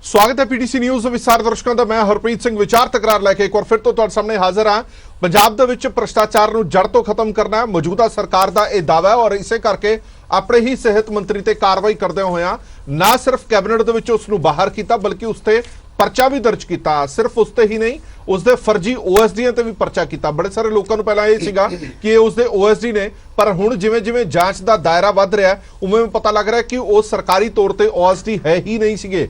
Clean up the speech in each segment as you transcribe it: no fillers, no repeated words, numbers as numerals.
स्वागत है PTC news विस्तार दर्शकों का। मैं हरप्रीत सिंह विचार तकरार लैके एक बार फिर तो तुहाडे सामने हाजिर हाँ। पंजाब दे विच भ्रष्टाचार नूं जड़ तो खत्म करना है मौजूदा सरकार का यह दावा है और इसे करके अपने ही सेहत मंत्री ते कार्रवाई करदे होया ना सिर्फ कैबिनेट दे विच उसनूं बाहर किया बल्कि उसते परचा भी दर्ज किया। सिर्फ उसते ही नहीं उसके फर्जी ओएसडी ते भी परचा किया। बड़े सारे लोगों को पहला यह सीगा कि उसके ओएसडी ने, पर हुण जिवें जिवें जांच का दायरा वध रहा है उवें पता लग रहा है कि वो सरकारी तौर पर ओएसडी है ही नहीं सीगे।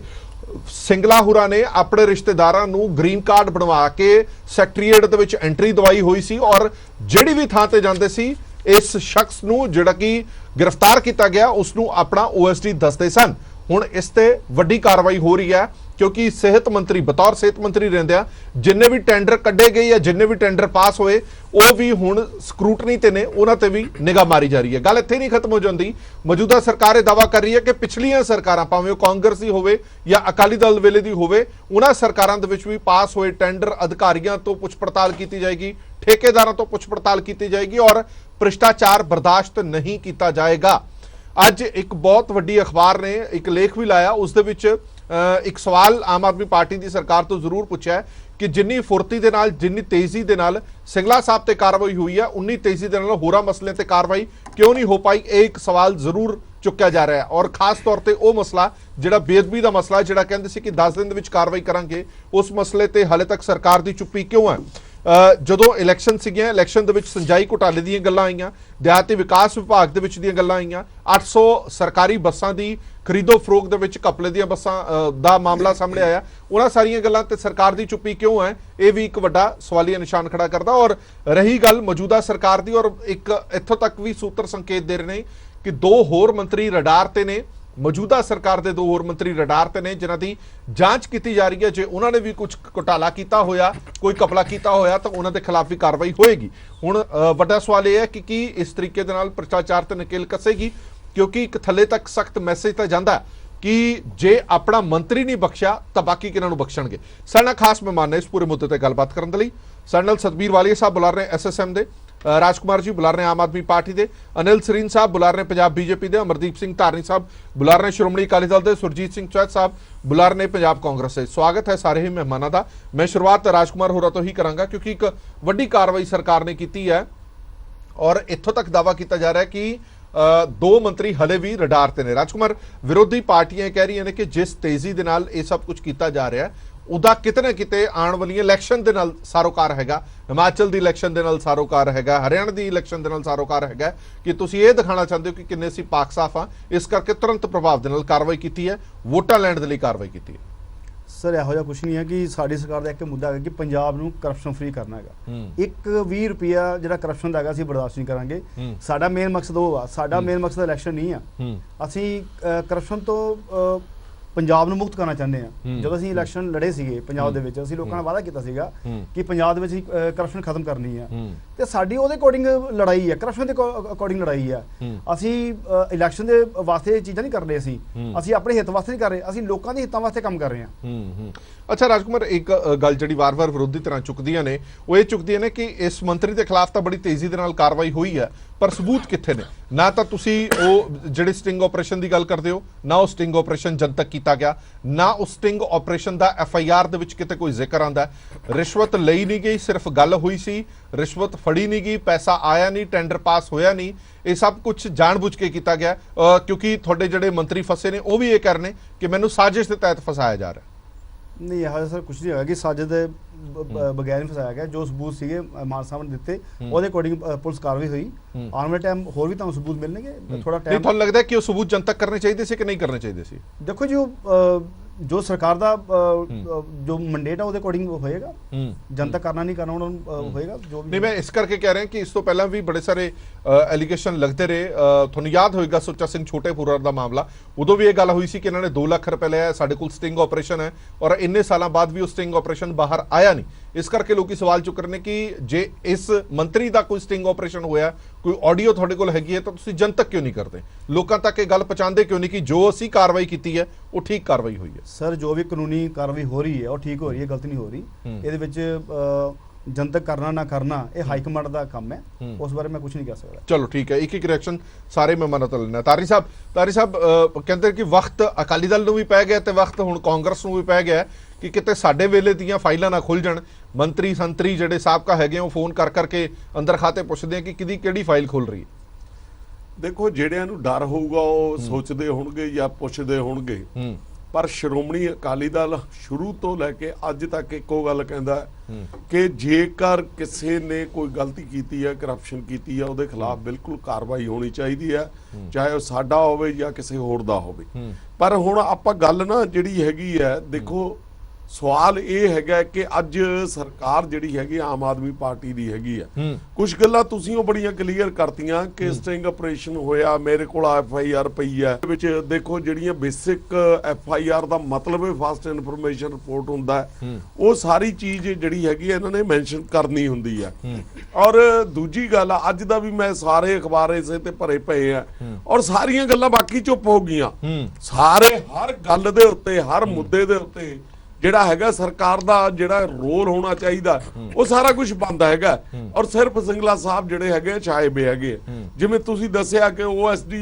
सिंगला हुरा ने अपने रिश्तेदारां नूं ग्रीन कार्ड बनवा के सैकटरीएट दे विच एंट्री दवाई हुई सी और जिहड़ी भी थां ते जांदे सी इस शख्स नूं जिहड़ा कि गिरफ्तार किया गया उसनूं अपना ओएसडी दसदे सन। हुण इस ते वड्डी कार्रवाई हो रही है क्योंकि सेहत मंत्री बतौर सेहत मंत्री रहिंदियां जिन्ने भी टेंडर कड्ढे गए या जिन्ने भी टेंडर पास होए वो भी हुण स्क्रूटनी ते ने, उन्हां ते भी निगाह मारी जा रही है। गल इत्थे नहीं खत्म हो जाती। मौजूदा सरकार दावा कर रही है कि पिछलियां सरकारां भावें कांग्रेस दी होवे या अकाली दल वेले दी होवे उन्हां सरकारां दे विच भी पास होए टेंडर अधिकारियों तो पुछ पड़ताल की जाएगी, ठेकेदारों तो पुछ पड़ताल की जाएगी और भ्रष्टाचार बर्दाश्त नहीं किया जाएगा। अज एक बहुत वड्डी अखबार ने एक लेख भी लाया, उस दे विच एक सवाल आम आदमी पार्टी की सरकार तो जरूर पूछा है कि जिन्नी फुर्ती दे नाल जिन्नी तेजी दे नाल सिंगला साहब ते कार्रवाई हुई है उन्नी तेजी दे नाल होरा मसले ते कार्रवाई क्यों नहीं हो पाई। एक सवाल जरूर चुक्या जा रहा है और खास तौर पर वह मसला जिहड़ा बेअदबी का मसला जिहड़ा कहंदे सी कि 10 दिन दे विच कार्रवाई करांगे उस मसले ते हाले तक सरकार की चुप्पी क्यों है। ਜਦੋਂ इलैक्शन सीगियां इलैक्शन दे विच संजाई घोटाले दीयां गल्लां आईयां, देहाती विकास विभाग दे विच दीयां गल्लां आईयां, 800 सरकारी बसां दी खरीदो फरोख दे विच घपले दीयां बसां दा मामला सामने आया। उन्हां सारियां गल्लां ते सरकार दी चुप्पी क्यों है यह भी एक वड्डा सवालिया निशान खड़ा करदा। और रही गल मौजूदा सरकार दी और एक इत्थों तक भी सूत्र संकेत दे रहे हैं कि 2 होर मंत्री रडार ते ने, मौजूदा सरकार के 2 होर मंत्री रडार ते ने जिन्हां दी जांच की जा रही है। जे उन्होंने भी कुछ घोटाला किया होया कोई घपला किया होया तो उन्होंने खिलाफ भी कार्रवाई होएगी। हुण वड्डा सवाल यह है कि इस तरीके दे नाल भ्रष्टाचार ते नकेल कसेगी क्योंकि एक थले तक सख्त मैसेज तो जाता कि जे अपना मंत्री नहीं बख्शिया तो बाकी किन्हां नूं बख्शणगे। साडे नाल खास मेहमान ने इस पूरे मुद्दे ते गलबात करन दे लई साडे नाल सतबीर वालिया साहब बुला रहे SSM दे, राजकुमार जी बुला रहे आम आदमी पार्टी के, अनिल सरीन साहब बुला रहे पंजाब बीजेपी के, अमरदीप सिंह धारनी साहब बुला रहे श्रोमणी अकाली दल के, सुरजीत सिंह चौहत साहब बुला रहे पंजाब कांग्रेस से। स्वागत है सारे ही मेहमानों का। मैं शुरुआत राजकुमार होरा तो ही करांगा क्योंकि एक वड्डी कार्रवाई सरकार ने की है और इत्थों तक दावा किया जा रहा है कि 2 मंत्री हले भी रडार ते ने। राजकुमार, विरोधी पार्टियां कह रही हैं कि जिस तेजी दे नाल ये सब कुछ किया जा रहा है उदा किते ना किते आने वाली इलैक्शन दे नाल सारोकार हैगा, हिमाचल दी इलैक्शन दे नाल सारोकार हैगा, हरियाणा दी इलैक्शन दे नाल सारोकार हैगा कि तुसीं ये दिखाना चाहते हो कि किन्ने सी पाक साफ हाँ, इस करके तुरंत प्रभाव दे नाल कार्रवाई की है, वोटां लैण दे लई कार्रवाई की है। सर इहो जिहा कुछ नहीं है कि साडी सरकार का एक मुद्दा है कि पंजाब नूं करप्शन फ्री करना है। एक 20 रुपया जिहड़ा करप्शन दा हैगा असीं बर्दाश्त नहीं करांगे। साडा मेन मकसद वो आ, साडा मेन मकसद इलैक्शन नहीं है। असीं करप्शन तो पंजाब नूं मुक्त करना चाहते हैं। जब असीं इलैक्शन लड़े सीगे पंजाब दे विच असीं लोकां नाल वादा कीता सीगा कि पंजाब दे विच करप्शन खत्म करनी है ते साडी ओहदे अकॉर्डिंग लड़ाई है, करप्शन दे अकॉर्डिंग लड़ाई है। असीं इलैक्शन दे वास्ते चीज़ां नहीं कर रहे, असीं अपने हित वास्ते नहीं कर रहे, असीं लोकां दे हितां वास्ते काम कर रहे हैं। अच्छा राजकुमार, एक गल जिहड़ी वार वार विरोधी तरह चुकदियां ने वो ये चुकदियां ने कि इस मंत्री के खिलाफ तो बड़ी तेजी दे नाल कार्रवाई हुई है पर सबूत कित्थे ने। ना तो तुसीं वो जिहड़े स्टिंग ऑपरेशन की गल करदे हो ना वो स्टिंग ऑपरेशन जनतक किया गया, ना उस स्टिंग ऑपरेशन का FIR दे विच किते कोई जिक्र आंदा है। रिश्वत लई नहीं गई, सिर्फ गल हुई सी, रिश्वत फड़ी नहीं गई, पैसा आया नहीं, टेंडर पास होया नहीं, ये सब कुछ जानबूझ के किया गया क्योंकि तुहाडे जिहड़े मंत्री फसे ने वो भी ये कह रहे हैं कि मैनूं साजिश के तहत फसाया जा रहा है। नहीं यह सर कुछ नहीं होगा कि साजिश के बगैर नहीं फसाया गया। जो सबूत सीगे मान साहब ने दिते ਉਹਦੇ अकॉर्डिंग पुलिस कार्रवाई हुई। आने वाले टाइम होर भी तुहानूं सबूत मिलणगे। थोड़ा टाइम तुहानूं लगदा है कि वो सबूत जनतक करने चाहिए सी कि नहीं करने चाहिए सी? देखो जो सरकार का जो मैंडेट है ਉਹਦੇ अकॉर्डिंग होएगा, जनतक करना नहीं करना उन्होंने होएगा। जो नहीं मैं इस करके कह रहे हैं कि इस तो पहला भी बड़े सारे एलीगेशन लगते रहे। तुहानूं याद होएगा सुच्चा सिंह छोटेपुरा का मामला, उदों भी ये गल हुई सी कि इन्होंने 2 लाख रुपए लिया, साडे कोल स्टिंग ऑपरेशन है और इन्ने सालों बाद भी वो स्टिंग ऑपरेशन बाहर आया नहीं। इस करके लोग सवाल चुक रहे हैं कि जे इस मंत्री का कोई स्टिंग ऑपरेशन होया, कोई ऑडियो तुहाडे कोल हैगी है तो तुसीं जनतक क्यों नहीं करते, लोगों तक ये गल पहुँचाते क्यों नहीं कि जो असीं कार्रवाई की है वो ठीक कार्रवाई हुई है। सर जो भी कानूनी कार्रवाई हो रही है वो ठीक हो रही है, गलत नहीं हो रही। ये ਜਨਤਕ ਕਰਨਾ ਨਾ ਕਰਨਾ ਇਹ ਹਾਈ ਕਮਾਂਡ ਦਾ ਕੰਮ ਹੈ, ਉਸ ਬਾਰੇ ਮੈਂ ਕੁਝ ਨਹੀਂ ਕਹਿ ਸਕਦਾ। ਚਲੋ ਠੀਕ ਹੈ, ਇੱਕ ਰਿਐਕਸ਼ਨ ਸਾਰੇ ਮਹਿਮਾਨਾਂ ਤੋਂ ਲੈਣਾ। ਤਾਰੀ ਸਾਹਿਬ ਕਹਿੰਦੇ ਕਿ ਵਕਤ ਅਕਾਲੀ ਦਲ ਨੂੰ ਵੀ ਪੈ ਗਿਆ ਤੇ ਵਕਤ ਹੁਣ ਕਾਂਗਰਸ ਨੂੰ ਵੀ ਪੈ ਗਿਆ ਕਿ ਕਿਤੇ ਸਾਡੇ ਵੇਲੇ ਦੀਆਂ ਫਾਈਲਾਂ ਨਾ ਖੁੱਲ ਜਾਣ। ਮੰਤਰੀ ਸੰਤਰੀ ਜਿਹੜੇ ਸਾਬਕਾ ਹੈਗੇ ਉਹ ਫੋਨ ਕਰ ਕਰਕੇ ਅੰਦਰ ਖਾਤੇ ਪੁੱਛਦੇ ਆ ਕਿ ਕਿਹੜੀ ਫਾਈਲ ਖੁੱਲ ਰਹੀ ਹੈ। ਦੇਖੋ, ਜਿਹੜਿਆਂ ਨੂੰ ਡਰ ਹੋਊਗਾ ਉਹ ਸੋਚਦੇ ਹੋਣਗੇ ਜਾਂ ਪੁੱਛਦੇ ਹੋਣਗੇ, ਪਰ ਸ਼੍ਰੋਮਣੀ ਅਕਾਲੀ ਦਲ ਸ਼ੁਰੂ ਤੋਂ ਲੈ ਕੇ ਅੱਜ ਤੱਕ ਇੱਕੋ ਗੱਲ ਕਹਿੰਦਾ ਕਿ ਜੇਕਰ ਕਿਸੇ ਨੇ ਕੋਈ ਗਲਤੀ ਕੀਤੀ ਹੈ, ਕਰਪਸ਼ਨ ਕੀਤੀ ਹੈ, ਉਹਦੇ ਖਿਲਾਫ ਬਿਲਕੁਲ ਕਾਰਵਾਈ ਹੋਣੀ ਚਾਹੀਦੀ ਹੈ, ਚਾਹੇ ਉਹ ਸਾਡਾ ਹੋਵੇ ਜਾਂ ਕਿਸੇ ਹੋਰ ਦਾ ਹੋਵੇ। ਪਰ ਹੁਣ ਆਪਾਂ ਗੱਲ ਨਾ ਜਿਹੜੀ ਹੈਗੀ ਹੈ, ਦੇਖੋ ਸਵਾਲ ਇਹ ਹੈਗਾ ਕਿ ਅੱਜ ਸਰਕਾਰ ਜਿਹੜੀ ਹੈਗੀ ਆਮ ਆਦਮੀ ਪਾਰਟੀ ਦੀ ਹੈਗੀ ਆ, ਕੁਝ ਗੱਲਾਂ ਤੁਸੀਂ ਉਹ ਬੜੀਆਂ ਕਲੀਅਰ ਕਰਤੀਆਂ ਕਿ ਸਟਿੰਗ ਆਪਰੇਸ਼ਨ ਹੋਇਆ, ਮੇਰੇ ਕੋਲ FIR ਪਈ ਹੈ ਵਿੱਚ। ਦੇਖੋ, ਜਿਹੜੀਆਂ ਬੇਸਿਕ FIR ਦਾ ਮਤਲਬ ਹੈ ਫਸਟ ਇਨਫੋਰਮੇਸ਼ਨ ਰਿਪੋਰਟ ਹੁੰਦਾ ਹੈ, ਉਹ ਸਾਰੀ ਚੀਜ਼ ਜਿਹੜੀ ਹੈਗੀ ਇਹਨਾਂ ਨੇ ਮੈਂਸ਼ਨ ਕਰਨੀ ਹੁੰਦੀ ਹੈ। ਔਰ ਦੂਜੀ ਗੱਲ, ਅੱਜ ਦਾ ਵੀ ਮੈਂ ਸਾਰੇ ਅਖਬਾਰ ਇਸੇ ਤੇ ਭਰੇ ਪਏ ਆ ਔਰ ਸਾਰੀਆਂ ਗੱਲਾਂ ਬਾਕੀ ਚੁੱਪ ਹੋ ਗਈਆਂ। ਸਾਰੇ ਹਰ ਗੱਲ ਦੇ ਉੱਤੇ, ਹਰ ਮੁੱਦੇ ਦੇ ਉੱਤੇ ਜਿਹੜਾ ਹੈਗਾ ਸਰਕਾਰ ਦਾ ਜਿਹੜਾ ਰੋਲ ਹੋਣਾ ਚਾਹੀਦਾ ਉਹ ਸਾਰਾ ਕੁਝ ਬੰਦ ਹੈਗਾ। ਔਰ ਸਿਰਫ ਸਿੰਗਲਾ ਸਾਹਿਬ ਜਿਹੜੇ ਹੈਗੇ ਛਾਏ ਵੇ ਹੈਗੇ, ਜਿਵੇਂ ਤੁਸੀਂ ਦੱਸਿਆ ਕਿ OSD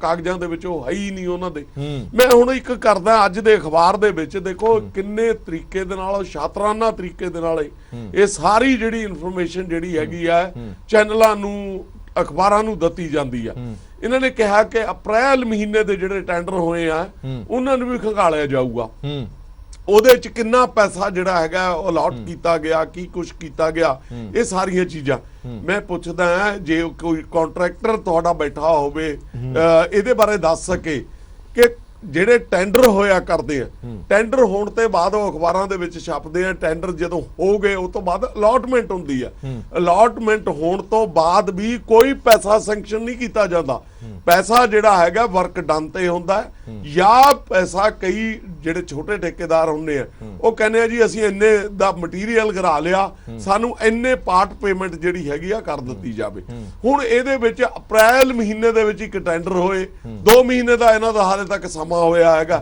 ਕਾਗਜ਼ਾਂ ਦੇ ਵਿੱਚ ਉਹ ਹੈ ਹੀ ਨਹੀਂ ਉਹਨਾਂ ਦੇ। ਮੈਂ ਹੁਣ ਇੱਕ ਕਰਦਾ ਅੱਜ ਦੇ ਅਖਬਾਰ ਦੇ ਵਿੱਚ, ਦੇਖੋ ਕਿੰਨੇ ਤਰੀਕੇ ਦੇ ਨਾਲ, ਸ਼ਾਤਰਾਨਾ ਤਰੀਕੇ ਦੇ ਨਾਲ ਇਹ ਸਾਰੀ ਜਿਹੜੀ ਇਨਫੋਰਮੇਸ਼ਨ ਜਿਹੜੀ ਹੈਗੀ ਆ ਚੈਨਲਾਂ ਨੂੰ, ਅਖਬਾਰਾਂ ਨੂੰ ਦਿੱਤੀ ਜਾਂਦੀ ਆ। ਇਹਨਾਂ ਨੇ ਕਿਹਾ ਕਿ ਅਪ੍ਰੈਲ ਮਹੀਨੇ ਦੇ ਜਿਹੜੇ ਟੈਂਡਰ ਹੋਏ ਆ ਉਹਨਾਂ ਨੂੰ ਵੀ ਖੰਗਾਲਿਆ ਜਾਊਗਾ, ਉਹਦੇ ਚ ਕਿੰਨਾ ਪੈਸਾ ਜਿਹੜਾ ਹੈਗਾ ਉਹ ਅਲਾਟ ਕੀਤਾ ਗਿਆ, ਕੀ ਕੁਝ ਕੀਤਾ ਗਿਆ, ਇਹ ਸਾਰੀਆਂ ਚੀਜ਼ਾਂ ਮੈਂ ਪੁੱਛਦਾ ਹਾਂ। ਜੇ ਕੋਈ ਕੰਟਰੈਕਟਰ ਤੁਹਾਡਾ ਬੈਠਾ ਹੋਵੇ ਇਹਦੇ ਬਾਰੇ ਦੱਸ ਸਕੇ ਕਿ ਜਿਹੜੇ ਟੈਂਡਰ ਹੋਇਆ ਕਰਦੇ ਆ, ਟੈਂਡਰ ਹੋਣ ਤੇ ਬਾਅਦ ਉਹ ਅਖਬਾਰਾਂ ਦੇ ਵਿੱਚ ਛਪਦੇ ਆ, ਟੈਂਡਰ ਜਦੋਂ ਹੋ ਗਏ ਉਸ ਤੋਂ ਬਾਅਦ ਅਲਾਟਮੈਂਟ ਹੁੰਦੀ ਆ, ਅਲਾਟਮੈਂਟ ਹੋਣ ਤੋਂ ਬਾਅਦ ਵੀ ਕੋਈ ਪੈਸਾ ਸੈਂਕਸ਼ਨ ਨਹੀਂ ਕੀਤਾ ਜਾਂਦਾ। ਪੈਸਾ ਜਿਹੜਾ ਹੈਗਾ ਵਰਕ ਡਨ ਤੇ ਹੁੰਦਾ ਜਾਂ ਪੈਸਾ ਕਈ ਜਿਹੜੇ ਛੋਟੇ ਠੇਕੇਦਾਰ ਹੁੰਦੇ ਆ ਉਹ ਕਹਿੰਦੇ ਆ ਜੀ ਅਸੀਂ ਇੰਨੇ ਦਾ ਮਟੀਰੀਅਲ ਘਰਾ ਲਿਆ, ਸਾਨੂੰ ਇੰਨੇ ਪਾਰਟ ਪੇਮੈਂਟ ਜਿਹੜੀ ਹੈਗੀ ਆ ਕਰ ਦਿੱਤੀ ਜਾਵੇ। ਹੁਣ ਇਹਦੇ ਵਿੱਚ ਅਪ੍ਰੈਲ ਮਹੀਨੇ ਦੇ ਵਿੱਚ ਇੱਕ ਟੈਂਡਰ ਹੋਏ, 2 ਮਹੀਨੇ ਦਾ ਇਹਨਾਂ ਦਾ ਹਾਲੇ ਤੱਕ ਸਮਾਂ ਹੋਇਆ ਹੈਗਾ।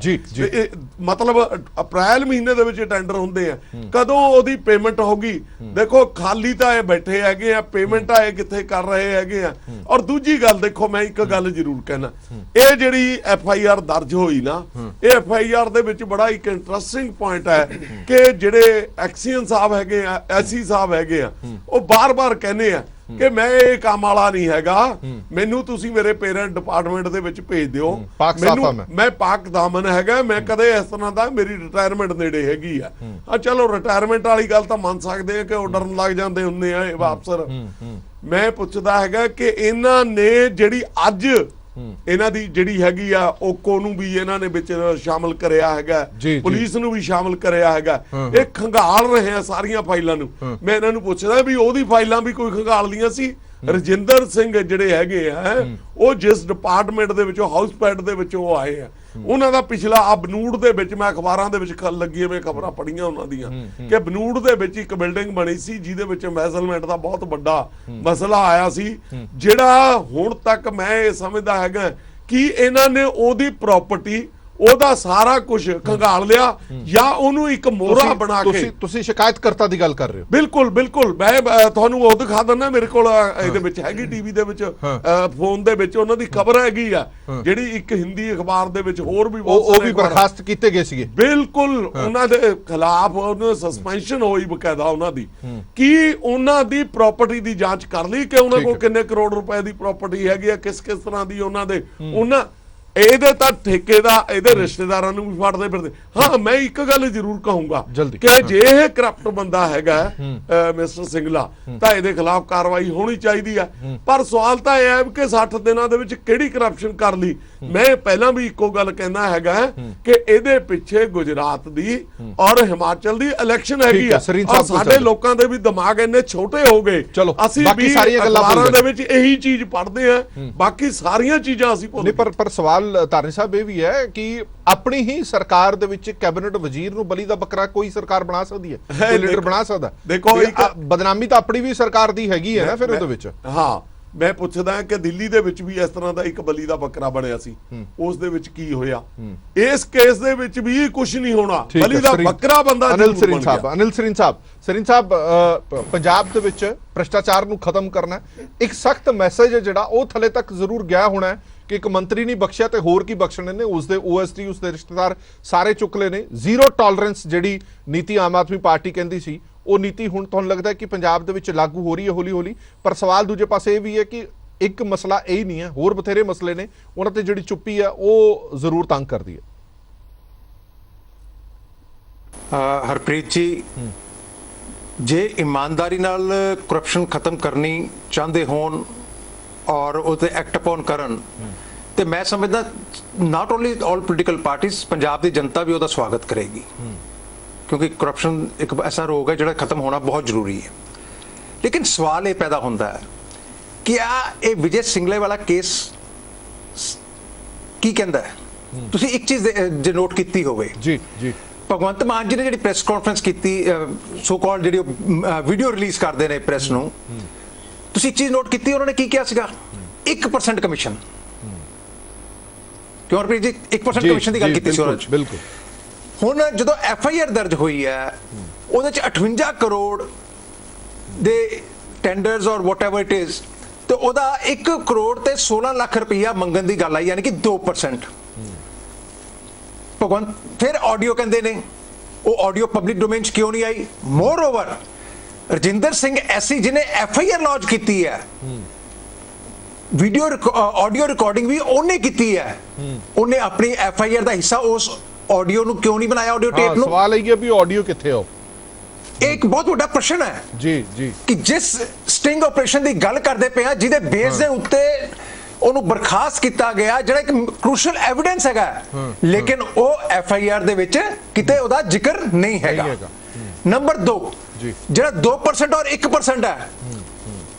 ਮਤਲਬ ਅਪ੍ਰੈਲ ਮਹੀਨੇ ਦੇ ਵਿੱਚ ਟੈਂਡਰ ਹੁੰਦੇ ਆ, ਕਦੋਂ ਉਹਦੀ ਪੇਮੈਂਟ ਹੋਗੀ? ਦੇਖੋ ਖਾਲੀ ਤਾਂ ਇਹ ਬੈਠੇ ਹੈਗੇ ਆ, ਪੇਮੈਂਟ ਆ ਇਹ ਕਿੱਥੇ ਕਰ ਰਹੇ ਹੈਗੇ ਆ। ਔਰ ਦੂਜੀ ਗੱਲ ਦੇਖੋ, ਮੈਂ ਇੱਕ ਗੱਲ ਜ਼ਰੂਰ ਕਹਿਣਾ, ਇਹ ਜਿਹੜੀ FIR ਦਰਜ ਹੋਈ ਨਾ, ਇਹ FIR ਦੇ ਵਿੱਚ ਬੜਾ ਇੱਕ ਇੰਟਰਸਟਿੰਗ ਪੁਆਇੰਟ ਹੈ ਕਿ ਜਿਹੜੇ ਐਕਸੀਅਨ ਸਾਹਿਬ ਹੈਗੇ ਆ, ਐਸੀ ਸਾਹਿਬ ਹੈਗੇ ਆ, ਉਹ ਬਾਰ-ਬਾਰ ਕਹਿੰਦੇ ਆ ਕਿ ਮੈਂ ਇਹ ਕੰਮ ਵਾਲਾ ਨਹੀਂ ਹੈਗਾ, ਮੈਨੂੰ ਤੁਸੀਂ ਮੇਰੇ ਪੇਰੈਂਟ ਡਿਪਾਰਟਮੈਂਟ ਦੇ ਵਿੱਚ ਭੇਜ ਦਿਓ, ਮੈਂ ਪਾਕ ਦਾਮਨ ਹੈਗਾ, ਮੈਂ ਕਦੇ ਇਸ ਤਰ੍ਹਾਂ ਦਾ, ਮੇਰੀ ਰਿਟਾਇਰਮੈਂਟ ਨੇੜੇ ਹੈਗੀ ਆ। ਚਲੋ ਰਿਟਾਇਰਮੈਂਟ ਵਾਲੀ ਗੱਲ ਤਾਂ ਮੰਨ ਸਕਦੇ ਆ ਕਿ ਉਹ ਡਰਨ ਲੱਗ ਜਾਂਦੇ ਹੁੰਦੇ ਆ ਇਹ ਅਫਸਰ। ਮੈਂ ਪੁੱਛਦਾ ਹੈਗਾ ਕਿ ਇਹਨਾਂ ਨੇ ਜਿਹੜੀ ਅੱਜ ਇਹਨਾਂ ਦੀ ਜਿਹੜੀ ਹੈਗੀ ਆ ਓਕੋ ਨੂੰ ਵੀ ਇਹਨਾਂ ਨੇ ਵਿੱਚ ਸ਼ਾਮਲ ਕਰਿਆ ਹੈਗਾ, ਪੁਲਿਸ ਨੂੰ ਵੀ ਸ਼ਾਮਲ ਕਰਿਆ ਹੈਗਾ, ਇਹ ਖੰਗਾਲ ਰਹੇ ਆ ਸਾਰੀਆਂ ਫਾਈਲਾਂ ਨੂੰ। ਮੈਂ ਇਹਨਾਂ ਨੂੰ ਪੁੱਛਦਾ ਵੀ ਉਹਦੀ ਫਾਈਲਾਂ ਵੀ ਕੋਈ ਖੰਗਾਲਦੀਆਂ ਸੀ? ਰਜਿੰਦਰ ਸਿੰਘ ਜਿਹੜੇ ਹੈਗੇ ਆ ਉਹ ਜਿਸ ਡਿਪਾਰਟਮੈਂਟ ਦੇ ਵਿੱਚੋਂ ਹਾਊਸ ਪੈਡ ਦੇ ਵਿੱਚੋਂ ਉਹ ਆਏ ਆ, ਉਹਨਾਂ ਦਾ ਪਿਛਲਾ ਬਨੂੜ ਦੇ ਵਿੱਚ, ਮੈਂ ਅਖਬਾਰਾਂ ਦੇ ਵਿੱਚ ਲੱਗੀਆਂ ਮੈਂ ਖਬਰਾਂ ਪੜੀਆਂ ਉਹਨਾਂ ਦੀਆਂ ਕਿ ਬਨੂੜ ਦੇ ਵਿੱਚ ਇੱਕ ਬਿਲਡਿੰਗ ਬਣੀ ਸੀ ਜਿਹਦੇ ਵਿੱਚ ਐਮਬੈਸਲਮੈਂਟ ਦਾ ਬਹੁਤ ਵੱਡਾ ਮਸਲਾ ਆਇਆ ਸੀ, ਜਿਹੜਾ ਹੁਣ ਤੱਕ ਮੈਂ ਇਹ ਸਮਝਦਾ ਹੈਗਾ ਕਿ ਇਹਨਾਂ ਨੇ ਉਹਦੀ ਪ੍ਰਾਪਰਟੀ, ਉਹਦਾ ਸਾਰਾ ਕੁਝ ਖੰਗਾਲ ਲਿਆ ਜਾਂ ਉਹਨੂੰ ਇੱਕ ਮੋਹਰਾ ਬਣਾ ਕੇ। ਤੁਸੀਂ ਸ਼ਿਕਾਇਤਕਰਤਾ ਦੀ ਗੱਲ ਕਰ ਰਹੇ ਹੋ? ਬਿਲਕੁਲ ਬਿਲਕੁਲ, ਮੈਂ ਤੁਹਾਨੂੰ ਉਹ ਦਿਖਾ ਦਿੰਦਾ, ਮੇਰੇ ਕੋਲ ਇਹਦੇ ਵਿੱਚ ਹੈਗੀ ਟੀਵੀ ਦੇ ਵਿੱਚ, ਫੋਨ ਦੇ ਵਿੱਚ ਉਹਨਾਂ ਦੀ ਖਬਰ ਹੈਗੀ ਆ, ਜਿਹੜੀ ਇੱਕ ਹਿੰਦੀ ਅਖਬਾਰ ਦੇ ਵਿੱਚ ਹੋਰ ਵੀ ਉਹ ਵੀ ਬਰਖਾਸਤ ਕੀਤੇ ਗਏ ਸੀਗੇ। ਬਿਲਕੁਲ, ਉਹਨਾਂ ਦੇ ਖਿਲਾਫ ਉਹਨਾਂ ਸਸਪੈਂਸ਼ਨ ਹੋਈ ਬਕਾਇਦਾ ਉਹਨਾਂ ਦੀ, ਕਿ ਉਹਨਾਂ ਦੀ ਪ੍ਰਾਪਰਟੀ ਦੀ ਜਾਂਚ ਕਰ ਲਈ ਕਿ ਉਹਨਾਂ ਕੋਲ ਕਿੰਨੇ ਕਰੋੜ ਰੁਪਏ ਦੀ ਪ੍ਰਾਪਰਟੀ ਹੈਗੀ ਆ, ਕਿਸ ਕਿਸ ਤਰ੍ਹਾਂ ਦੀ ਉਹਨਾਂ ਦੇ, ਉਹਨਾਂ ਇਹਦੇ ਤਾਂ ਠੇਕੇ ਦਾ ਇਹਦੇ ਰਿਸ਼ਤੇਦਾਰਾਂ ਨੂੰ ਵੀ ਫੜਦੇ ਫਿਰਦੇ। ਹਾਂ, ਮੈਂ ਇੱਕ ਗੱਲ ਜ਼ਰੂਰ ਕਹੂੰਗਾ ਕਿ ਜੇ ਇਹ ਕਰਪਟ ਬੰਦਾ ਹੈਗਾ ਮਿਸਟਰ ਸਿੰਗਲਾ, ਤਾਂ ਇਹਦੇ ਖਿਲਾਫ ਕਾਰਵਾਈ ਹੋਣੀ ਚਾਹੀਦੀ ਆ। ਪਰ ਸਵਾਲ ਤਾਂ ਇਹ ਹੈ ਕਿ 60 ਦਿਨਾਂ ਦੇ ਵਿੱਚ ਕਿਹੜੀ ਕਰਪਸ਼ਨ ਕਰ ਲਈ। ਮੈਂ ਪਹਿਲਾਂ ਵੀ ਇੱਕੋ ਗੱਲ ਕਹਿੰਦਾ ਹੈਗਾ ਕਿ ਇਹਦੇ ਪਿੱਛੇ ਗੁਜਰਾਤ ਦੀ ਔਰ ਹਿਮਾਚਲ ਦੀ ਇਲੈਕਸ਼ਨ ਹੈਗੀ ਆ, ਔਰ ਸਾਡੇ ਲੋਕਾਂ ਦੇ ਵੀ ਦਿਮਾਗ ਇੰਨੇ ਛੋਟੇ ਹੋ ਗਏ, ਅਸੀਂ ਵੀ ਅਖਬਾਰਾਂ ਦੇ ਵਿੱਚ ਇਹੀ ਚੀਜ਼ ਪੜ੍ਹਦੇ ਆ, ਬਾਕੀ ਸਾਰੀਆਂ ਚੀਜ਼ਾਂ ਅਸੀਂ ਭੁੱਲ। ਪਰ ਸਵਾਲ ਧਾਰਨੀ ਸਾਹਿਬ ਇਹ ਵੀ ਹੈ ਕਿ ਆਪਣੀ ਹੀ ਸਰਕਾਰ ਦੇ ਵਿੱਚ ਕੈਬਨਿਟ ਵਜ਼ੀਰ ਨੂੰ ਬਲੀ ਦਾ ਬੱਕਰਾ ਕੋਈ ਸਰਕਾਰ ਬਣਾ ਸਕਦੀ ਹੈ, ਕੋਈ ਲੀਡਰ ਬਣਾ ਸਕਦਾ? ਦੇਖੋ, ਬਦਨਾਮੀ ਤਾਂ ਆਪਣੀ ਵੀ ਸਰਕਾਰ ਦੀ ਹੈਗੀ ਹੈ ਨਾ ਫਿਰ ਉਹਦੇ ਵਿੱਚ। ਹਾਂ, ਮੈਂ ਪੁੱਛਦਾ ਕਿ ਦਿੱਲੀ ਦੇ ਵਿੱਚ ਵੀ ਇਸ ਤਰ੍ਹਾਂ ਦਾ ਇੱਕ ਬਲੀ ਦਾ ਬੱਕਰਾ ਬਣਿਆ ਸੀ, ਉਸ ਦੇ ਵਿੱਚ ਕੀ ਹੋਇਆ? ਇਸ ਕੇਸ ਦੇ ਵਿੱਚ ਵੀ ਕੁਝ ਨਹੀਂ ਹੋਣਾ, ਬਲੀ ਦਾ ਬੱਕਰਾ ਬੰਦਾ ਅਨਿਲ ਸਰੀਨ ਸਾਹਿਬ ਪੰਜਾਬ ਦੇ ਵਿੱਚ ਭ੍ਰਿਸ਼ਟਾਚਾਰ ਨੂੰ ਖਤਮ ਕਰਨਾ, ਇੱਕ ਸਖਤ ਮੈਸੇਜ ਹੈ ਜਿਹੜਾ ਉਹ ਥੱਲੇ ਤੱਕ ਜ਼ਰੂਰ ਗਿਆ ਹੋਣਾ ਹੈ ਕਿ ਇੱਕ ਮੰਤਰੀ ਨਹੀਂ ਬਖਸ਼ਿਆ ਤੇ ਹੋਰ ਕੀ ਬਖਸ਼ਣੇ ਨੇ, ਉਸਦੇ OST ਉਸਦੇ ਰਿਸ਼ਤੇਦਾਰ ਸਾਰੇ ਚੁੱਕ ਲਏ ਨੇ। ਜ਼ੀਰੋ ਟੋਲਰੈਂਸ ਜਿਹੜੀ ਨੀਤੀ ਆਮ ਆਦਮੀ ਪਾਰਟੀ ਕਹਿੰਦੀ ਸੀ, ਉਹ ਨੀਤੀ ਹੁਣ ਤੁਹਾਨੂੰ ਲੱਗਦਾ ਹੈ ਕਿ ਪੰਜਾਬ ਦੇ ਵਿੱਚ ਲਾਗੂ ਹੋ ਰਹੀ ਹੈ ਹੌਲੀ ਹੌਲੀ? ਪਰ ਸਵਾਲ ਦੂਜੇ ਪਾਸੇ ਇਹ ਵੀ ਹੈ ਕਿ ਇੱਕ ਮਸਲਾ ਇਹ ਨਹੀਂ ਹੈ, ਹੋਰ ਬਥੇਰੇ ਮਸਲੇ ਨੇ, ਉਹਨਾਂ ਤੇ ਜਿਹੜੀ ਚੁੱਪੀ ਹੈ ਉਹ ਜ਼ਰੂਰ ਤੰਗ ਕਰਦੀ ਹੈ। ਹਰਪ੍ਰੀਤ ਜੀ, ਜੇ ਇਮਾਨਦਾਰੀ ਨਾਲ ਕਰਪਸ਼ਨ ਖਤਮ ਕਰਨੀ ਚਾਹੁੰਦੇ ਹੋਣ ਔਰ ਉਹਤੇ ਐਕਟ ਅਪਨ ਕਰਨ, ਤੇ ਮੈਂ ਸਮਝਦਾ not only all political parties, Punjab ਦੀ ਜਨਤਾ ਵੀ ਉਹਦਾ ਸਵਾਗਤ ਕਰੇਗੀ, ਕਿਉਂਕਿ ਕਰਪਸ਼ਨ ਇੱਕ ਐਸਾ ਰੋਗ ਹੈ ਜਿਹੜਾ ਖਤਮ ਹੋਣਾ ਬਹੁਤ ਜ਼ਰੂਰੀ ਹੈ। ਲੇਕਿਨ ਸਵਾਲ ਇਹ ਪੈਦਾ ਹੁੰਦਾ ਹੈ ਕਿ ਇਹ ਵਿਜੇ ਸਿੰਗਲੇ ਵਾਲਾ ਕੇਸ ਕੀ ਕਹਿੰਦਾ ਹੈ? ਤੁਸੀਂ ਇੱਕ ਚੀਜ਼ ਜੇ ਨੋਟ ਕੀਤੀ ਹੋਵੇ, ਜੀ ਜੀ, ਭਗਵੰਤ ਮਾਨ ਜੀ ਨੇ ਜਿਹੜੀ ਪ੍ਰੈਸ ਕਾਨਫਰੰਸ ਕੀਤੀ, ਸੋ ਕਾਲਡ ਜਿਹੜੀ ਵੀਡੀਓ ਰਿਲੀਜ਼ ਕਰਦੇ ਨੇ ਪ੍ਰੈਸ ਨੂੰ, ਤੁਸੀਂ ਇੱਕ ਚੀਜ਼ ਨੋਟ ਕੀਤੀ, ਉਹਨਾਂ ਨੇ ਕੀ ਕਿਹਾ ਸੀਗਾ? 1% ਕਮਿਸ਼ਨ। ਕਿਉਂ ਰਪ੍ਰੀਤ ਜੀ 1% ਕਮਿਸ਼ਨ ਦੀ ਗੱਲ ਕੀਤੀ ਸੀ ਉਹਨਾਂ ਚ? ਬਿਲਕੁਲ। ਹੁਣ ਜਦੋਂ FIR ਦਰਜ ਹੋਈ ਹੈ, ਉਹਦੇ ਚ 58 ਕਰੋੜ ਦੇ ਟੈਂਡਰਸ ਔਰ ਵਾਟਐਵਰ ਇਟ ਇਜ਼, ਤੇ ਉਹਦਾ 1 ਕਰੋੜ ਤੇ 16 ਲੱਖ ਰੁਪਈਆ ਮੰਗਣ ਦੀ ਗੱਲ ਆਈ, ਯਾਨੀ ਕਿ 2%। ਭਗਵੰਤ ਫਿਰ ਆਡੀਓ ਕਹਿੰਦੇ ਨੇ, ਉਹ ਆਡੀਓ ਪਬਲਿਕ ਡੋਮੇਨ ਚ ਕਿਉਂ ਨਹੀਂ ਆਈ? ਮੋਰ ਓਵਰ ਰਜਿੰਦਰ ਸਿੰਘ ਐਸੀ ਜਿਹਨੇ FIR ਲੌਂਚ ਕੀਤੀ ਹੈ, ਵੀਡੀਓ ਆਡੀਓ ਰਿਕਾਰਡਿੰਗ ਵੀ ਉਹਨੇ ਕੀਤੀ ਹੈ, ਉਹਨੇ ਆਪਣੀ FIR ਦਾ ਹਿੱਸਾ ਉਸ ਆਡੀਓ ਨੂੰ ਕਿਉਂ ਨਹੀਂ ਬਣਾਇਆ? ਆਡੀਓ ਟੇਪ ਨੂੰ। ਸਵਾਲ ਇਹ ਹੈ ਵੀ ਆਡੀਓ ਕਿੱਥੇ ਹੋ? ਇੱਕ ਬਹੁਤ ਵੱਡਾ ਪ੍ਰਸ਼ਨ ਹੈ ਜੀ ਜੀ, ਕਿ ਜਿਸ ਸਟਿੰਗ ਆਪਰੇਸ਼ਨ ਦੀ ਗੱਲ ਕਰਦੇ ਪਏ ਆ, ਜਿਹਦੇ ਬੇਸ ਦੇ ਉੱਤੇ ਉਹਨੂੰ ਬਰਖਾਸਤ ਕੀਤਾ ਗਿਆ, ਜਿਹੜਾ ਇੱਕ ਕ੍ਰੂਸ਼ਲ ਐਵੀਡੈਂਸ ਹੈਗਾ, ਲੇਕਿਨ ਉਹ FIR ਦੇ ਵਿੱਚ ਕਿਤੇ ਉਹਦਾ ਜ਼ਿਕਰ ਨਹੀਂ ਹੈਗਾ। ਨੰਬਰ 2, ਜਿਹੜਾ 2% ਔਰ 1% ਹੈ,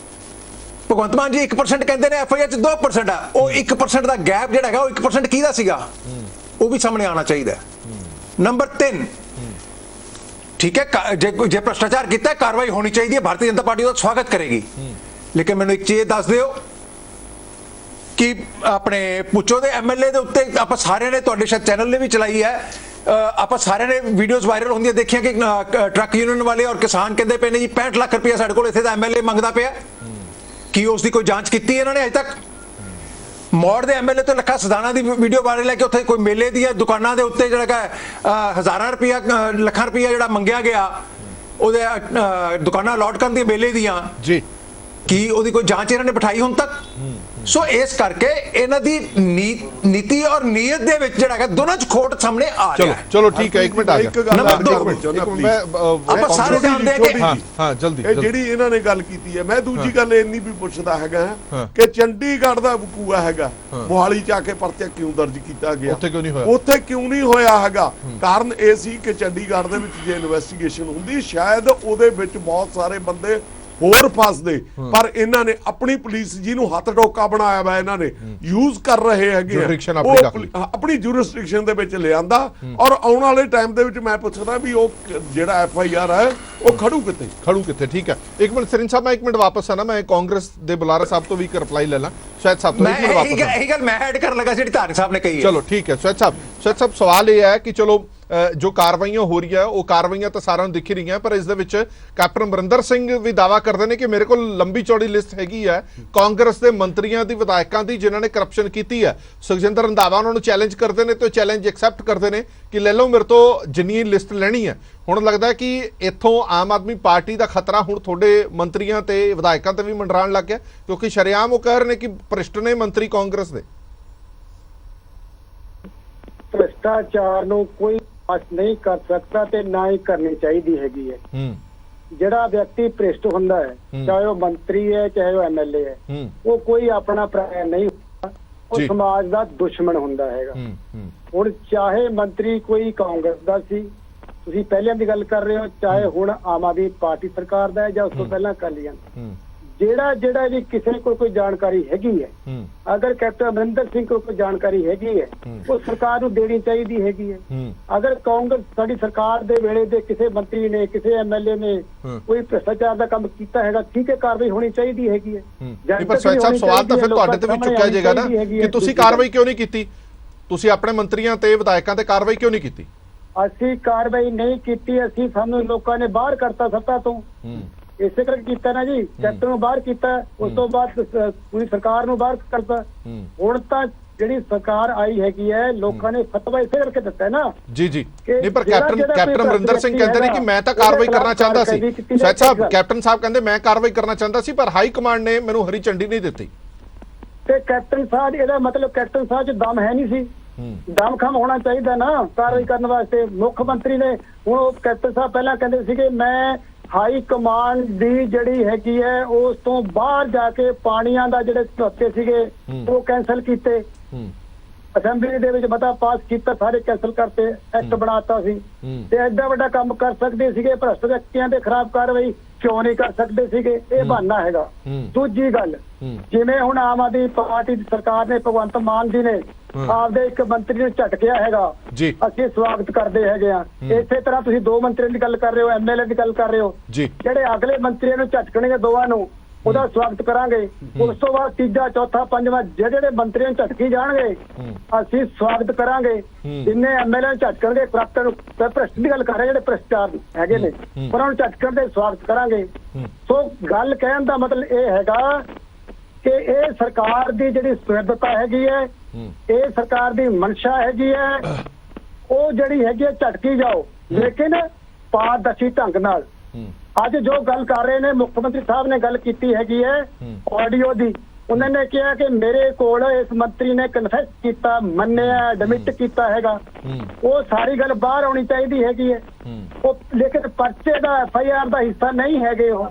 ਭਗਵੰਤ ਮਾਨ ਜੀ 1% ਕਹਿੰਦੇ ਨੇ, FIR ਚ 2% ਹੈ, ਉਹ 1% ਦਾ ਗੈਪ ਜਿਹੜਾ ਹੈਗਾ, ਉਹ 1% ਕਿਹਦਾ ਸੀਗਾ, ਉਹ ਵੀ ਸਾਹਮਣੇ ਆਉਣਾ ਚਾਹੀਦਾ। ਨੰਬਰ 3, ਠੀਕ ਹੈ, ਜੇ ਭ੍ਰਿਸ਼ਟਾਚਾਰ ਕੀਤਾ, ਕਾਰਵਾਈ ਹੋਣੀ ਚਾਹੀਦੀ ਹੈ, ਭਾਰਤੀ ਜਨਤਾ ਪਾਰਟੀ ਉਹਦਾ ਸਵਾਗਤ ਕਰੇਗੀ, ਲੇਕਿਨ ਮੈਨੂੰ ਇੱਕ ਚੀਜ਼ ਦੱਸ ਦਿਓ ਕਿ ਆਪਣੇ ਪੁੱਛੋ ਦੇ MLA ਦੇ ਉੱਤੇ ਆਪਾਂ ਸਾਰਿਆਂ ਨੇ, ਤੁਹਾਡੇ ਸ਼ਾਇਦ ਚੈਨਲ ਨੇ ਵੀ ਚਲਾਈ ਹੈ, ਆਪਾਂ ਸਾਰਿਆਂ ਨੇ ਵੀਡੀਓਜ਼ ਵਾਇਰਲ ਹੁੰਦੀਆਂ ਦੇਖੀਆਂ ਕਿ ਟਰੱਕ ਯੂਨੀਅਨ ਵਾਲੇ ਔਰ ਕਿਸਾਨ ਕਹਿੰਦੇ ਪਏ ਨੇ ਜੀ 65 ਲੱਖ ਰੁਪਇਆ ਸਾਡੇ ਕੋਲ ਇੱਥੇ ਦਾ MLA ਮੰਗਦਾ ਪਿਆ। ਕੀ ਉਸ ਦੀ ਕੋਈ ਜਾਂਚ ਕੀਤੀ ਇਹਨਾਂ ਨੇ ਅਜੇ ਤੱਕ? ਮੌੜ ਦੇ MLA ਤੋਂ ਲੱਖਾ ਸਦਾਨਾ ਦੀ ਵੀਡੀਓ ਵਾਇਰਲ ਹੈ ਕਿ ਉੱਥੇ ਕੋਈ ਮੇਲੇ ਦੀ ਦੁਕਾਨਾਂ ਦੇ ਉੱਤੇ ਜਿਹੜਾ ਹਜ਼ਾਰਾਂ ਰੁਪਇਆ, ਲੱਖਾਂ ਰੁਪਇਆ ਜਿਹੜਾ ਮੰਗਿਆ ਗਿਆ, ਉਹਦੇ ਦੁਕਾਨਾਂ ਅਲਾਟ ਕਰਨ ਦੀਆਂ ਮੇਲੇ ਦੀਆਂ ਜੀ, ਕੀ ਉਹਦੀ ਕੋਈ ਜਾਂਚ ਇਹਨਾਂ ਨੇ ਬਿਠਾਈ ਹੁਣ ਤੱਕ? ਸੋ ਇਸ ਕਰਕੇ ਇਹਨਾਂ ਦੀ ਨੀਤੀ ਔਰ ਨੀਅਤ ਦੇ ਵਿੱਚ ਜਿਹੜਾ ਹੈਗਾ, ਦੋਨਾਂ ਚ ਖੋਟ ਸਾਹਮਣੇ ਆ ਰਿਹਾ ਹੈ। ਚਲੋ ਠੀਕ ਹੈ, 1 ਮਿੰਟ ਆ ਗਿਆ। ਨੰਬਰ 2, ਆਪਾਂ ਸਾਰੇ ਜਾਣਦੇ ਹਾਂ ਕਿ ਹਾਂ ਜਲਦੀ, ਇਹ ਜਿਹੜੀ ਇਹਨਾਂ ਨੇ ਗੱਲ ਕੀਤੀ ਹੈ, ਮੈਂ ਦੂਜੀ ਗੱਲ ਇੰਨੀ ਵੀ ਪੁੱਛਦਾ ਹੈਗਾ ਕਿ ਚੰਡੀਗੜ੍ਹ ਦਾ ਵਕੂਆ ਹੈਗਾ, ਮੋਹਾਲੀ ਚ ਆ ਕੇ ਪਰਚਾ ਕਿਉਂ ਦਰਜ ਕੀਤਾ ਗਿਆ? ਉੱਥੇ ਕਿਉਂ ਨਹੀਂ ਹੋਇਆ? ਉੱਥੇ ਕਿਉਂ ਨਹੀਂ ਹੋਇਆ ਹੈਗਾ? ਕਾਰਨ ਇਹ ਸੀ ਕਿ ਚੰਡੀਗੜ੍ਹ ਦੇ ਵਿੱਚ ਜੇ ਇਨਵੈਸਟੀਗੇਸ਼ਨ ਹੁੰਦੀ, ਸ਼ਾਇਦ ਉਹਦੇ ਵਿੱਚ ਬਹੁਤ ਸਾਰੇ ਬੰਦੇ ਹੋਰ ਫਸਦੇ, ਪਰ ਇਹਨਾਂ ਨੇ ਆਪਣੀ ਪੁਲਿਸ ਜਿਹਨੂੰ ਹੱਥ ਟੋਕਾ ਬਣਾਇਆ ਵਾ, ਇਹਨਾਂ ਨੇ ਯੂਜ਼ ਕਰ ਰਹੇ ਹੈਗੇ, ਆਪਣੀ ਜੁਰਿਸਡਿਕਸ਼ਨ ਦੇ ਵਿੱਚ ਲਿਆਂਦਾ। ਔਰ ਆਉਣ ਵਾਲੇ ਟਾਈਮ ਦੇ ਵਿੱਚ ਮੈਂ ਪੁੱਛਦਾ ਵੀ ਉਹ ਜਿਹੜਾ FIR ਹੈ ਉਹ ਖੜੂ ਕਿੱਥੇ? ਠੀਕ ਹੈ, 1 ਮਿੰਟ ਸਰਿੰਜ ਸਾਹਿਬ, ਮੈਂ 1 ਮਿੰਟ ਵਾਪਸ ਆਣਾ, ਮੈਂ ਕਾਂਗਰਸ ਦੇ ਬੁਲਾਰਾ ਸਾਹਿਬ ਤੋਂ ਵੀ ਇੱਕ ਰਿਪਲਾਈ ਲੈ ਲਾਂ, ਸ਼ਾਇਦ ਸਾਹਿਬ ਤੋਂ। ਇਹੀ ਗੱਲ ਮੈਂ ਐਡ ਕਰਨ ਲੱਗਾ ਜਿਹੜੀ ਧਾਰਮਿਕ ਸਾਹਿਬ ਨੇ ਕਹੀ। ਚਲੋ ਠੀਕ ਹੈ ਸ਼ਾਇਦ ਸਾਹਿਬ, ਸਵਾਲ ਇਹ ਹੈ ਕਿ ਚਲੋ ਜੋ ਕਾਰਵਾਈਆਂ ਹੋ ਰਹੀਆਂ, ਉਹ ਕਾਰਵਾਈਆਂ ਤਾਂ ਸਾਰਿਆਂ ਨੂੰ ਦਿਖ ਰਹੀਆਂ, ਪਰ ਇਸ ਦੇ ਵਿੱਚ ਕੈਪਟਨ ਅਮਰਿੰਦਰ ਸਿੰਘ ਵੀ ਦਾਅਵਾ ਕਰਦੇ ਨੇ ਕਿ ਮੇਰੇ ਕੋਲ ਲੰਬੀ ਚੌੜੀ ਲਿਸਟ ਹੈਗੀ ਹੈ ਕਾਂਗਰਸ ਦੇ ਮੰਤਰੀਆਂ ਦੀ, ਵਿਧਾਇਕਾਂ ਦੀ, ਜਿਨ੍ਹਾਂ ਨੇ ਕਰਪਸ਼ਨ ਕੀਤੀ ਹੈ। ਸੁਖਜਿੰਦਰ ਰੰਧਾਵਾ ਉਹਨਾਂ ਨੂੰ ਚੈਲੰਜ ਕਰਦੇ ਨੇ ਤੇ ਚੈਲੰਜ ਐਕਸੈਪਟ ਕਰਦੇ ਨੇ ਕਿ ਲੈ ਲਓ ਮੇਰੇ ਤੋਂ ਜਿੰਨੀ ਲਿਸਟ ਲੈਣੀ ਹੈ। ਹੁਣ ਲੱਗਦਾ ਕਿ ਇੱਥੋਂ ਆਮ ਆਦਮੀ ਪਾਰਟੀ ਦਾ ਖਤਰਾ ਹੁਣ ਤੁਹਾਡੇ ਮੰਤਰੀਆਂ ਤੇ ਵਿਧਾਇਕਾਂ ਤੇ ਵੀ ਮੰਡਰਾਉਣ ਲੱਗ ਗਿਆ, ਕਿਉਂਕਿ ਸ਼ਰੇਆਮ ਉਹ ਕਹਿ ਰਹੇ ਨੇ ਕਿ ਭ੍ਰਿਸ਼ਟ ਨੇ ਮੰਤਰੀ ਕਾਂਗਰਸ ਦੇ। ਭ੍ਰਿਸ਼ਟਾਚਾਰ ਨੂੰ ਕੋਈ ਨਹੀਂ ਕਰ ਸਕਦਾ ਤੇ ਨਾ ਹੀ ਕਰਨੀ ਚਾਹੀਦੀ ਹੈਗੀ ਹੈ। ਜਿਹੜਾ ਵਿਅਕਤੀ ਭ੍ਰਿਸ਼ਟ ਹੁੰਦਾ ਹੈ, ਚਾਹੇ ਉਹ ਮੰਤਰੀ ਹੈ ਚਾਹੇ ਉਹ MLA ਹੈ, ਉਹ ਕੋਈ ਆਪਣਾ ਪ੍ਰਾਇ ਨਹੀਂ ਹੁੰਦਾ, ਉਹ ਸਮਾਜ ਦਾ ਦੁਸ਼ਮਣ ਹੁੰਦਾ ਹੈਗਾ। ਹੁਣ ਚਾਹੇ ਮੰਤਰੀ ਕੋਈ ਕਾਂਗਰਸ ਦਾ ਸੀ, ਤੁਸੀਂ ਪਹਿਲਾਂ ਦੀ ਗੱਲ ਕਰ ਰਹੇ ਹੋ, ਚਾਹੇ ਹੁਣ ਆਮ ਆਦਮੀ ਪਾਰਟੀ ਸਰਕਾਰ ਦਾ ਹੈ ਜਾਂ ਉਸ ਤੋਂ ਪਹਿਲਾਂ ਅਕਾਲੀਆਂ, ਜਿਹੜਾ ਵੀ ਕਿਸੇ ਕੋਲ ਕੋਈ ਜਾਣਕਾਰੀ ਹੈਗੀ ਹੈ, ਅਗਰ ਕੈਪਟਨ ਅਮਰਿੰਦਰ ਸਿੰਘ ਕੋਲ ਕੋਈ ਜਾਣਕਾਰੀ ਹੈਗੀ ਹੈ ਉਹ ਸਰਕਾਰ ਨੂੰ ਦੇਣੀ ਚਾਹੀਦੀ ਹੈਗੀ ਹੈ। ਅਗਰ ਕਾਂਗਰਸ ਸਾਡੀ ਸਰਕਾਰ ਦੇ ਵੇਲੇ ਦੇ ਕਿਸੇ ਮੰਤਰੀ ਨੇ ਕਿਸੇ ਐਮਐਲਏ ਨੇ ਕੋਈ ਭ੍ਰਿਸ਼ਟਾਚਾਰ ਦਾ ਕੰਮ ਕੀਤਾ ਹੈਗਾ, ਠੀਕ ਹੈ, ਕਾਰਵਾਈ ਹੋਣੀ ਚਾਹੀਦੀ ਹੈਗੀ ਹੈ। ਪਰ ਸਵੈਚ ਸਾਹਿਬ ਸਵਾਲ ਤਾਂ ਫਿਰ ਤੁਹਾਡੇ ਤੇ ਵੀ ਚੁੱਕਿਆ ਜਾਏਗਾ ਨਾ ਕਿ ਤੁਸੀਂ ਕਾਰਵਾਈ ਕਿਉਂ ਨਹੀਂ ਕੀਤੀ, ਤੁਸੀਂ ਆਪਣੇ ਮੰਤਰੀਆਂ ਤੇ ਵਿਧਾਇਕਾਂ ਤੇ ਕਾਰਵਾਈ ਕਿਉਂ ਨਹੀਂ ਕੀਤੀ? ਅਸੀਂ ਕਾਰਵਾਈ ਨਹੀਂ ਕੀਤੀ, ਅਸੀਂ ਸਾਨੂੰ ਲੋਕਾਂ ਨੇ ਬਾਹਰ ਕਰਤਾ ਸੱਤਾ ਤੋਂ, ਇਸੇ ਕਰਕੇ ਕੀਤਾ ਨਾ ਜੀ। ਕੈਪਟਨ ਨੂੰ ਬਾਹਰ ਕੀਤਾ, ਉਸ ਤੋਂ ਬਾਅਦ ਪੂਰੀ ਸਰਕਾਰ ਨੂੰ ਬਾਹਰ ਕਰਤਾ। ਹੁਣ ਤਾਂ ਜਿਹੜੀ ਸਰਕਾਰ ਆਈ ਹੈਗੀ ਹੈ ਲੋਕਾਂ ਨੇ ਫਤਵਾ ਇਸੇ ਕਰਕੇ ਦਿੱਤਾ ਹੈ ਨਾ ਜੀ ਜੀ। ਨਹੀਂ ਪਰ ਕੈਪਟਨ ਅਮਰਿੰਦਰ ਸਿੰਘ ਕਹਿੰਦੇ ਨੇ ਕਿ ਮੈਂ ਤਾਂ ਕਾਰਵਾਈ ਕਰਨਾ ਚਾਹੁੰਦਾ ਸੀ। ਸਵੈਚ ਸਾਹਿਬ ਕੈਪਟਨ ਸਾਹਿਬ ਕਹਿੰਦੇ ਮੈਂ ਕਾਰਵਾਈ ਕਰਨਾ ਚਾਹੁੰਦਾ ਸੀ ਪਰ ਹਾਈ ਕਮਾਂਡ ਨੇ ਮੈਨੂੰ ਹਰੀ ਝੰਡੀ ਨਹੀਂ ਦਿੱਤੀ। ਤੇ ਕੈਪਟਨ ਸਾਹਿਬ ਇਹਦਾ ਮਤਲਬ ਕੈਪਟਨ ਸਾਹਿਬ 'ਚ ਦਮ ਹੈ ਨਹੀਂ ਸੀ, ਦਮਖਮ ਹੋਣਾ ਚਾਹੀਦਾ ਨਾ ਕਾਰਵਾਈ ਕਰਨ ਵਾਸਤੇ। ਮੁੱਖ ਮੰਤਰੀ ਨੇ ਹੁਣ ਕੈਪਟਨ ਸਾਹਿਬ ਪਹਿਲਾਂ ਕਹਿੰਦੇ ਸੀਗੇ ਮੈਂ ਹਾਈ ਕਮਾਂਡ ਦੀ ਜਿਹੜੀ ਹੈਗੀ ਹੈ ਉਸ ਤੋਂ ਬਾਹਰ ਜਾ ਕੇ ਪਾਣੀਆਂ ਦਾ ਜਿਹੜੇ ਸਮਝੌਤੇ ਸੀਗੇ ਉਹ ਕੈਂਸਲ ਕੀਤੇ, ਅਸੈਂਬਲੀ ਦੇ ਵਿੱਚ ਮਤਾ ਪਾਸ ਕੀਤਾ, ਸਾਰੇ ਕੈਂਸਲ ਕਰਤੇ, ਐਕਟ ਬਣਾਤਾ ਸੀ। ਤੇ ਐਡਾ ਵੱਡਾ ਕੰਮ ਕਰ ਸਕਦੇ ਸੀਗੇ, ਭ੍ਰਸ਼ਟ ਵਿਅਕਤੀਆਂ ਦੇ ਖਿਲਾਫ ਕਾਰਵਾਈ ਕਿਉਂ ਨਹੀਂ ਕਰ ਸਕਦੇ ਸੀਗੇ? ਇਹ ਬਹਾਨਾ ਹੈਗਾ। ਦੂਜੀ ਗੱਲ, ਜਿਵੇਂ ਹੁਣ ਆਮ ਆਦਮੀ ਪਾਰਟੀ ਦੀ ਸਰਕਾਰ ਨੇ ਭਗਵੰਤ ਮਾਨ ਜੀ ਨੇ ਆਪਦੇ ਇੱਕ ਮੰਤਰੀ ਨੂੰ ਝਟਕਿਆ ਹੈਗਾ, ਅਸੀਂ ਸਵਾਗਤ ਕਰਦੇ ਹੈਗੇ ਆ। ਇਸੇ ਤਰ੍ਹਾਂ ਤੁਸੀਂ ਦੋ ਮੰਤਰੀਆਂ ਦੀ ਗੱਲ ਕਰ ਰਹੇ ਹੋ, ਐਮਐਲਏ ਦੀ ਗੱਲ ਕਰ ਰਹੇ ਹੋ, ਜਿਹੜੇ ਅਗਲੇ ਮੰਤਰੀਆਂ ਨੂੰ ਝਟਕਣਗੇ ਦੋਵਾਂ ਨੂੰ ਉਹਦਾ ਸਵਾਗਤ ਕਰਾਂਗੇ। ਉਸ ਤੋਂ ਬਾਅਦ ਤੀਜਾ ਚੌਥਾ ਪੰਜਵਾਂ ਜਿਹੜੇ ਮੰਤਰੀਆਂ ਨੂੰ ਝਟਕੀ ਜਾਣਗੇ ਅਸੀਂ ਸਵਾਗਤ ਕਰਾਂਗੇ। ਜਿੰਨੇ ਐਮਐਲਏ ਨੂੰ ਝਟਕਣਗੇ ਭ੍ਰਿਸ਼ਟ ਦੀ ਗੱਲ ਕਰ ਰਹੇ ਜਿਹੜੇ ਭ੍ਰਿਸ਼ਟਾਚਾਰ ਹੈਗੇ ਨੇ ਉਹਨਾਂ ਨੂੰ ਝਟਕਣ ਦੇ ਸਵਾਗਤ ਕਰਾਂਗੇ। ਸੋ ਗੱਲ ਕਹਿਣ ਦਾ ਮਤਲਬ ਇਹ ਹੈਗਾ ਕਿ ਇਹ ਸਰਕਾਰ ਦੀ ਜਿਹੜੀ ਸੁਹਿਰਦਤਾ ਹੈਗੀ ਹੈ, ਇਹ ਸਰਕਾਰ ਦੀ ਮਨਸ਼ਾ ਹੈਗੀ ਹੈ, ਉਹ ਜਿਹੜੀ ਹੈਗੀ ਹੈ ਝਟਕੀ ਜਾਓ ਲੇਕਿਨ ਪਾਰਦਰਸ਼ੀ ਢੰਗ ਨਾਲ। ਅੱਜ ਜੋ ਗੱਲ ਕਰ ਰਹੇ ਨੇ ਮੁੱਖ ਮੰਤਰੀ ਸਾਹਿਬ ਨੇ ਗੱਲ ਕੀਤੀ ਹੈਗੀ ਹੈ ਆਡੀਓ ਦੀ, ਉਹਨਾਂ ਨੇ ਕਿਹਾ ਕਿ ਮੇਰੇ ਕੋਲ ਇਸ ਮੰਤਰੀ ਨੇ ਕਨਫੈਸ ਕੀਤਾ, ਮੰਨਿਆ, ਐਡਮਿਟ ਕੀਤਾ ਹੈਗਾ। ਉਹ ਸਾਰੀ ਗੱਲ ਬਾਹਰ ਆਉਣੀ ਚਾਹੀਦੀ ਹੈਗੀ ਹੈ ਉਹ, ਲੇਕਿਨ ਪਰਚੇ ਦਾ ਐਫਆਈਆਰ ਦਾ ਹਿੱਸਾ ਨਹੀਂ ਹੈਗੇ ਉਹ।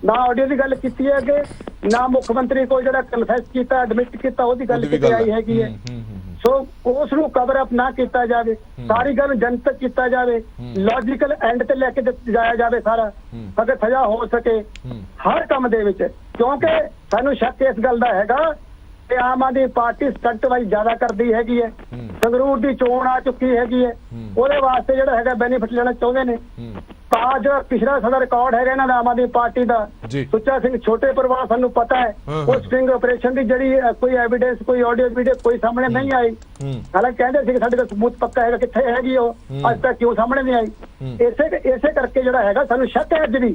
ਨਾ ਆਡੀਓ ਦੀ ਗੱਲ ਕੀਤੀ ਹੈ ਕਿ ਨਾ ਮੁੱਖ ਮੰਤਰੀ ਕੋਲ ਜਿਹੜਾ ਕਨਫੈਸ ਕੀਤਾ, ਐਡਮਿਟ ਕੀਤਾ, ਉਹਦੀ ਗੱਲ ਕੀਤੀ ਆਈ ਹੈਗੀ ਹੈ। ਸੋ ਉਸ ਨੂੰ ਕਵਰ ਅਪ ਨਾ ਕੀਤਾ ਜਾਵੇ, ਸਾਰੀ ਗੱਲ ਜਨਤਕ ਕੀਤਾ ਜਾਵੇ, ਲੌਜੀਕਲ ਐਂਡ ਤੇ ਲੈ ਕੇ ਜਾਇਆ ਜਾਵੇ ਸਾਰਾ, ਅਗਰ ਸਜ਼ਾ ਹੋ ਸਕੇ ਹਰ ਕੰਮ ਦੇ ਵਿੱਚ। ਕਿਉਂਕਿ ਸਾਨੂੰ ਸ਼ੱਕ ਇਸ ਗੱਲ ਦਾ ਹੈਗਾ ਕਿ Aam Aadmi party stunt Y ਜ਼ਿਆਦਾ ਕਰਦੀ ਹੈਗੀ ਹੈ। ਸੰਗਰੂਰ ਦੀ ਚੋਣ ਆ ਚੁੱਕੀ ਹੈਗੀ ਹੈ, ਉਹਦੇ ਵਾਸਤੇ ਜਿਹੜਾ ਹੈਗਾ ਬੈਨੀਫਿਟ ਲੈਣਾ ਚਾਹੁੰਦੇ ਨੇ। ਤਾਂ ਜੋ ਪਿਛਲਾ ਸਾਡਾ ਰਿਕਾਰਡ ਹੈਗਾ ਇਹਨਾਂ ਦਾ ਆਮ ਆਦਮੀ ਪਾਰਟੀ ਦਾ, ਸੁੱਚਾ ਸਿੰਘ ਛੋਟੇ ਪਰਿਵਾਰ ਸਾਨੂੰ ਪਤਾ ਹੈ, ਉਹ ਸਟਿੰਗ ਆਪਰੇਸ਼ਨ ਦੀ ਜਿਹੜੀ ਕੋਈ ਐਵੀਡੈਂਸ, ਕੋਈ ਆਡੀਓ ਵੀਡੀਓ ਕੋਈ ਸਾਹਮਣੇ ਨਹੀਂ ਆਈ। ਹਾਲਾਂਕਿ ਕਹਿੰਦੇ ਸੀ ਸਾਡੇ ਕੋਲ ਸਬੂਤ ਪੱਕਾ ਹੈਗਾ, ਕਿੱਥੇ ਹੈਗੀ ਉਹ? ਅੱਜ ਤੱਕ ਕਿਉਂ ਸਾਹਮਣੇ ਨਹੀਂ ਆਈ? ਇਸੇ ਕਰਕੇ ਜਿਹੜਾ ਹੈਗਾ ਸਾਨੂੰ ਸ਼ੱਕ ਹੈ ਅੱਜ ਵੀ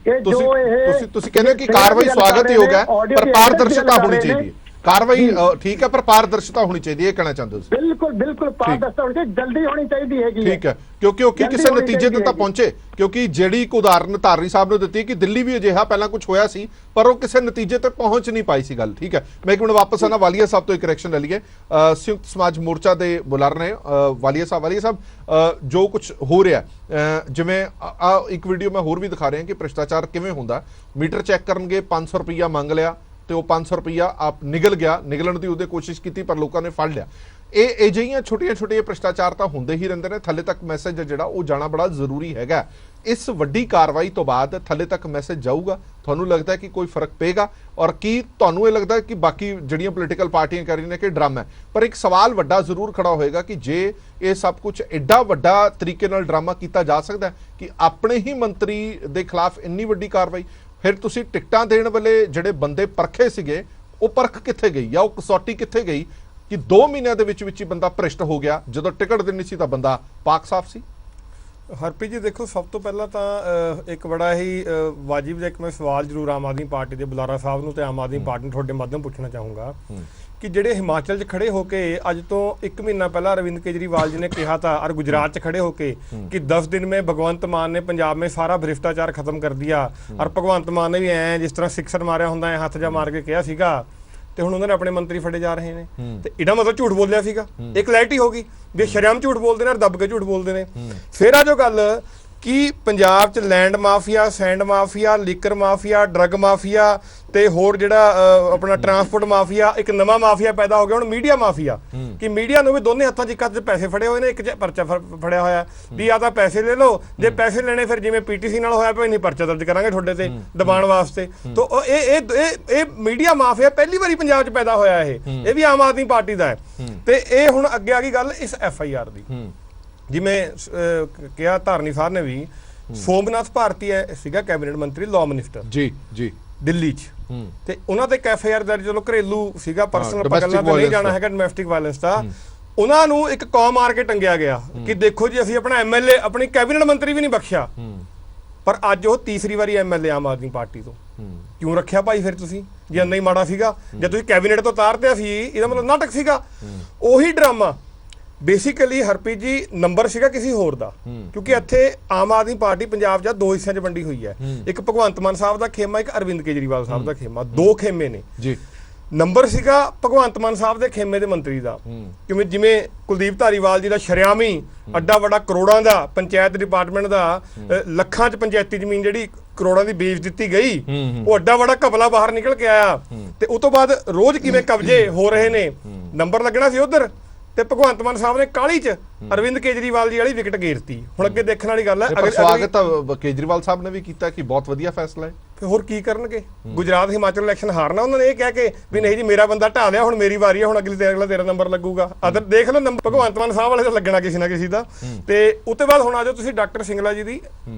ਇਹ ਜੋ ਇਹ ਤੁਸੀਂ ਕਹਿੰਦੇ ਕਿ ਕਾਰਵਾਈ ਸਵਾਗਤਯੋਗ ਹੈ ਪਰ ਪਾਰਦਰਸ਼ਤਾ ਹੋਣੀ ਚਾਹੀਦੀ ਹੈ। ਕਾਰਵਾਈ ਠੀਕ ਹੈ ਪਰ ਪਾਰਦਰਸ਼ਤਾ ਹੋਣੀ ਚਾਹੀਦੀ ਹੈ, ਇਹ ਕਹਿਣਾ ਚਾਹੁੰਦੇ ਹੋ? ਬਿਲਕੁਲ ਬਿਲਕੁਲ ਪਾਰਦਰਸ਼ਤਾ ਹੋਣੀ ਚਾਹੀਦੀ, ਜਲਦੀ ਹੋਣੀ ਚਾਹੀਦੀ ਹੈਗੀ। ਠੀਕ ਹੈ, ਕਿਉਂਕਿ ਕਿਸੇ ਨਤੀਜੇ ਤੇ ਤਾਂ ਪਹੁੰਚੇ। ਕਿਉਂਕਿ ਜਿਹੜੀ ਇੱਕ ਉਦਾਹਰਨ ਧਾਰਨੀ ਸਾਹਿਬ ਨੇ ਦਿੱਤੀ ਕਿ ਦਿੱਲੀ ਵੀ ਅਜਿਹਾ ਪਹਿਲਾਂ ਕੁਝ ਹੋਇਆ ਸੀ ਪਰ ਉਹ ਕਿਸੇ ਨਤੀਜੇ ਤੇ ਪਹੁੰਚ ਨਹੀਂ ਪਾਈ ਸੀ ਗੱਲ। ਠੀਕ ਹੈ, ਮੈਂ ਇੱਕ ਮਿੰਟ ਵਾਪਸ ਆਣਾ ਵਾਲੀਆ ਸਾਹਿਬ ਤੋਂ ਇੱਕ ਰਿਐਕਸ਼ਨ ਲੈ ਲਈਏ। ਸੰਯੁਕਤ ਸਮਾਜ ਮੋਰਚਾ ਦੇ ਬੁਲਾਰ ਨੇ ਵਾਲੀਆ ਸਾਹਿਬ ਜੋ ਕੁਝ ਹੋ ਰਿਹਾ ਜਿਵੇਂ ਇੱਕ ਵੀਡੀਓ ਮੈਂ ਹੋਰ ਵੀ ਦਿਖਾ ਰਿਹਾ ਕਿ ਭ੍ਰਿਸ਼ਟਾਚਾਰ ਕਿਵੇਂ ਹੁੰਦਾ। ਮੀਟਰ ਚੈੱਕ ਕਰਨਗੇ 500 ਰੁਪਈਆ ਮੰਗ ਲਿਆ ਤੇ ਉਹ 500 ਰੁਪਈਆ ਆਪ ਨਿਕਲ ਗਿਆ, ਨਿਕਲਣ ਦੀ ਉਹਦੇ ਕੋਸ਼ਿਸ਼ ਕੀਤੀ ਪਰ ਲੋਕਾਂ ਨੇ ਫੜ ਲਿਆ। ਇਹ ਅਜਿਹੀਆਂ ਛੋਟੀਆਂ ਭ੍ਰਿਸ਼ਟਾਚਾਰ ਤਾਂ ਹੁੰਦੇ ਹੀ ਰਹਿੰਦੇ ਨੇ। ਥੱਲੇ ਤੱਕ ਮੈਸੇਜ ਜਿਹੜਾ ਉਹ ਜਾਣਾ ਬੜਾ ਜ਼ਰੂਰੀ ਹੈਗਾ। ਇਸ ਵੱਡੀ ਕਾਰਵਾਈ ਤੋਂ ਬਾਅਦ ਥੱਲੇ ਤੱਕ ਮੈਸੇਜ ਜਾਊਗਾ? ਤੁਹਾਨੂੰ ਲੱਗਦਾ ਕਿ ਕੋਈ ਫਰਕ ਪਏਗਾ? ਔਰ ਕੀ ਤੁਹਾਨੂੰ ਇਹ ਲੱਗਦਾ ਕਿ ਬਾਕੀ ਜਿਹੜੀਆਂ ਪੋਲੀਟੀਕਲ ਪਾਰਟੀਆਂ ਕਰ ਰਹੀਆਂ ਨੇ ਕਿ ਡਰਾਮਾ ਹੈ? ਪਰ ਇੱਕ ਸਵਾਲ ਵੱਡਾ ਜ਼ਰੂਰ ਖੜਾ ਹੋਏਗਾ ਕਿ ਜੇ ਇਹ ਸਭ ਕੁਝ ਐਡਾ ਵੱਡਾ ਤਰੀਕੇ ਨਾਲ ਡਰਾਮਾ ਕੀਤਾ ਜਾ ਸਕਦਾ ਕਿ ਆਪਣੇ ਹੀ ਮੰਤਰੀ ਦੇ ਖਿਲਾਫ ਇੰਨੀ ਵੱਡੀ ਕਾਰਵਾਈ, ਫਿਰ ਤੁਸੀਂ ਟਿਕਟਾਂ ਦੇਣ ਵਾਲੇ ਜਿਹੜੇ ਬੰਦੇ ਪਰਖੇ ਸੀਗੇ ਉਹ ਪਰਖ ਕਿੱਥੇ ਗਈ ਜਾਂ ਉਹ ਕਸੌਟੀ ਕਿੱਥੇ ਗਈ ਕਿ 2 ਮਹੀਨਿਆਂ ਦੇ ਵਿੱਚ ਹੀ ਬੰਦਾ ਭ੍ਰਿਸ਼ਟ ਹੋ ਗਿਆ? ਜਦੋਂ ਟਿਕਟ ਦੇਣੀ ਸੀ ਤਾਂ ਬੰਦਾ ਪਾਕ ਸਾਫ ਸੀ। ਹਰਪ੍ਰੀਤ ਜੀ ਦੇਖੋ, ਸਭ ਤੋਂ ਪਹਿਲਾਂ ਤਾਂ ਇੱਕ ਬੜਾ ਹੀ ਵਾਜਿਬ ਜਿਹਾ ਇੱਕ ਮੈਂ ਸਵਾਲ ਜ਼ਰੂਰ ਆਮ ਆਦਮੀ ਪਾਰਟੀ ਦੇ ਬੁਲਾਰਾ ਸਾਹਿਬ ਨੂੰ ਤੇ ਆਮ ਆਦਮੀ ਪਾਰਟੀ ਨੂੰ ਤੁਹਾਡੇ ਮਾਧਿਅਮ ਪੁੱਛਣਾ ਚਾਹੂੰਗਾ ਕਿ ਜਿਹੜੇ ਹਿਮਾਚਲ 'ਚ ਖੜੇ ਹੋ ਕੇ ਅੱਜ ਤੋਂ 1 ਮਹੀਨਾ ਪਹਿਲਾਂ अरविंद केजरीवाल जी ने कहा था और गुजरात 'ਚ खड़े होके कि 10 दिन में भगवंत मान ने पंजाब में सारा भ्रिष्टाचार खत्म कर दिया और भगवंत मान ने भी ऐ जिस तरह सिक्सर मारिया ਹੁੰਦਾ है हथ जा मार के कहा सीगा ਤੇ ਹੁਣ ਉਹਨਾਂ ਨੇ ਆਪਣੇ ਮੰਤਰੀ ਫੜੇ ਜਾ ਰਹੇ ਨੇ ਤੇ ਇਹਦਾ ਮਤਲਬ ਝੂਠ ਬੋਲਿਆ ਸੀਗਾ। ਇਹ ਕਲੈਰਿਟੀ ਹੋ ਗਈ ਵੀ ਸ਼ਰਮ ਝੂਠ ਬੋਲਦੇ ਨੇ ਔਰ ਦੱਬ ਕੇ ਝੂਠ ਬੋਲਦੇ ਨੇ। ਫਿਰ ਆ ਜੋ ਗੱਲ ਕਿ ਪੰਜਾਬ 'ਚ land mafia, send mafia, liquor mafia, drug mafia ਤੇ ਹੋਰ ਜਿਹੜਾ ਆਪਣਾ ਟਰਾਂਸਪੋਰਟ ਮਾਫੀਆ, ਇੱਕ ਨਵਾਂ ਮਾਫੀਆ ਪੈਦਾ ਹੋ ਗਿਆ ਹੁਣ ਮੀਡੀਆ ਮਾਫੀਆ, ਕਿ ਮੀਡੀਆ ਨੂੰ ਵੀ ਦੋਨੇ ਹੱਥਾਂ 'ਚ ਇੱਕ ਹੱਥ 'ਚ ਪੈਸੇ ਫੜੇ ਹੋਏ ਨੇ, ਇੱਕ 'ਚ ਪਰਚਾ ਫੜਿਆ ਹੋਇਆ ਵੀ ਆ ਤਾਂ ਪੈਸੇ ਲੈ ਲਓ, ਜੇ ਪੈਸੇ ਲੈਣੇ ਫਿਰ ਜਿਵੇਂ ਪੀਟੀਸੀ ਨਾਲ ਹੋਇਆ ਪਿਆ ਨਹੀਂ ਪਰਚਾ ਦਰਜ ਕਰਾਂਗੇ ਤੁਹਾਡੇ ਤੇ ਦਬਾਉਣ ਵਾਸਤੇ। ਤਾਂ ਇਹ ਮੀਡੀਆ ਮਾਫੀਆ ਪਹਿਲੀ ਵਾਰੀ ਪੰਜਾਬ 'ਚ ਪੈਦਾ ਹੋਇਆ, ਇਹ ਵੀ ਆਮ ਆਦਮੀ ਪਾਰਟੀ ਦਾ ਹੈ। ਤੇ ਇਹ ਹੁਣ ਅੱਗੇ ਆ ਗਈ ਗੱਲ ਇਸ FIR ਦੀ, ਜਿਵੇਂ ਕਿਹਾ ਧਾਰਨੀ ਸਾਹਿਬ ਨੇ ਵੀ, ਸੋਮਨਾਥ ਭਾਰਤੀ ਸੀਗਾ ਕੈਬਨਿਟ ਮੰਤਰੀ, ਲਾਅ ਮਿਨਿਸਟਰ ਜੀ ਦਿੱਲੀ 'ਚ, ਤੇ ਉਹਨਾਂ ਤੇ FIR ਦਰਜ, ਚਲੋ ਘਰੇਲੂ ਸੀਗਾ, ਪਰਸਨਲ ਗੱਲਾਂ ਤੇ ਨਹੀਂ ਜਾਣਾ ਹੈਗਾ, ਡੋਮੈਸਟਿਕ ਵਾਇਲੈਂਸ ਦਾ। ਉਹਨਾਂ ਨੂੰ ਇੱਕ ਕੌਮ ਮਾਰ ਕੇ ਟੰਗਿਆ ਗਿਆ ਕਿ ਦੇਖੋ ਜੀ ਅਸੀਂ ਆਪਣਾ MLA, ਆਪਣੀ ਕੈਬਨਿਟ ਮੰਤਰੀ ਵੀ ਨਹੀਂ ਬਖਸ਼ਿਆ, ਪਰ ਅੱਜ ਉਹ ਤੀਸਰੀ ਵਾਰੀ MLA ਆਮ ਆਦਮੀ ਪਾਰਟੀ ਤੋਂ। ਕਿਉਂ ਰੱਖਿਆ ਭਾਈ ਫਿਰ ਤੁਸੀਂ, ਜੇ ਇੰਨਾ ਹੀ ਮਾੜਾ ਸੀਗਾ, ਜੇ ਤੁਸੀਂ ਕੈਬਨਿਟ ਤੋਂ ਉਤਾਰਦਿਆ ਸੀ ਇਹਦਾ ਮਤਲਬ ਨਾਟਕ ਸੀਗਾ। ਉਹੀ drama basically Harpreet ji number ਸੀਗਾ ਕਿਸੇ ਹੋਰ ਦਾ, ਕਿਉਂਕਿ ਇੱਥੇ ਆਮ ਆਦਮੀ ਪਾਰਟੀ ਪੰਜਾਬ 'ਚ ਦੋ ਹਿੱਸਿਆਂ 'ਚ ਵੰਡੀ ਹੋਈ ਹੈ, ਇੱਕ ਭਗਵੰਤ ਮਾਨ ਸਾਹਿਬ ਦਾ ਖੇਮਾ, ਇੱਕ ਅਰਵਿੰਦ ਕੇਜਰੀਵਾਲ ਸਾਹਿਬ ਦਾ ਖੇਮਾ, ਦੋ ਖੇਮੇ ਨੇ ਜੀ। ਨੰਬਰ ਸੀਗਾ ਭਗਵੰਤ ਮਾਨ ਸਾਹਿਬ ਦੇ ਖੇਮੇ ਦੇ ਮੰਤਰੀ ਦਾ, ਕਿਵੇਂ ਜਿਵੇਂ ਕੁਲਦੀਪ ਧਾਰੀਵਾਲ ਜੀ ਦਾ ਸ਼ਰਿਆਮੀ ਅੱਡਾ ਵੱਡਾ ਕਰੋੜਾਂ ਦਾ ਪੰਚਾਇਤ ਡਿਪਾਰਟਮੈਂਟ ਦਾ, ਲੱਖਾਂ 'ਚ ਪੰਚਾਇਤੀ ਜ਼ਮੀਨ ਜਿਹੜੀ ਕਰੋੜਾਂ ਦੀ ਵੇਚ ਦਿੱਤੀ ਗਈ, ਉਹ ਅੱਡਾ ਵੱਡਾ ਘਪਲਾ ਬਾਹਰ ਨਿਕਲ ਕੇ ਆਇਆ, ਤੇ ਉਸ ਤੋਂ ਬਾਅਦ ਰੋਜ਼ ਕਿਵੇਂ ਕਬਜ਼ੇ ਹੋ ਰਹੇ ਨੇ, ਨੰਬਰ ਲੱਗਣਾ ਸੀ ਉਧਰ, ਤੇ ਭਗਵੰਤ ਮਾਨ ਸਾਹਿਬ ਨੇ ਕਾਹਲੀ 'ਚ ਅਰਵਿੰਦ ਕੇਜਰੀਵਾਲ ਜੀ ਵਾਲੀ ਵਿਕਟ ਗੇਰਤੀ। ਹੁਣ ਅੱਗੇ ਦੇਖਣ ਵਾਲੀ ਗੱਲ ਹੈ। ਸਵਾਗਤ ਤਾਂ ਕੇਜਰੀਵਾਲ ਸਾਹਿਬ ਨੇ ਵੀ ਕੀਤਾ ਕਿ ਬਹੁਤ ਵਧੀਆ ਫੈਸਲਾ ਹੈ, ਫਿਰ ਹੋਰ ਕੀ ਕਰਨਗੇ? ਗੁਜਰਾਤ ਹਿਮਾਚਲ ਇਲੈਕਸ਼ਨ ਹਾਰਨਾ ਉਹਨਾਂ ਨੇ ਇਹ ਕਹਿ ਕੇ ਵੀ ਨਹੀਂ ਜੀ ਮੇਰਾ ਬੰਦਾ ਢਾ ਲਿਆ, ਹੁਣ ਮੇਰੀ ਵਾਰੀ ਹੈ, ਹੁਣ ਅਗਲਾ ਤੇਰਾ ਨੰਬਰ ਲੱਗੂਗਾ। ਅਦਰ ਦੇਖ ਲਓ ਨੰਬਰ ਭਗਵੰਤ ਮਾਨ ਸਾਹਿਬ ਵਾਲੇ ਦਾ ਲੱਗਣਾ ਕਿਸੇ ਨਾ ਕਿਸੇ ਦਾ। ਤੇ ਉਸ ਤੋਂ ਬਾਅਦ ਹੁਣ ਆ ਜਾਓ ਤੁਸੀਂ ਡਾਕਟਰ ਸਿੰਗਲਾ ਜੀ ਦੀ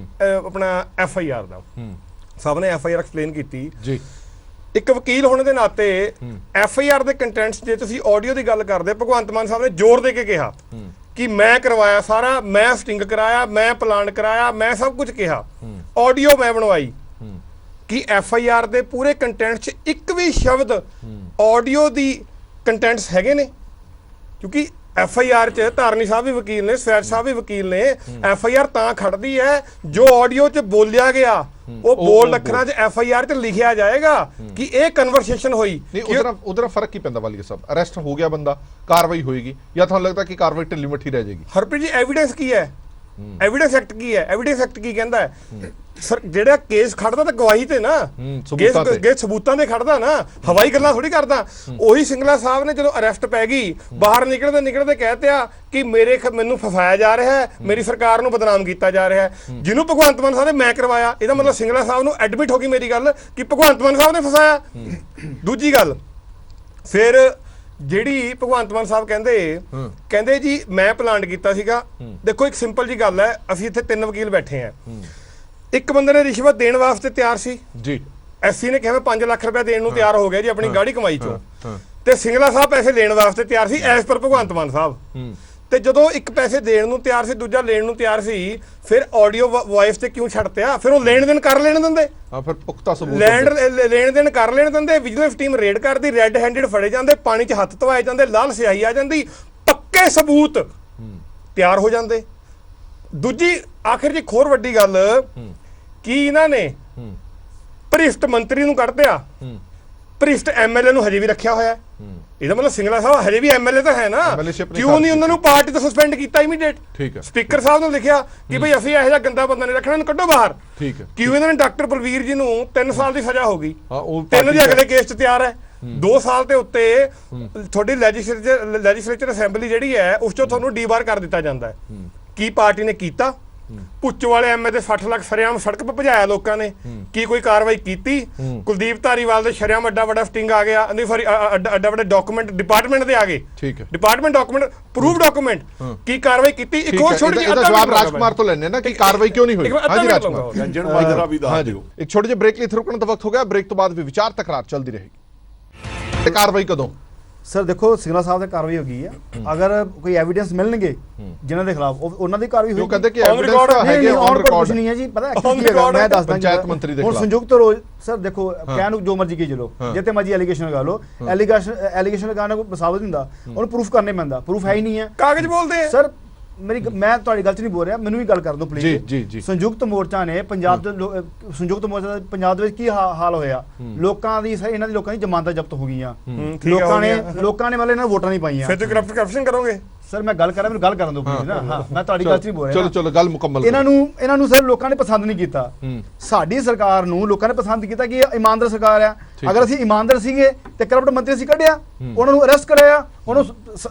ਆਪਣਾ FIR ਦਾ, ਸਭ ਨੇ FIR ਐਕਸਪਲੇਨ ਕੀਤੀ ਜੀ। ਇੱਕ ਵਕੀਲ ਹੋਣ ਦੇ ਨਾਤੇ FIR ਦੇ ਕੰਟੈਂਟਸ, ਜੇ ਤੁਸੀਂ ਆਡੀਓ ਦੀ ਗੱਲ ਕਰਦੇ, ਭਗਵੰਤ ਮਾਨ ਸਾਹਿਬ ਨੇ ਜ਼ੋਰ ਦੇ ਕੇ ਕਿਹਾ ਕਿ ਮੈਂ ਕਰਵਾਇਆ ਸਾਰਾ, ਮੈਂ ਸਟਿੰਗ ਕਰਾਇਆ, ਮੈਂ ਪਲਾਨ ਕਰਾਇਆ, ਮੈਂ ਸਭ ਕੁਝ ਕਿਹਾ, ਆਡੀਓ ਮੈਂ ਬਣਵਾਈ, ਕਿ FIR ਦੇ ਪੂਰੇ ਕੰਟੈਂਟ 'ਚ ਇੱਕ ਵੀ ਸ਼ਬਦ ਆਡੀਓ ਦੀ ਕੰਟੈਂਟਸ ਹੈਗੇ ਨੇ? ਕਿਉਂਕਿ FIR 'ਚ ਧਾਰਨੀ ਸਾਹਿਬ ਵੀ ਵਕੀਲ ਨੇ, ਸਵੈਤ ਸਾਹਿਬ ਵੀ ਵਕੀਲ ਨੇ, FIR ਤਾਂ ਖੜਦੀ ਹੈ ਜੋ ਆਡੀਓ 'ਚ ਬੋਲਿਆ ਗਿਆ ਉਹ ਬੋਲ ਅੱਖਰਾਂ 'ਚ FIR 'ਚ ਲਿਖਿਆ ਜਾਏਗਾ ਕਿ ਇਹ ਕਨਵਰਸੇਸ਼ਨ ਹੋਈ। ਉਧਰ ਫਰਕ ਕੀ ਪੈਂਦਾ ਵਾਲੀ ਸਾਹਿਬ? ਅਰੈਸਟ ਹੋ ਗਿਆ ਬੰਦਾ, ਕਾਰਵਾਈ ਹੋਏਗੀ, ਜਾਂ ਤੁਹਾਨੂੰ ਲੱਗਦਾ ਕਿ ਕਾਰਵਾਈ ਢਿੱਲੀ ਮੱਠੀ ਰਹਿ ਜਾਏਗੀ? ਹਰਪ੍ਰੀਤ ਜੀ ਐਵੀਡੈਂਸ ਕੀ ਹੈ? ਐਵੀਡੈਂਸ ਐਕਟ ਕੀ ਹੈ? ਐਵੀਡੈਂਸ ਐਕਟ ਕੀ ਕਹਿੰਦਾ ਹੈ? ਸਰ ਜਿਹੜਾ ਕੇਸ ਖੜਦਾ ਤਾਂ ਗਵਾਹੀ ਤੇ ਨਾ, ਕੇਸ ਸਬੂਤਾਂ ਤੇ ਖੜਦਾ ਨਾ, ਹਵਾਈ ਗੱਲਾਂ ਥੋੜੀ ਕਰਦਾ। ਉਹੀ ਸਿੰਗਲਾ ਸਾਹਿਬ ਨੇ ਜਦੋਂ ਅਰੈਸਟ ਪੈ ਗਈ, ਬਾਹਰ ਨਿਕਲਦੇ ਕਹਿਤਿਆ ਕਿ ਮੈਨੂੰ ਫਸਾਇਆ ਜਾ ਰਿਹਾ ਹੈ, ਮੇਰੀ ਸਰਕਾਰ ਨੂੰ ਬਦਨਾਮ ਕੀਤਾ ਜਾ ਰਿਹਾ ਹੈ, ਜਿਹਨੂੰ ਭਗਵੰਤ ਮਾਨ ਸਾਹਿਬ ਨੇ ਮੈਂ ਕਰਵਾਇਆ। ਇਹਦਾ ਮਤਲਬ ਸਿੰਗਲਾ ਸਾਹਿਬ ਨੂੰ ਐਡਮਿਟ ਹੋ ਗਈ ਮੇਰੀ ਗੱਲ ਕਿ ਭਗਵੰਤ ਮਾਨ ਸਾਹਿਬ ਨੇ ਫਸਾਇਆ। ਦੂਜੀ ਗੱਲ, ਫਿਰ ਜਿਹੜੀ ਭਗਵੰਤ ਮਾਨ ਸਾਹਿਬ ਕਹਿੰਦੇ ਜੀ ਮੈਂ ਪਲਾਨ ਕੀਤਾ ਸੀਗਾ। ਦੇਖੋ ਇੱਕ ਸਿੰਪਲ ਜੀ ਗੱਲ ਹੈ, ਅਸੀਂ ਇੱਥੇ 3 ਵਕੀਲ ਬੈਠੇ ਆ, ਇੱਕ ਬੰਦੇ ਨੇ ਰਿਸ਼ਵਤ ਦੇਣ ਵਾਸਤੇ ਤਿਆਰ ਸੀ ਜੀ, ਐਸਸੀ ਨੇ ਕਿਹਾ ਮੈਂ 5 ਲੱਖ ਰੁਪਏ ਦੇਣ ਨੂੰ ਤਿਆਰ ਹੋ ਗਿਆ ਜੀ ਆਪਣੀ ਗਾੜੀ ਕਮਾਈ ਚੋਂ, ਤੇ ਸਿੰਗਲਾ ਸਾਹਿਬ ਪੈਸੇ ਲੈਣ ਵਾਸਤੇ ਤਿਆਰ C as per Bhagwant Mann ਸਾਹਿਬ। ਤੇ ਜਦੋਂ ਇੱਕ ਪੈਸੇ ਦੇਣ ਨੂੰ ਤਿਆਰ ਸੀ, ਦੂਜਾ ਲੈਣ ਨੂੰ ਤਿਆਰ ਸੀ, ਫਿਰ ਆਡੀਓ ਵੌਇਸ ਤੇ ਕਿਉਂ ਛੱਡਤਿਆ? ਫਿਰ ਉਹ ਲੈਣ ਦੇਣ ਕਰ ਲੈਣ ਦਿੰਦੇ, ਫਿਰ ਪੁਖਤਾ ਸਬੂਤ ਲੈਣ ਦੇਣ ਕਰ ਲੈਣ ਦਿੰਦੇ, ਵਿਜੀਲੈਂਸ ਟੀਮ ਰੇਡ ਕਰਦੀ, ਰੈੱਡ ਹੈਂਡਡ ਫੜੇ ਜਾਂਦੇ, ਪਾਣੀ 'ਚ ਹੱਥ ਧਵਾਏ ਜਾਂਦੇ, ਲਾਲ ਸਿਆਹੀ ਆ ਜਾਂਦੀ, ਪੱਕੇ ਸਬੂਤ ਤਿਆਰ ਹੋ ਜਾਂਦੇ। ਦੂਜੀ ਆਖਿਰ ਜੀ ਹੋਰ ਵੱਡੀ ਗੱਲ, ਕੀ ਇਹਨਾਂ ਨੇ ਭ੍ਰਿਸ਼ਟ ਮੰਤਰੀ ਨੂੰ ਕੱਢਦਿਆ, ਭ੍ਰਿਸ਼ਟ MLA ਨੂੰ ਹਜੇ ਵੀ ਰੱਖਿਆ ਹੋਇਆ। ਇਹਦਾ ਮਤਲਬ ਸਿੰਗਲਾ ਸਾਹਿਬ ਹਜੇ ਵੀ MLA ਤਾਂ ਹੈ ਨਾ, ਕਿਉਂ ਨਹੀਂ ਉਹਨਾਂ ਨੂੰ ਪਾਰਟੀ ਤੋਂ ਸਸਪੈਂਡ ਕੀਤਾ ਇਮੀਡੀਏਟ? ਸਪੀਕਰ ਸਾਹਿਬ ਨੂੰ ਲਿਖਿਆ ਕਿ ਭਈ ਅਸੀਂ ਇਹੋ ਜਿਹਾ ਗੰਦਾ ਬੰਦਾ ਨਹੀਂ ਰੱਖਣਾ, ਇਹਨੂੰ ਕੱਢੋ ਬਾਹਰ। ਕਿਉਂ ਇਹਨਾਂ ਨੇ ਡਾਕਟਰ ਬਲਵੀਰ ਜੀ ਨੂੰ 3 ਸਾਲ ਦੀ ਸਜ਼ਾ ਹੋ ਗਈ, 3 ਦੇ ਅਗਲੇ ਕੇਸ 'ਚ ਤਿਆਰ ਹੈ, 2 ਸਾਲ ਦੇ ਉੱਤੇ ਤੁਹਾਡੀ ਲੈਜਿਸਲੇਚਰ ਅਸੈਂਬਲੀ ਜਿਹੜੀ ਹੈ ਉਸ 'ਚੋਂ ਤੁਹਾਨੂੰ ਡੀਬਾਰ ਕਰ ਦਿੱਤਾ ਜਾਂਦਾ ਹੈ। ਕੀ ਪਾਰਟੀ ਨੇ ਕੀਤਾ? ਪੁੱਛ ਵਾਲੇ MLA ਦੇ 60 ਲੱਖ ਸ਼ਰੇਆਮ ਸੜਕ 'ਤੇ ਭਜਾਇਆ ਲੋਕਾਂ ਨੇ, ਕੀ ਕੋਈ ਕਾਰਵਾਈ ਕੀਤੀ? ਕੁਲਦੀਪ ਧਾਰੀਵਾਲ ਦੇ ਸ਼ਰੇਆਮ ਅੱਡਾ ਵੱਡਾ ਸਟਿੰਗ ਆ ਗਿਆ, ਅੱਡਾ ਵੱਡਾ ਡਾਕੂਮੈਂਟ ਡਿਪਾਰਟਮੈਂਟ ਦੇ ਆ ਗਏ, ਡਿਪਾਰਟਮੈਂਟ ਡਾਕੂਮੈਂਟ, ਪ੍ਰੂਫ ਡਾਕੂਮੈਂਟ, ਕੀ ਕਾਰਵਾਈ ਕੀਤੀ? ਇੱਕ ਹੋਰ ਛੋਟੀ ਜਿਹੀ ਜਵਾਬ ਰਾਜਕੁਮਾਰ ਤੋਂ ਲੈਣੇ ਨਾ ਕਿ ਕਾਰਵਾਈ ਕਿਉਂ ਨਹੀਂ ਹੋਈ। ਹਾਂਜੀ ਰਾਜਕੁਮਾਰ, ਇੱਕ ਛੋਟੇ ਜਿਹੇ ਬ੍ਰੇਕ ਲਈ ਰੁਕਣ ਦਾ ਵਕਤ ਹੋ ਗਿਆ, ਬ੍ਰੇਕ ਤੋਂ ਬਾਅਦ ਵੀ ਵਿਚਾਰ ਤਕਰਾਰ ਚੱਲਦੀ ਰਹੇਗੀ। ਤੇ ਕਾਰਵਾਈ ਕਦੋਂ? ਸਰ ਦੇਖੋ ਸਿੰਗਲਾ ਸਾਹਿਬ ਦੀ ਕਾਰਵਾਈ ਹੋ ਗਈ ਹੈ, ਅਗਰ ਕੋਈ ਐਵੀਡੈਂਸ ਮਿਲਣਗੇ ਜਿਨ੍ਹਾਂ ਦੇ ਖਿਲਾਫ ਉਹਨਾਂ ਦੀ ਕਾਰਵਾਈ ਹੋਈ। ਉਹ ਕਹਿੰਦੇ ਕਿ ਐਵੀਡੈਂਸ ਤਾਂ ਹੈਗੇ ਔਨ ਰਿਕਾਰਡ ਨਹੀਂ ਹੈ ਜੀ, ਪਤਾ ਕੀ ਹੈਗਾ ਮੈਂ ਦੱਸਦਾ। ਪੰਚਾਇਤ ਮੰਤਰੀ ਦੇ ਹੁਣ ਸੰਯੁਕਤ ਰੋਜ਼ ਸਰ ਦੇਖੋ ਕਹਿਣ ਨੂੰ ਜੋ ਮਰਜ਼ੀ ਕੀ ਚਲੋ, ਜਿੱਤੇ ਮਰਜ਼ੀ ਐਲੀਗੇਸ਼ਨ ਲਗਾ ਲਓ, ਐਲੀਗੇਸ਼ਨ ਲਗਾਉਣਾ ਕੋਈ ਸਾਬਤ ਨਹੀਂ ਹੁੰਦਾ, ਉਹਨੂੰ ਪ੍ਰੂਫ ਕਰਨੇ ਪੈਂਦਾ, ਪ੍ਰੂਫ ਹੈ ਹੀ ਨਹੀਂ ਹੈ, ਕਾਗਜ਼ ਬੋਲਦੇ ਆ। ਸਰ ਮੈਂ ਤੁਹਾਡੀ ਗੱਲ 'ਚ ਨਹੀਂ ਬੋਲ ਰਿਹਾ, ਮੈਨੂੰ ਵੀ ਗੱਲ ਕਰ ਦਿਓ ਪਲੀਜ਼। ਸੰਯੁਕਤ ਮੋਰਚਾ ਨੇ ਪੰਜਾਬ ਦੇ ਸੰਯੁਕਤ ਮੋਰਚਾ ਦਾ ਪੰਜਾਬ ਦੇ ਵਿੱਚ ਕੀ ਹਾਲ ਹੋਇਆ? ਲੋਕਾਂ ਦੀ ਇਹਨਾਂ ਦੀ ਲੋਕਾਂ ਦੀ ਜ਼ਮਾਨਤਾਂ ਜ਼ਬਤ ਹੋ ਗਈਆਂ, ਲੋਕਾਂ ਨੇ ਮਤਲਬ ਇਹਨਾਂ ਵੋਟਾਂ ਨਹੀਂ ਪਾਈਆਂ। ਫਿਰ ਤੁਸੀਂ ਕਰਪਸ਼ਨ ਕਰੋਗੇ? ਸਰ ਮੈਂ ਗੱਲ ਕਰ ਰਿਹਾ, ਮੈਨੂੰ ਗੱਲ ਕਰਨ ਦਿਓ ਪਲੀਜ਼ ਨਾ। ਹਾਂ ਮੈਂ ਤੁਹਾਡੀ ਗੱਲ 'ਚ ਨਹੀਂ ਬੋਲ ਰਿਹਾ। ਚਲੋ ਗੱਲ ਮੁਕੰਮਲ ਇਹਨਾਂ ਨੂੰ ਸਰ ਲੋਕਾਂ ਨੇ ਪਸੰਦ ਨਹੀਂ ਕੀਤਾ। ਸਾਡੀ ਸਰਕਾਰ ਨੂੰ ਲੋਕਾਂ ਨੇ ਪਸੰਦ ਕੀਤਾ ਕਿ ਇਹ ਇਮਾਨਦਾਰ ਸਰਕਾਰ ਆ। ਅਗਰ ਅਸੀਂ ਇਮਾਨਦਾਰ ਸੀਗੇ ਤੇ ਕਰਪਟ ਮੰਤਰੀ ਅਸੀਂ ਕੱਢਿਆ, ਉਹਨਾਂ ਨੂੰ ਅਰੈਸਟ ਕਰਾਇਆ, ਉਹਨੂੰ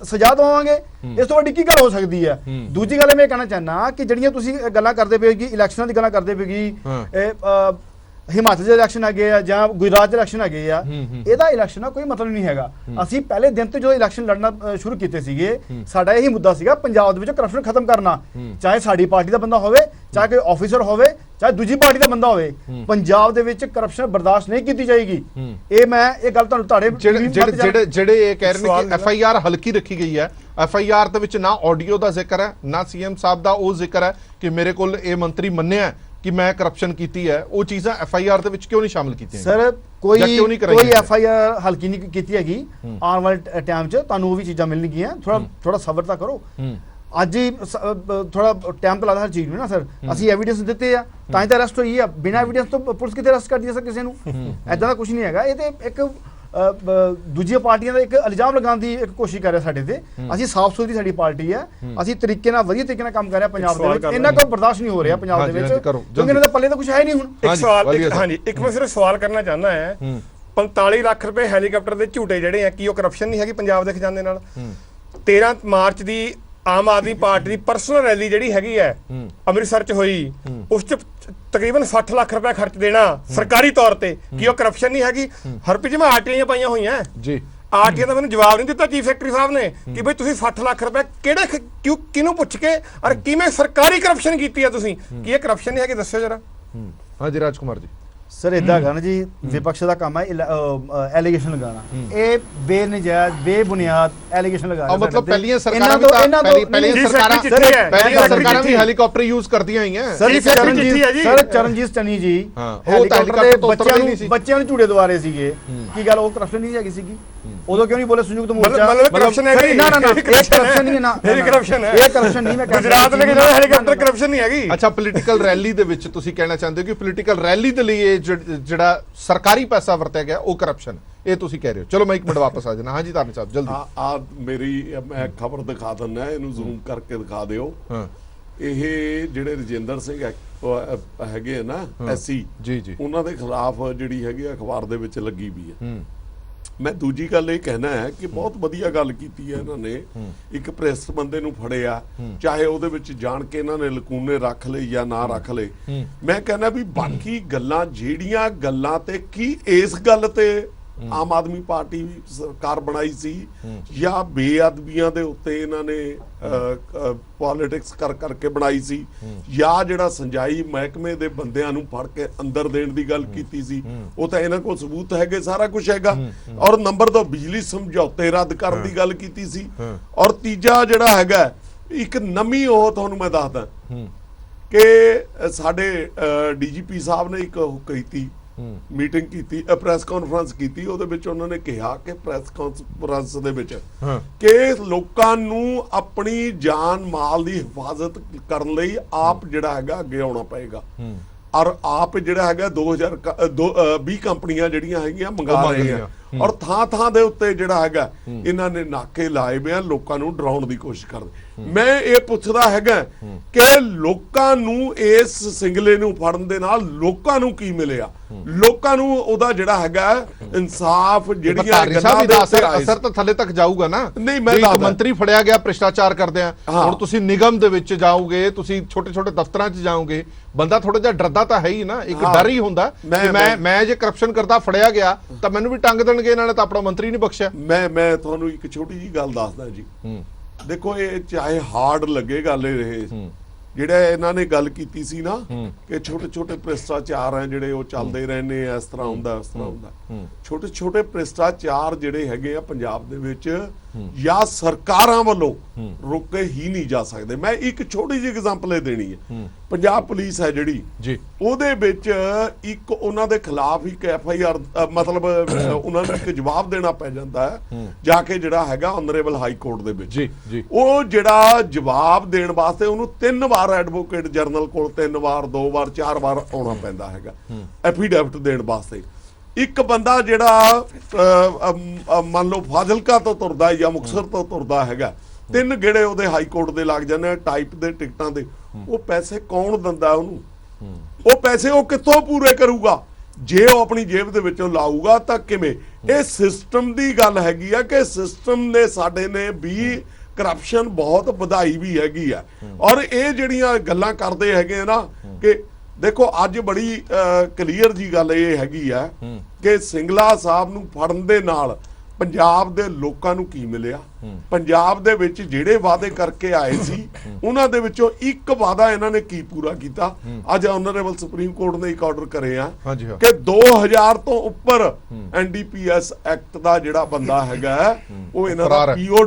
ਸਜ਼ਾ ਦਵਾਵਾਂਗੇ। ਇਸ ਤੋਂ ਵੱਡੀ ਕੀ ਗੱਲ ਹੋ ਸਕਦੀ ਹੈ? ਦੂਜੀ ਗੱਲ ਮੈਂ ਇਹ ਕਹਿਣਾ ਚਾਹੁੰਦਾ ਕਿ ਜਿਹੜੀਆਂ ਤੁਸੀਂ ਗੱਲਾਂ ਕਰਦੇ ਪਏ ਕਿ ਇਲੈਕਸ਼ਨਾਂ ਦੀ ਗੱਲਾਂ ਕਰਦੇ ਪਏ ਕਿ ਹਿਮਾਚਲ ਦੇ ਇਲੈਕਸ਼ਨ ਹੈਗੇ ਆ ਜਾਂ ਗੁਜਰਾਤ ਦੇ ਇਲੈਕਸ਼ਨ ਹੈਗੇ ਆ, ਇਹਦਾ ਇਲੈਕਸ਼ਨ ਦਾ ਕੋਈ ਮਤਲਬ ਨਹੀਂ ਹੈਗਾ। ਅਸੀਂ ਪਹਿਲੇ ਦਿਨ ਤੋਂ ਜਦੋਂ ਇਲੈਕਸ਼ਨ ਲੜਨਾ ਸ਼ੁਰੂ ਕੀਤੇ ਸੀਗੇ, ਸਾਡਾ ਇਹੀ ਮੁੱਦਾ ਸੀਗਾ ਪੰਜਾਬ ਦੇ ਵਿੱਚ ਕਰਪਸ਼ਨ ਖਤਮ ਕਰਨਾ। ਚਾਹੇ ਸਾਡੀ ਪਾਰਟੀ ਦਾ ਬੰਦਾ ਹੋਵੇ, ਚਾਹੇ ਕੋਈ ਆਫੀਸਰ ਹੋਵੇ, ਚਾਹੇ ਦੂਜੀ ਪਾਰਟੀ ਦਾ ਬੰਦਾ ਹੋਵੇ, ਪੰਜਾਬ ਦੇ ਵਿੱਚ ਕਰਪਸ਼ਨ ਬਰਦਾਸ਼ਤ ਨਹੀਂ ਕੀਤੀ ਜਾਏਗੀ। ਇਹ ਗੱਲ ਤੁਹਾਨੂੰ ਜਿਹੜੇ ਇਹ ਕਹਿ ਰਹੇ ਨੇ ਕਿ FIR ਹਲਕੀ ਰੱਖੀ ਗਈ ਹੈ, FIR ਦੇ ਵਿੱਚ ਨਾ ਆਡੀਓ ਦਾ ਜ਼ਿਕਰ ਹੈ, ਨਾ CM ਸਾਹਿਬ ਦਾ ਉਹ ਜ਼ਿਕਰ ਹੈ ਕਿ ਮੇਰੇ ਕੋਲ ਇਹ ਮੰਤਰੀ ਮੰਨਿਆ ਕਿ ਮੈਂ ਕਰਪਸ਼ਨ ਕੀਤੀ ਹੈ। ਉਹ ਚੀਜ਼ਾਂ FIR ਦੇ ਵਿੱਚ ਕਿਉਂ ਨਹੀਂ ਸ਼ਾਮਲ ਕੀਤੀਆਂ ਸਰ? ਕੋਈ FIR ਹਲਕੀ ਨਹੀਂ ਕੀਤੀ ਹੈਗੀ। ਆਉਣ ਵਾਲੇ ਟਾਈਮ 'ਚ ਤੁਹਾਨੂੰ ਉਹ ਵੀ ਚੀਜ਼ਾਂ ਮਿਲਣਗੀਆਂ। ਥੋੜਾ ਸਬਰ ਤਾਂ ਕਰੋ। ਅੱਜ ਹੀ ਥੋੜਾ ਟਾਈਮ ਤਾਂ ਲੱਗਦਾ ਹਰ ਚੀਜ਼ ਨੂੰ ਨਾ ਸਰ। ਅਸੀਂ ਐਵੀਡੈਂਸ ਦਿੱਤੇ ਆ ਤਾਂ ਹੀ ਤਾਂ ਅਰੈਸਟ ਹੋਈ ਆ। ਬਿਨਾਂ ਐਵੀਡੈਂਸ ਤੋਂ ਪੁਲਿਸ ਕਿਤੇ ਅਰੈਸਟ ਕਰਦੀ ਹੈ ਸਰ ਕਿਸੇ ਨੂੰ? ਐਦਾਂ ਦਾ ਕੁਝ ਨਹੀਂ ਹੈਗਾ। ਇਹ ਤੇ ਇੱਕ ਦੂਜੀਆਂ ਪਾਰਟੀਆਂ ਦਾ ਇੱਕ ਇਲਜ਼ਾਮ ਲਗਾਉਣ ਦੀ ਇੱਕ ਕੋਸ਼ਿਸ਼ ਕਰ ਰਿਹਾ ਸਾਡੇ ਤੇ। ਅਸੀਂ ਸਾਫ਼ ਸੁਥਰੀ ਸਾਡੀ ਪਾਰਟੀ ਹੈ, ਅਸੀਂ ਤਰੀਕੇ ਨਾਲ ਵਧੀਆ ਤਰੀਕੇ ਨਾਲ ਕੰਮ ਕਰ ਰਿਹਾ ਪੰਜਾਬ ਦੇ ਵਿੱਚ। ਇਹਨਾਂ ਕੋਲ ਬਰਦਾਸ਼ਤ ਨਹੀਂ ਹੋ ਰਿਹਾ ਪੰਜਾਬ ਦੇ ਵਿੱਚ, ਕਿਉਂਕਿ ਇਹਨਾਂ ਦੇ ਪੱਲੇ ਤਾਂ ਕੁਝ ਹੈ ਨਹੀਂ ਹੁਣ। ਇੱਕ ਮੈਂ ਸਿਰਫ ਸਵਾਲ ਕਰਨਾ ਚਾਹੁੰਦਾ ਹੈ, 45 ਲੱਖ ਰੁਪਏ ਹੈਲੀਕਾਪਟਰ ਦੇ ਝੂਟੇ ਜਿਹੜੇ ਆ, ਕੀ ਉਹ ਕਰਪਸ਼ਨ ਨਹੀਂ ਹੈਗੀ ਪੰਜਾਬ ਦੇ ਖਜ਼ਾਨੇ ਨਾਲ? 13 ਮਾਰਚ ਦੀ ਆਮ ਆਦਮੀ ਪਾਰਟੀ ਦੀ ਪਰਸਨਲ ਰੈਲੀ ਜਿਹੜੀ ਹੈਗੀ ਹੈ ਅੰਮ੍ਰਿਤਸਰ 'ਚ ਹੋਈ, ਉਸ 'ਚ ਤਕਰੀਬਨ 60 ਲੱਖ ਰੁਪਏ ਖਰਚ ਦੇਣਾ ਸਰਕਾਰੀ ਤੌਰ ਤੇ, ਕੀ ਉਹ ਕਰਪਸ਼ਨ ਨਹੀਂ ਹੈਗੀ? ਹਰਪ੍ਰੀਤ ਜੀ, ਮੈਂ ਆਰਟੀਆਈਆਂ ਪਾਈਆਂ ਹੋਈਆਂ ਜੀ। ਆਰਟੀਆਈ ਦਾ ਮੈਨੂੰ ਜਵਾਬ ਨਹੀਂ ਦਿੱਤਾ ਚੀਫ ਸੈਕਟਰੀ ਸਾਹਿਬ ਨੇ ਕਿ ਬਈ ਤੁਸੀਂ 60 ਲੱਖ ਰੁਪਏ ਕਿਹਨੂੰ ਪੁੱਛ ਕੇ ਔਰ ਕਿਵੇਂ ਸਰਕਾਰੀ ਕਰਪਸ਼ਨ ਕੀਤੀ ਹੈ ਤੁਸੀਂ? ਕੀ ਇਹ ਕਰਪਸ਼ਨ ਨਹੀਂ ਹੈਗੀ? ਦੱਸਿਓ ਜਰਾ। ਹਾਂਜੀ ਰਾਜ ਕੁਮਾਰ ਜੀ। ਸਰ ਇਦਾਂ ਹੈਗਾ ਨਾ ਜੀ, ਵਿਪਕਸ਼ ਦਾ ਕੰਮ ਹੈ ਐਲੀਗੇਸ਼ਨ ਲਗਾਉਣਾ। ਇਹ ਬੇਨਜਾਇਜ਼ ਬੇਬੁਨਿਆਦ ਐਲੀਗੇਸ਼ਨ ਲਗਾਉਣਾ। ਮਤਲਬ ਪਹਿਲੀਆਂ ਸਰਕਾਰਾਂ ਵੀ ਹੈਲੀਕਾਪਟਰ ਯੂਜ਼ ਕਰਦੀਆਂ ਹੋਈਆਂ। ਸਰ ਚਰਨਜੀਤ ਚੰਨੀ ਜੀ ਬੱਚਿਆਂ ਨੂੰ ਝੂੜੇ ਦਵਾ ਰਹੇ ਸੀਗੇ। ਕੀ ਗੱਲ ਉਹ ਕਰਪਸ਼ਨ ਨਹੀਂ ਹੈਗੀ ਸੀਗੀ? ਉਦੋਂ ਕਿਉਂ ਨਹੀਂ ਬੋਲੇ ਸੰਯੁਕਤ ਮੋਰਚਾ? ਕਰਪਸ਼ਨ ਹੈਗੀ ਨਾ? ਇਹ ਕਰਪਸ਼ਨ ਨਹੀਂ ਹੈ ਨਾ, ਇਹ ਕਰਪਸ਼ਨ ਹੈ। ਇਹ ਕਰਪਸ਼ਨ ਨਹੀਂ, ਮੈਂ ਗੁਜਰਾਤ ਦੇ ਵਿੱਚ ਹੈਲੀਕਾਪਟਰ ਕਰਪਸ਼ਨ ਨਹੀਂ ਹੈਗੀ। ਅੱਛਾ, ਪੋਲੀਟੀਕਲ ਰੈਲੀ ਦੇ ਵਿੱਚ ਤੁਸੀਂ ਕਹਿਣਾ ਚਾਹੁੰਦੇ ਹੋ ਕਿ ਪੋਲੀਟੀਕਲ ਰੈਲੀ ਦੇ ਲਈ ਜਿਹੜਾ ਸਰਕਾਰੀ ਪੈਸਾ ਵਰਤਿਆ ਗਿਆ ਉਹ ਕਰਪਸ਼ਨ, ਇਹ ਤੁਸੀਂ ਕਹਿ ਰਹੇ ਹੋ। ਚਲੋ ਮੈਂ ਇੱਕ ਮਿੰਟ ਵਾਪਸ ਆ ਜਾਣਾ। ਹਾਂਜੀ ਧਾਰਮੀ ਸਾਹਿਬ ਜਲਦੀ। ਮੈਂ ਖਬਰ ਦਿਖਾ ਦਿੰਦਾ, ਇਹਨੂੰ ਜ਼ੂਮ ਕਰਕੇ ਦਿਖਾ ਦਿਓ। ਇਹ ਜਿਹੜੇ ਰਜਿੰਦਰ ਸਿੰਘ ਹੈਗੇ ਨਾ SC ਜੀ, ਉਹਨਾਂ ਦੇ ਖਿਲਾਫ ਜਿਹੜੀ ਹੈਗੀ ਅਖਬਾਰ ਦੇ ਵਿੱਚ ਲੱਗੀ ਵੀ ਹੈ। ਮੈਂ ਦੂਜੀ ਗੱਲ ਇਹ ਕਹਿਣਾ ਹੈ ਕਿ ਬਹੁਤ ਵਧੀਆ ਗੱਲ ਕੀਤੀ ਹੈ ਇਹਨਾਂ ਨੇ। ਇੱਕ ਪ੍ਰੈਸ ਬੰਦੇ ਨੂੰ ਫੜਿਆ, ਚਾਹੇ ਉਹਦੇ ਵਿੱਚ ਜਾਣ ਕੇ ਇਹਨਾਂ ਨੇ ਲਕੂਨੇ ਰੱਖ ਲਏ ਜਾਂ ਨਾ ਰੱਖ ਲਏ। ਮੈਂ ਕਹਿੰਦਾ ਵੀ ਬਾਕੀ ਗੱਲਾਂ ਜਿਹੜੀਆਂ ਗੱਲਾਂ ਤੇ ਕੀ ਇਸ ਗੱਲ ਤੇ ਆਮ ਆਦਮੀ ਪਾਰਟੀ ਸਰਕਾਰ ਬਣਾਈ ਸੀ ਜਾਂ ਬੇਅਦਬੀਆਂ ਦੇ ਉੱਤੇ ਇਹਨਾਂ ਨੇ ਪੋਲਿਟਿਕਸ ਕਰਕੇ ਬਣਾਈ ਸੀ, ਜਾਂ ਜਿਹੜਾ ਸੰਜਾਈ ਮਹਿਕਮੇ ਦੇ ਬੰਦਿਆਂ ਨੂੰ ਫੜ ਕੇ ਅੰਦਰ ਦੇਣ ਦੀ ਗੱਲ ਕੀਤੀ ਸੀ, ਉਹ ਤਾਂ ਇਹਨਾਂ ਕੋਲ ਸਬੂਤ ਹੈਗੇ, ਸਾਰਾ ਕੁਝ ਹੈਗਾ। ਔਰ ਨੰਬਰ 2 ਬਿਜਲੀ ਸਮਝੌਤੇ ਰੱਦ ਕਰਨ ਦੀ ਗੱਲ ਕੀਤੀ ਸੀ। ਔਰ ਤੀਜਾ ਜਿਹੜਾ ਹੈਗਾ ਇੱਕ ਨਵੀਂ, ਉਹ ਤੁਹਾਨੂੰ ਮੈਂ ਦੱਸਦਾ ਕਿ ਸਾਡੇ DGP ਸਾਹਿਬ ਨੇ ਇੱਕ ਕੀਤੀ ਮੀਟਿੰਗ ਕੀਤੀ, ਪ੍ਰੈਸ ਕਾਨਫਰੰਸ ਕੀਤੀ। ਉਹਦੇ ਵਿੱਚ ਉਹਨਾਂ ਨੇ ਕਿਹਾ ਕਿ ਪ੍ਰੈਸ ਕਾਨਫਰੰਸ ਦੇ ਵਿੱਚ ਕਿ ਲੋਕਾਂ ਨੂੰ ਆਪਣੀ ਜਾਨ ਮਾਲ ਦੀ ਹਿਫਾਜ਼ਤ ਕਰਨ ਲਈ ਆਪ ਜਿਹੜਾ ਹੈਗਾ ਅੱਗੇ ਆਉਣਾ ਪਏਗਾ। ਔਰ ਆਪ ਜਿਹੜਾ ਹੈਗਾ 2020 ਕੰਪਨੀਆਂ ਜਿਹੜੀਆਂ ਹੈਗੀਆਂ ਮੰਗਾ ਰਹੇ ਆ। ਔਰ ਥਾਂ ਦੇ ਉੱਤੇ ਜਿਹੜਾ ਹੈਗਾ ਇਹਨਾਂ ਨੇ ਨਾਕੇ ਲਾਏ ਵੇ ਆ, ਲੋਕਾਂ ਨੂੰ ਡਰਾਉਣ ਦੀ ਕੋਸ਼ਿਸ਼ ਕਰਦੇ। ਮੈਂ ਇਹ ਪੁੱਛਦਾ ਹੈਗਾ ਕਿ ਲੋਕਾਂ ਨੂੰ ਇਸ ਸਿੰਗਲੇ ਨੂੰ ਫੜਨ ਦੇ ਨਾਲ ਲੋਕਾਂ ਨੂੰ ਕੀ ਮਿਲਿਆ? ਲੋਕਾਂ ਨੂੰ ਉਹਦਾ ਜਿਹੜਾ ਹੈਗਾ ਇਨਸਾਫ, ਜਿਹੜੀਆਂ ਗੱਲਾਂ ਦੇ ਅਸਰ ਤਾਂ ਥੱਲੇ ਤੱਕ ਜਾਊਗਾ ਨਾ। ਨਹੀਂ, ਮੈਂ ਇੱਕ ਮੰਤਰੀ ਫੜਿਆ ਗਿਆ ਭ੍ਰਿਸ਼ਟਾਚਾਰ ਕਰਦਿਆਂ, ਹੁਣ ਤੁਸੀਂ ਨਿਗਮ ਦੇ ਵਿੱਚ ਜਾਓਗੇ, ਤੁਸੀਂ ਛੋਟੇ ਦਫ਼ਤਰਾਂ 'ਚ ਜਾਓਗੇ, ਬੰਦਾ ਥੋੜਾ ਜਿਹਾ ਡਰਦਾ ਤਾਂ ਹੈ ਹੀ ਨਾ। ਇੱਕ ਡਰ ਹੀ ਹੁੰਦਾ ਕਿ ਮੈਂ ਜੇ ਕਰਪਸ਼ਨ ਕਰਦਾ ਫੜਿਆ ਗਿਆ ਤਾਂ ਮੈਨੂੰ ਵੀ ਟੰਗ ਦੇਣਗੇ, ਇਹਨਾਂ ਨੇ ਤਾਂ ਆਪਣਾ ਮੰਤਰੀ ਨਹੀਂ ਬਖਸ਼ਿਆ। ਮੈਂ ਤੁਹਾਨੂੰ ਇੱਕ ਛੋਟੀ ਜੀ ਗੱਲ ਦੱਸਦਾ ਜੀ। ਦੇਖੋ, ਇਹ ਚਾਹੇ ਹਾਰਡ ਲੱਗੇ ਗੱਲ ਇਹ ਜਿਹੜਾ ਇਹਨਾਂ ਨੇ ਗੱਲ ਕੀਤੀ ਸੀ ਨਾ ਕਿ ਛੋਟੇ ਭ੍ਰਿਸ਼ਟਾਚਾਰ ਹੈ ਜਿਹੜੇ ਉਹ ਚੱਲਦੇ ਰਹਿੰਦੇ ਆ, ਇਸ ਤਰ੍ਹਾਂ ਹੁੰਦਾ ਉਸ ਤਰ੍ਹਾਂ ਹੁੰਦਾ। ਛੋਟੇ ਭ੍ਰਿਸ਼ਟਾਚਾਰ ਜਿਹੜੇ ਹੈਗੇ ਆ ਪੰਜਾਬ ਦੇ ਵਿੱਚ ਜਾਂ ਸਰਕਾਰਾਂ ਵੱਲੋਂ ਰੋਕੇ ਹੀ ਨਹੀਂ ਜਾ ਸਕਦੇ। ਮੈਂ ਇੱਕ ਛੋਟੀ ਜਿਹੀ ਐਗਜ਼ਾਮਪਲ ਇਹ ਦੇਣੀ ਹੈ। ਪੰਜਾਬ ਪੁਲਿਸ ਹੈ ਜਿਹੜੀ ਜੀ, ਉਹਦੇ ਵਿੱਚ ਇੱਕ ਉਹਨਾਂ ਦੇ ਖਿਲਾਫ ਇੱਕ FIR, ਮਤਲਬ ਉਹਨਾਂ ਨੂੰ ਇੱਕ ਜਵਾਬ ਦੇਣਾ ਪੈ ਜਾਂਦਾ ਹੈ ਜਾ ਕੇ, ਜਿਹੜਾ ਹੈਗਾ ਆਨਰੇਬਲ ਹਾਈ ਕੋਰਟ ਦੇ ਵਿੱਚ। ਉਹ ਜਿਹੜਾ ਜਵਾਬ ਦੇਣ ਵਾਸਤੇ ਉਹਨੂੰ 3 ਵਾਰ ਐਡਵੋਕੇਟ ਜਨਰਲ ਕੋਲ 3 ਵਾਰ 2 ਵਾਰ 4 ਵਾਰ ਆਉਣਾ ਪੈਂਦਾ ਹੈਗਾ ਐਫੀਡੈਵਿਟ ਦੇਣ ਵਾਸਤੇ। ਇੱਕ ਬੰਦਾ ਜਿਹੜਾ ਮੰਨ ਲਓ ਫਾਜ਼ਿਲਕਾ ਤੋਂ ਤੁਰਦਾ ਜਾਂ ਮੁਕਤਸਰ ਤੋਂ ਤੁਰਦਾ ਹੈਗਾ, 3 ਗੇੜੇ ਉਹਦੇ ਹਾਈ ਕੋਰਟ ਦੇ ਲੱਗ ਜਾਂਦੇ ਆ ਟਾਈਪ ਦੇ ਟਿਕਟਾਂ ਦੇ। ਉਹ ਪੈਸੇ ਕੌਣ ਦਿੰਦਾ ਉਹਨੂੰ? ਉਹ ਪੈਸੇ ਉਹ ਕਿੱਥੋਂ ਪੂਰੇ ਕਰੂਗਾ? ਜੇ ਉਹ ਆਪਣੀ ਜੇਬ ਦੇ ਵਿੱਚੋਂ ਲਾਊਗਾ ਤਾਂ ਕਿਵੇਂ? ਇਹ ਸਿਸਟਮ ਦੀ ਗੱਲ ਹੈਗੀ ਆ ਕਿ ਸਿਸਟਮ ਨੇ ਸਾਡੇ ਨੇ ਵੀ ਕਰਪਸ਼ਨ ਬਹੁਤ ਵਧਾਈ ਵੀ ਹੈਗੀ ਆ। ਔਰ ਇਹ ਜਿਹੜੀਆਂ ਗੱਲਾਂ ਕਰਦੇ ਹੈਗੇ ਆ ਨਾ ਕਿ ਦੇਖੋ ਅੱਜ ਬੜੀ ਕਲੀਅਰ ਜੀ ਗੱਲ ਇਹ ਹੈਗੀ ਆ ਕਿ ਸਿੰਗਲਾ ਸਾਹਿਬ ਨੂੰ ਫੜਨ ਦੇ ਨਾਲ ਪੰਜਾਬ ਦੇ ਲੋਕਾਂ ਨੂੰ ਕੀ ਮਿਲਿਆ? ਪੰਜਾਬ ਦੇ ਵਿੱਚ ਜਿਹੜੇ ਵਾਅਦੇ ਕਰਕੇ ਆਏ ਸੀ ਉਹਨਾਂ ਦੇ ਵਿੱਚੋਂ ਇੱਕ ਵਾਅਦਾ ਇਹਨਾਂ ਨੇ ਕੀ ਪੂਰਾ ਕੀਤਾ? ਅੱਜ ਆਨਰੇਬਲ ਸੁਪਰੀਮ ਕੋਰਟ ਨੇ ਇੱਕ ਆਰਡਰ ਕਰੇ ਆ ਕਿ 2000 ਤੋਂ ਉੱਪਰ ਐਨਡੀਪੀਐਸ ਐਕਟ ਦਾ ਜਿਹੜਾ ਬੰਦਾ ਹੈਗਾ ਉਹ ਇਹਨਾਂ ਦਾ ਪੀਓ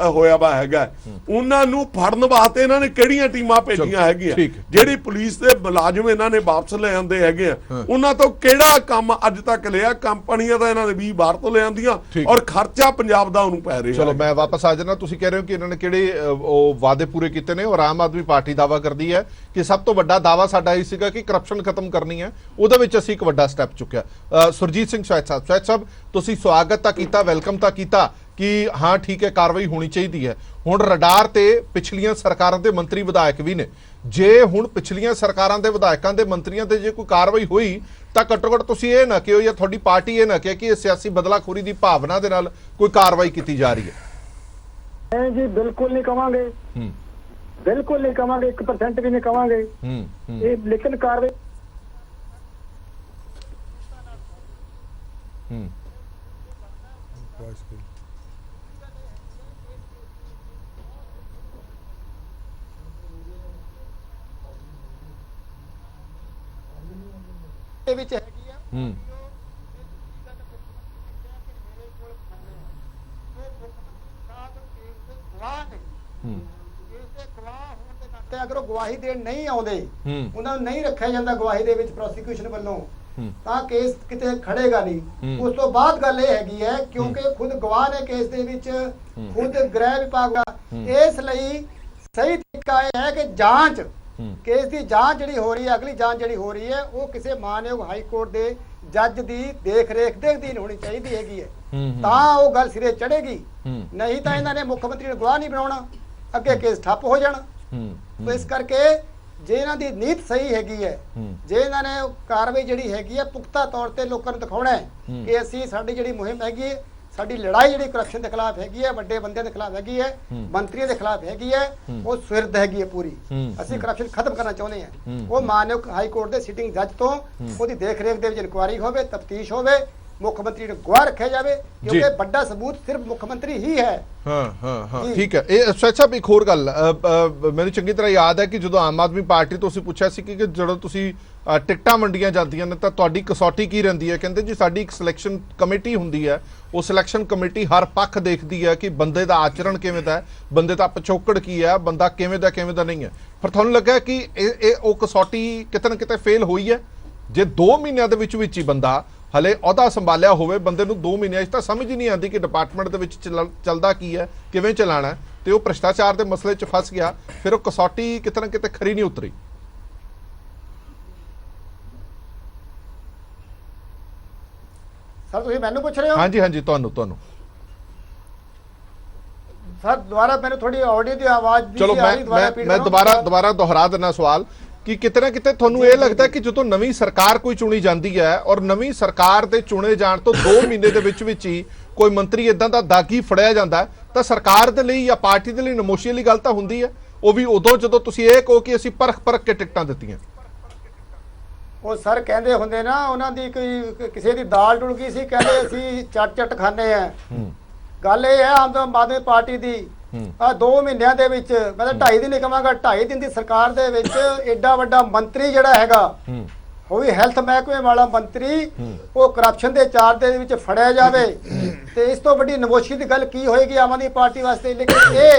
ਹੋਇਆ ਵਾ ਹੈਗਾ, ਉਹਨਾਂ ਨੂੰ ਫੜਨ ਵਾਸਤੇ ਇਹਨਾਂ ਨੇ ਕਿਹੜੀਆਂ ਟੀਮਾਂ ਭੇਜੀਆਂ ਹੈਗੀਆਂ? ਜਿਹੜੀ ਪੁਲਿਸ ਦੇ ਮੁਲਾਜ਼ਮ ਇਹਨਾਂ ਨੇ ਵਾਪਸ ਲੈ ਆਂਦੇ ਹੈਗੇ ਆ, ਉਹਨਾਂ ਤੋਂ ਕਿਹੜਾ ਕੰਮ ਅੱਜ ਤੱਕ ਲਿਆ? ਕੰਪਨੀਆਂ ਦਾ ਇਹਨਾਂ ਨੇ 20 ਬਾਹਰ ਤੋਂ ਲੈ ਆਂਦੀਆਂ ਔਰ ਖਰਚਾ ਪੰਜਾਬ ਦਾ ਉਹਨੂੰ ਪੈ ਰਿਹਾ। ਚਲੋ ਮੈਂ ਵਾਪਸ ਆ ਜਾਣਾ। ਤੁਸੀਂ ਕਹਿ ਰਹੇ ਹੋ ਕਿ ਇਹਨਾਂ ਨੇ ਕਿਹੜੇ ਉਹ ਵਾਅਦੇ ਪੂਰੇ ਕੀਤੇ ਨੇ, ਔਰ ਆਮ ਆਦਮੀ ਪਾਰਟੀ ਦਾਵਾ ਕਰਦੀ ਹੈ ਕਿ ਸਭ ਤੋਂ ਵੱਡਾ ਦਾਵਾ ਸਾਡਾ ਇਹ ਸੀਗਾ ਕਿ ਕਰਪਸ਼ਨ ਖਤਮ ਕਰਨੀ ਹੈ, ਉਹਦੇ ਵਿੱਚ ਅਸੀਂ ਇੱਕ ਵੱਡਾ ਸਟੈਪ ਚੁੱਕਿਆ। ਸੁਰਜੀਤ ਸਿੰਘ ਸ਼ਾਇਦ ਸਾਹਿਬ ਤੁਸੀਂ ਸਵਾਗਤ ਤਾਂ ਕੀਤਾ, ਵੈਲਕਮ ਤਾਂ ਕੀਤਾ ਕਿ ਹਾਂ ਠੀਕ ਹੈ ਕਾਰਵਾਈ ਹੋਣੀ ਚਾਹੀਦੀ ਹੈ। ਹੁਣ ਰਡਾਰ ਤੇ ਪਿਛਲੀਆਂ ਸਰਕਾਰਾਂ ਦੇ ਮੰਤਰੀ ਵਿਧਾਇਕ ਵੀ ਨੇ। ਜੇ ਹੁਣ ਪਿਛਲੀਆਂ ਸਰਕਾਰਾਂ ਦੇ ਵਿਧਾਇਕਾਂ ਦੇ ਮੰਤਰੀਆਂ ਤੇ ਜੇ ਕੋਈ ਕਾਰਵਾਈ ਹੋਈ ਤਾਂ ਘੱਟੋ ਘੱਟ ਤੁਸੀਂ ਇਹ ਨਾ ਕਿਹੋ ਜਾਂ ਤੁਹਾਡੀ ਪਾਰਟੀ ਇਹ ਨਾ ਕਹੇ ਕਿ ਇਹ ਸਿਆਸੀ ਬਦਲਾਖੋਰੀ ਦੀ ਭਾਵਨਾ ਦੇ ਨਾਲ ਕੋਈ ਕਾਰਵਾਈ ਕੀਤੀ ਜਾ ਰਹੀ ਹੈ। ਨਹੀਂ ਜੀ, ਬਿਲਕੁਲ ਨਹੀਂ ਕਵਾਂਗੇ, ਬਿਲਕੁਲ ਨਹੀਂ ਕਵਾਂਗੇ, 1% ਵੀ ਨਹੀਂ ਕਵਾਂਗੇ ਇਹ, ਲੇਕਿਨ ਕਾਰਵਾਈ ਵਿੱਚ ਹੈਗੀ ਆ। ਤੇ ਅਗਰ ਉਹ ਗਵਾਹੀ ਦੇਣ ਨਹੀਂ ਆਉਂਦੇ, ਉਹਨਾਂ ਨੂੰ ਨਹੀਂ ਰੱਖਿਆ ਜਾਂਦਾ ਗਵਾਹੀ ਦੇ ਵਿੱਚ ਪ੍ਰੋਸੀਕਿਊਸ਼ਨ ਵੱਲੋਂ, ਤਾਂ ਕੇਸ ਕਿਤੇ ਖੜੇਗਾ ਨਹੀਂ। ਉਸ ਤੋਂ ਬਾਅਦ ਗੱਲ ਇਹ ਹੈਗੀ ਹੈ ਕਿਉਂਕਿ ਖੁਦ ਗਵਾਹ ਨੇ ਕੇਸ ਦੇ ਵਿੱਚ, ਖੁਦ ਗ੍ਰਹਿ ਵਿਭਾਗ ਦਾ, ਇਸ ਲਈ ਸਹੀ ਤਰੀਕਾ ਇਹ ਹੈ ਕਿ ਜਾਂਚ, ਕੇਸ ਦੀ ਜਾਂਚ ਜਿਹੜੀ ਹੋ ਰਹੀ ਹੈ, ਅਗਲੀ ਜਾਂਚ ਜਿਹੜੀ ਹੋ ਰਹੀ ਹੈ ਉਹ ਕਿਸੇ ਮਾਨਯੋਗ ਹਾਈ ਕੋਰਟ ਦੇ ਜੱਜ ਦੀ ਦੇਖ ਰੇਖ ਦੇ ਅਧੀਨ ਹੋਣੀ ਚਾਹੀਦੀ ਹੈਗੀ ਹੈ, ਤਾਂ ਉਹ ਗੱਲ ਸਿਰੇ ਚੜੇਗੀ। ਨਹੀਂ ਤਾਂ ਇਹਨਾਂ ਨੇ ਮੁੱਖ ਮੰਤਰੀ ਨੂੰ ਗਵਾਹ ਨਹੀਂ ਬਣਾਉਣਾ, ਅੱਗੇ ਕੇਸ ਠੱਪ ਹੋ ਜਾਣਾ। तो इस करके जे इन्हां दी नीत सही हैगी है, जे इन्हां ने कार्रवाई जिहड़ी हैगी है पुख्ता तौर ते लोकां नूं दिखाउणा है कि असीं साडी जिहड़ी मुहिम हैगी है, साडी लड़ाई जिहड़ी करप्शन दे खिलाफ हैगी है, वड्डे बंदे दे खिलाफ हैगी है, मंत्रियों दे खिलाफ हैगी है, वो सुरद हैगी है पूरी। असीं करप्शन खत्म करना चाहुंदे हां। वो मानयोग हाई कोर्ट दे सिटिंग जज तो ओदी देख रेख दे विच इनक्वायरी होवे, तफ्तीश होवे, मुख्य मंत्री ने गवाह रखा जाए क्योंकि बड़ा सबूत सिर्फ मुख्यमंत्री ही है। हाँ ठीक है। साहब एक होर गल मैंने चंगी तरह याद है कि जो आम आदमी पार्टी तो पूछा सी कि जो तुसी टिकटां वंडियां जांदियां ने तां तुहाडी कसौटी की रहिंदी है? कहंदे जी साडी एक सिलैक्शन कमेटी हुंदी है, वो सिलैक्शन कमेटी हर पक्ष देखदी है कि बंदे दा आचरण किवें दा है, बंदे दा पिछोकड़ की है, बंदा किवें दा नहीं है। पर तुहानूं लग्या कि वो कसौटी किते ना किते फेल होई है? जे 2 महीनਿਆਂ ਦੇ ਵਿੱਚ ਹੀ ਬੰਦਾ हले अहदा संभालिया होवे, बंदे नूं 2 महीने तो समझ ही नहीं आती कि डिपार्टमेंट दे विच चलदा की है, किवें चलाना है, तो वो भ्रष्टाचार के मसले च फस गया, फिर वो कसौटी किते ना किते खरी नहीं उतरी। सर तुसीं मैनूं पुछ रहे हो? हाँ जी हाँ जी, तुहानूं सर दोबारा मैंने थोड़ी ऑडियो दी आवाज दी, चलो मैं दोबारा दोहरा देना सवाल कि किते ना किते तुहानूं ये लगता है कि जो नवीं सरकार कोई चुनी जाती है और नवीं सरकार दे चुने जाण तो 2 महीने दे विच ही कोई मंत्री इदां दा दागी फड़िया जाता है, तो सरकार दे लई या पार्टी दे लई नमोशी वाली गल तां हुंदी है, वो भी उदों जदों तुसीं ये कहो कि असीं परख के टिकटां दित्तियां। ਉਹ ਸਰ ਕਹਿੰਦੇ ਹੁੰਦੇ ਨਾ ਉਹਨਾਂ ਦੀ ਕੋਈ ਕਿਸੇ ਦੀ ਦਾਲ ਟੁੱਟ ਗਈ ਸੀ, ਕਹਿੰਦੇ ਅਸੀਂ ਚੱਟ ਖਾਣੇ ਆ। ਗੱਲ ਇਹ ਹੈ ਆਮ ਆਦਮੀ ਪਾਰਟੀ ਦੀ 2 ਮਹੀਨਿਆਂ ਦੇ ਵਿੱਚ, ਮੈਂ ਤਾਂ 2.5 ਦਿਨ ਹੀ ਕਹਾਂਗਾ, 2.5 ਦਿਨ ਦੀ ਸਰਕਾਰ ਦੇ ਵਿੱਚ ਐਡਾ ਵੱਡਾ ਮੰਤਰੀ ਜਿਹੜਾ ਹੈਗਾ, ਉਹ ਵੀ ਹੈਲਥ ਮਹਿਕਮੇ ਵਾਲਾ ਮੰਤਰੀ, ਉਹ ਕਰਪਸ਼ਨ ਦੇ ਚਾਰ ਦੇ ਵਿੱਚ ਫੜਿਆ ਜਾਵੇ, ਤੇ ਇਸ ਤੋਂ ਵੱਡੀ ਨਮੋਸ਼ੀ ਦੀ ਗੱਲ ਕੀ ਹੋਏਗੀ ਆਮ ਆਦਮੀ ਪਾਰਟੀ ਵਾਸਤੇ। ਲੇਕਿਨ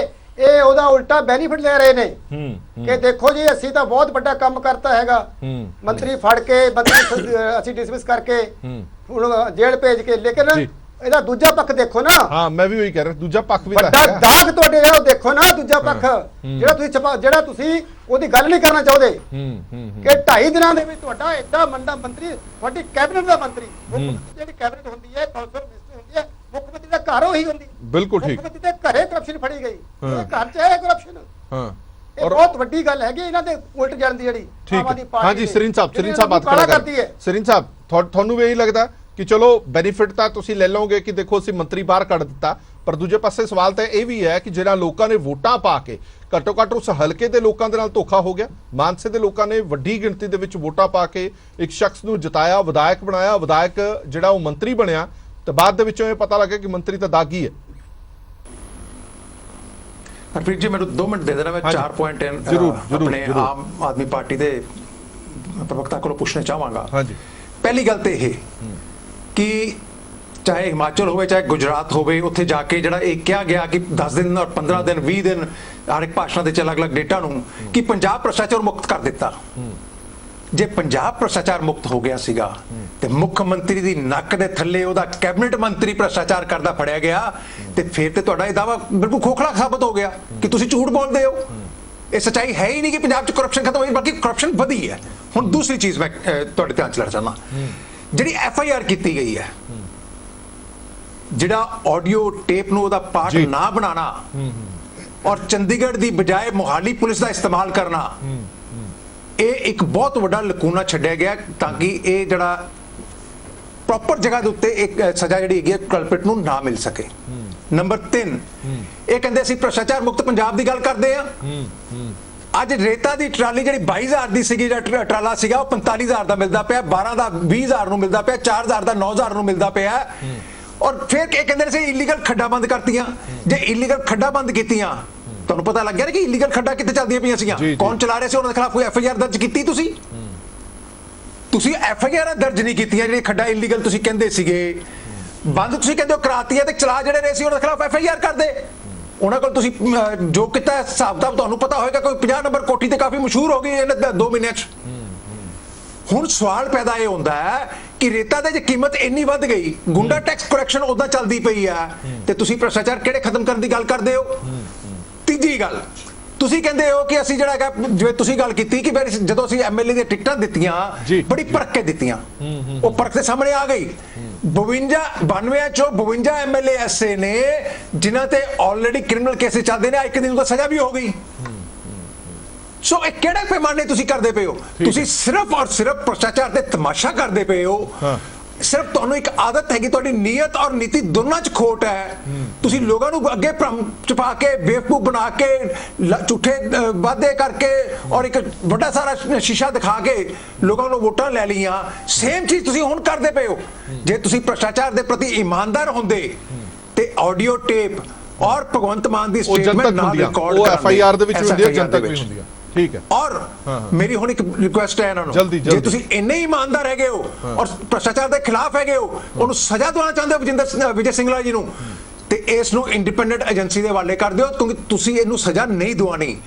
ਇਹ ਉਹਦਾ ਉਲਟਾ ਬੈਨੀਫਿਟ ਲੈ ਰਹੇ ਨੇ ਕਿ ਦੇਖੋ ਜੀ ਅਸੀਂ ਤਾਂ ਬਹੁਤ ਵੱਡਾ ਕੰਮ ਕਰਤਾ ਹੈਗਾ, ਮੰਤਰੀ ਫੜ ਕੇ ਮੰਤਰੀ ਅਸੀਂ ਡਿਸਮਿਸ ਕਰਕੇ ਹੁਣ ਜੇਲ੍ਹ ਭੇਜ ਕੇ, ਲੇਕਿਨ ਇਹਦਾ ਦੂਜਾ ਪੱਖ ਦੇਖੋ ਨਾ। ਹਾਂ ਮੈਂ ਵੀ ਉਹੀ ਕਹਿ ਰਿਹਾ, ਦੂਜਾ ਪੱਖ ਵੀ ਵੱਡਾ ਦਾਗ ਤੁਹਾਡੇ ਉਹ ਦੇਖੋ ਨਾ, ਦੂਜਾ ਪੱਖ ਜਿਹੜਾ ਤੁਸੀਂ ਉਹਦੀ ਗੱਲ ਨਹੀਂ ਕਰਨਾ ਚਾਹੁੰਦੇ ਕਿ 2.5 ਦਿਨਾਂ ਦੇ ਵਿੱਚ ਤੁਹਾਡਾ ਐਡਾ ਮੰਡਾ ਮੰਤਰੀ, ਤੁਹਾਡੀ ਕੈਬਨਿਟ ਦਾ ਮੰਤਰੀ, ਜਿਹੜੀ ਕੈਬਨਿਟ ਹੁੰਦੀ ਹੈ, ਕੌਂਸਲ ਮਿਨਿਸਟਰ ਹੁੰਦੀ ਹੈ, ਮੁੱਖ ਮੰਤਰੀ ਦਾ ਘਰ ਉਹੀ ਹੁੰਦੀ, ਬਿਲਕੁਲ ਠੀਕ। ਮੁੱਖ ਮੰਤਰੀ ਦੇ ਘਰੇ ਕਰਪਸ਼ਨ ਫੜੀ ਗਈ, ਉਹਦੇ ਘਰ 'ਚ ਹੈ ਕਰਪਸ਼ਨ। ਹਾਂ, ਇਹ ਬਹੁਤ ਵੱਡੀ ਗੱਲ ਹੈਗੀ ਇਹਨਾਂ ਦੇ ਉਲਟ ਜਾਣ ਦੀ ਜਿਹੜੀ ਠੀਕ ਹੈ। ਹਾਂਜੀ ਸਰੀਨ ਸਾਹਿਬ ਬਾਤ ਕਰਦੀ ਹੈ। ਸਰੀਨ ਸਾਹਿਬ ਤੁਹਾਨੂੰ ਵੀ ਇਹੀ ਲੱਗਦਾ ਕਿ ਚਲੋ ਬੈਨੀਫਿਟ ਤਾਂ ਤੁਸੀਂ ਲੈ ਲਓਗੇ ਕਿ ਦੇਖੋ ਅਸੀਂ ਮੰਤਰੀ ਬਾਹਰ ਕੱਢ ਦਿੱਤਾ, ਪਰ ਦੂਜੇ ਪਾਸੇ ਸਵਾਲ ਤਾਂ ਇਹ ਵੀ ਹੈ ਕਿ ਜਿਹੜਾ ਲੋਕਾਂ ਨੇ ਵੋਟਾਂ ਪਾ ਕੇ ਘੱਟੋ ਘੱਟ ਉਸ ਹਲਕੇ ਦੇ ਲੋਕਾਂ ਦੇ ਨਾਲ ਧੋਖਾ ਹੋ ਗਿਆ। ਮਾਨਸੇ ਦੇ ਲੋਕਾਂ ਨੇ ਵੱਡੀ ਗਿਣਤੀ ਦੇ ਵਿੱਚ ਵੋਟਾਂ ਪਾ ਕੇ ਇੱਕ ਸ਼ਖਸ ਨੂੰ ਜਿਤਾਇਆ, ਵਿਧਾਇਕ ਬਣਾਇਆ, ਵਿਧਾਇਕ ਜਿਹੜਾ ਉਹ ਮੰਤਰੀ ਬਣਿਆ, ਤੇ ਬਾਅਦ ਦੇ ਵਿੱਚੋਂ ਇਹ ਪਤਾ ਲੱਗਾ ਕਿ ਮੰਤਰੀ ਤਾਂ ਦਾਗੀ ਹੈ। ਹਰਪ੍ਰੀਤ ਜੀ ਮੈਨੂੰ 2 ਮਿੰਟ ਦੇ ਦੇਣਾ, ਮੈਂ 4 ਪੁਆਇੰਟ ਆਪਣੇ ਆਮ ਆਦਮੀ ਪਾਰਟੀ ਦੇ ਪ੍ਰਵਕਤਾ ਕੋਲੋਂ ਪੁੱਛਣਾ ਚਾਹਾਂਗਾ। ਹਾਂਜੀ, ਪਹਿਲੀ ਗੱਲ ਤੇ ਇਹ ਕਿ ਚਾਹੇ ਹਿਮਾਚਲ ਹੋਵੇ ਚਾਹੇ ਗੁਜਰਾਤ ਹੋਵੇ, ਉੱਥੇ ਜਾ ਕੇ ਜਿਹੜਾ ਇਹ ਕਿਹਾ ਗਿਆ ਕਿ 10 ਦਿਨ ਔਰ 15 ਦਿਨ 20 ਦਿਨ ਹਰ ਇੱਕ ਭਾਸ਼ਾ ਦੇ ਅਲੱਗ-ਅਲੱਗ ਡੇਟਾ ਨੂੰ ਕਿ ਪੰਜਾਬ ਭ੍ਰਿਸ਼ਟਾਚਾਰ ਮੁਕਤ ਕਰ ਦਿੱਤਾ। ਜੇ ਪੰਜਾਬ ਭ੍ਰਿਸ਼ਟਾਚਾਰ ਮੁਕਤ ਹੋ ਗਿਆ ਸੀਗਾ ਤੇ ਮੁੱਖ ਮੰਤਰੀ ਦੀ ਨੱਕ ਦੇ ਥੱਲੇ ਉਹਦਾ ਕੈਬਨਿਟ ਮੰਤਰੀ ਭ੍ਰਿਸ਼ਟਾਚਾਰ ਕਰਦਾ ਫੜਿਆ ਗਿਆ, ਤੇ ਫਿਰ ਤੇ ਤੁਹਾਡਾ ਇਹ ਦਾਅਵਾ ਬਿਲਕੁਲ ਖੋਖਲਾ ਸਾਬਤ ਹੋ ਗਿਆ ਕਿ ਤੁਸੀਂ ਝੂਠ ਬੋਲਦੇ ਹੋ। ਇਹ ਸੱਚਾਈ ਹੈ ਹੀ ਨਹੀਂ ਕਿ ਪੰਜਾਬ 'ਚ ਕਰਪਸ਼ਨ ਖਤਮ ਹੋਈ, ਬਲਕਿ ਕਰਪਸ਼ਨ ਵਧੀ ਹੈ। ਹੁਣ ਦੂਸਰੀ ਚੀਜ਼ ਮੈਂ ਤੁਹਾਡੇ ਧਿਆਨ 'ਚ ਲੈਣਾ ਚਾਹੁੰਦਾ, ਜਿਹੜੀ FIR ਕੀਤੀ ਗਈ ਹੈ, ਜਿਹੜਾ ਆਡੀਓ ਟੇਪ ਨੂੰ ਉਹਦਾ ਪਾਰਟ ਨਾ ਬਣਾਣਾ ਔਰ ਚੰਡੀਗੜ੍ਹ ਦੀ ਬਜਾਏ ਮੋਹਾਲੀ ਪੁਲਿਸ ਦਾ ਇਸਤੇਮਾਲ ਕਰਨਾ, ਇਹ ਇੱਕ ਬਹੁਤ ਵੱਡਾ ਲਕੂਨਾ ਛੱਡਿਆ ਗਿਆ ਤਾਂ ਕਿ ਇਹ ਜਿਹੜਾ ਪ੍ਰੋਪਰ ਜਗ੍ਹਾ ਦੇ ਉੱਤੇ ਇੱਕ ਸਜ਼ਾ ਜਿਹੜੀ ਹੈਗੀ ਕਲਪਿਟ ਨੂੰ ਨਾ ਮਿਲ ਸਕੇ। ਨੰਬਰ 3, ਇਹ ਕਹਿੰਦੇ ਅਸੀਂ ਭ੍ਰਿਸ਼ਟਾਚਾਰ ਮੁਕਤ ਪੰਜਾਬ ਦੀ ਗੱਲ ਕਰਦੇ ਆ। ਅੱਜ ਰੇਤਾ ਦੀ ਟਰਾਲੀ ਜਿਹੜੀ 22,000 ਦੀ ਸੀਗੀ, ਜਿਹੜਾ ਟਰਾਲਾ ਸੀਗਾ ਉਹ 45,000 ਦਾ ਮਿਲਦਾ ਪਿਆ, 12 ਦਾ 20,000 ਨੂੰ ਮਿਲਦਾ ਪਿਆ, 4,000 ਦਾ 9,000 ਨੂੰ ਮਿਲਦਾ ਪਿਆ। ਔਰ ਫਿਰ ਇਹ ਕਹਿੰਦੇ ਨੇ ਸੀ ਇਲੀਗਲ ਖੱਡਾਂ ਬੰਦ ਕਰਤੀਆਂ। ਜੇ ਇਲੀਗਲ ਖੱਡਾਂ ਬੰਦ ਕੀਤੀਆਂ, ਤੁਹਾਨੂੰ ਪਤਾ ਲੱਗ ਗਿਆ ਨਾ ਕਿ ਇਲੀਗਲ ਖੱਡਾਂ ਕਿੱਥੇ ਚੱਲਦੀਆਂ ਪਈਆਂ ਸੀਗੀਆਂ, ਕੌਣ ਚਲਾ ਰਿਹਾ ਸੀ, ਉਹਨਾਂ ਦੇ ਖਿਲਾਫ ਕੋਈ FIR ਦਰਜ ਕੀਤੀ? ਤੁਸੀਂ FIR ਦਰਜ ਨਹੀਂ ਕੀਤੀਆਂ। ਜਿਹੜੇ ਖੱਡਾਂ ਇਲੀਗਲ ਤੁਸੀਂ ਕਹਿੰਦੇ ਸੀਗੇ ਬੰਦ, ਤੁਸੀਂ ਕਹਿੰਦੇ ਹੋ ਕਰਾਤੀਆਂ, ਤੇ ਚਲਾ ਜਿਹੜੇ ਰਹੇ ਸੀ ਉਹਨਾਂ ਦੇ ਖਿਲਾਫ FIR ਕਰਦੇ। ਉਹਨਾਂ ਕੋਲ ਤੁਸੀਂ ਜੋ ਕੀਤਾ ਹਿਸਾਬ ਦਾ ਤੁਹਾਨੂੰ ਪਤਾ ਹੋਏਗਾ, ਕੋਈ 50 ਨੰਬਰ ਕੋਠੀ ਤੇ ਕਾਫੀ ਮਸ਼ਹੂਰ ਹੋ ਗਈ ਇਹਨਾਂ 2 ਮਹੀਨਿਆਂ 'ਚ। ਹੁਣ ਸਵਾਲ ਪੈਦਾ ਇਹ ਹੁੰਦਾ ਹੈ ਕਿ ਰੇਤਾ ਦੀ ਜੇ ਕੀਮਤ ਇੰਨੀ ਵੱਧ ਗਈ, ਗੁੰਡਾ ਟੈਕਸ ਕਰੈਕਸ਼ਨ ਉਦਾਂ ਚੱਲਦੀ ਪਈ ਆ, ਤੇ ਤੁਸੀਂ ਭ੍ਰਿਸ਼ਟਾਚਾਰ ਕਿਹੜੇ ਖਤਮ ਕਰਨ ਦੀ ਗੱਲ ਕਰਦੇ ਹੋ? ਤੀਜੀ ਗੱਲ, ਤੁਸੀਂ ਕਹਿੰਦੇ ਹੋ ਕਿ ਅਸੀਂ ਜਿਹੜਾ ਹੈਗਾ, ਜਿਵੇਂ ਤੁਸੀਂ ਗੱਲ ਕੀਤੀ ਕਿ ਜਦੋਂ ਅਸੀਂ MLA ਦੀਆਂ ਟਿਕਟਾਂ ਦਿੱਤੀਆਂ ਬੜੀ ਪਰਖ ਕੇ ਦਿੱਤੀਆਂ, ਉਹ ਪਰਖ ਦੇ ਸਾਹਮਣੇ ਆ ਗਈ। 92 ਚੋਂ 52 MLA ਐਸੇ ਨੇ ਜਿਨ੍ਹਾਂ ਤੇ ਆਲਰੇਡੀ ਕ੍ਰਿਮੀਨਲ ਕੇਸਿਸ ਚੱਲਦੇ ਨੇ, 1 ਦਿਨ ਤੋਂ ਸਜ਼ਾ ਵੀ ਹੋ ਗਈ। ਸੋ ਇਹ ਕਿਹੜੇ ਪੈਮਾਨੇ ਤੁਸੀਂ ਕਰਦੇ ਪਏ ਹੋ? ਤੁਸੀਂ ਸਿਰਫ ਔਰ ਸਿਰਫ ਭ੍ਰਿਸ਼ਟਾਚਾਰ ਤੇ ਤਮਾਸ਼ਾ ਕਰਦੇ ਪਏ ਹੋ। ਸਿਰਫ ਤੁਹਾਨੂੰ ਇੱਕ ਆਦਤ ਹੈਗੀ, ਤੁਹਾਡੀ ਨੀਅਤ ਔਰ ਨੀਤੀ ਦੋਨਾਂ 'ਚ ਖੋਟ ਹੈ। ਤੁਸੀਂ ਲੋਕਾਂ ਨੂੰ ਅੱਗੇ ਭਰਮ ਛੁਪਾ ਕੇ, ਬੇਵਕੂਫ ਬਣਾ ਕੇ, ਝੂਠੇ ਵਾਅਦੇ ਕਰਕੇ ਔਰ ਇੱਕ ਵੱਡਾ ਸਾਰਾ ਸ਼ੀਸ਼ਾ ਦਿਖਾ ਕੇ ਲੋਕਾਂ ਨੂੰ ਵੋਟਾਂ ਲੈ ਲਈਆਂ। ਸੇਮ ਚੀਜ਼ ਤੁਸੀਂ ਹੁਣ ਕਰਦੇ ਪਏ ਹੋ। ਜੇ ਤੁਸੀਂ ਭ੍ਰਿਸ਼ਟਾਚਾਰ ਦੇ ਪ੍ਰਤੀ ਇਮਾਨਦਾਰ ਹੁੰਦੇ ਤੇ ਆਡੀਓ ਟੇਪ ਔਰ ਭਗਵੰਤ ਮਾਨ ਦੀ ਸਟੇਟਮੈਂਟ ਨਾਲ ਰਿਕਾਰਡ ਉਹ FIR ਦੇ ਵਿੱਚ ਹੁੰਦੀ ਹੈ, ਜਨਤਕ ਵੀ ਹੁੰਦੀ ਹੈ। ਠੀਕ ਹੈ। ਔਰ ਮੇਰੀ ਹੁਣ ਇੱਕ ਰਿਕੁਐਸਟ ਹੈ ਇਹਨਾਂ ਨੂੰ, ਜੇ ਤੁਸੀਂ ਇੰਨੇ ਇਮਾਨਦਾਰ ਹੈਗੇ ਹੋ ਔਰ ਭ੍ਰਿਸ਼ਟਾਚਾਰ ਦੇ ਖਿਲਾਫ ਹੈਗੇ ਹੋ, ਉਹਨੂੰ ਸਜ਼ਾ ਦਿਵਾਉਣਾ ਚਾਹੁੰਦੇ ਹੋ ਵਿਜੇ ਸਿੰਗਲਾ ਜੀ ਨੂੰ, ਤੇ ਇਸ ਨੂੰ ਇੰਡੀਪੈਂਡੈਂਟ ਏਜੰਸੀ ਦੇ ਹਵਾਲੇ ਕਰ ਦਿਓ, ਕਿਉਂਕਿ ਤੁਸੀਂ ਇਹਨੂੰ ਸਜ਼ਾ ਨਹੀਂ ਦਿਵਾਣੀ।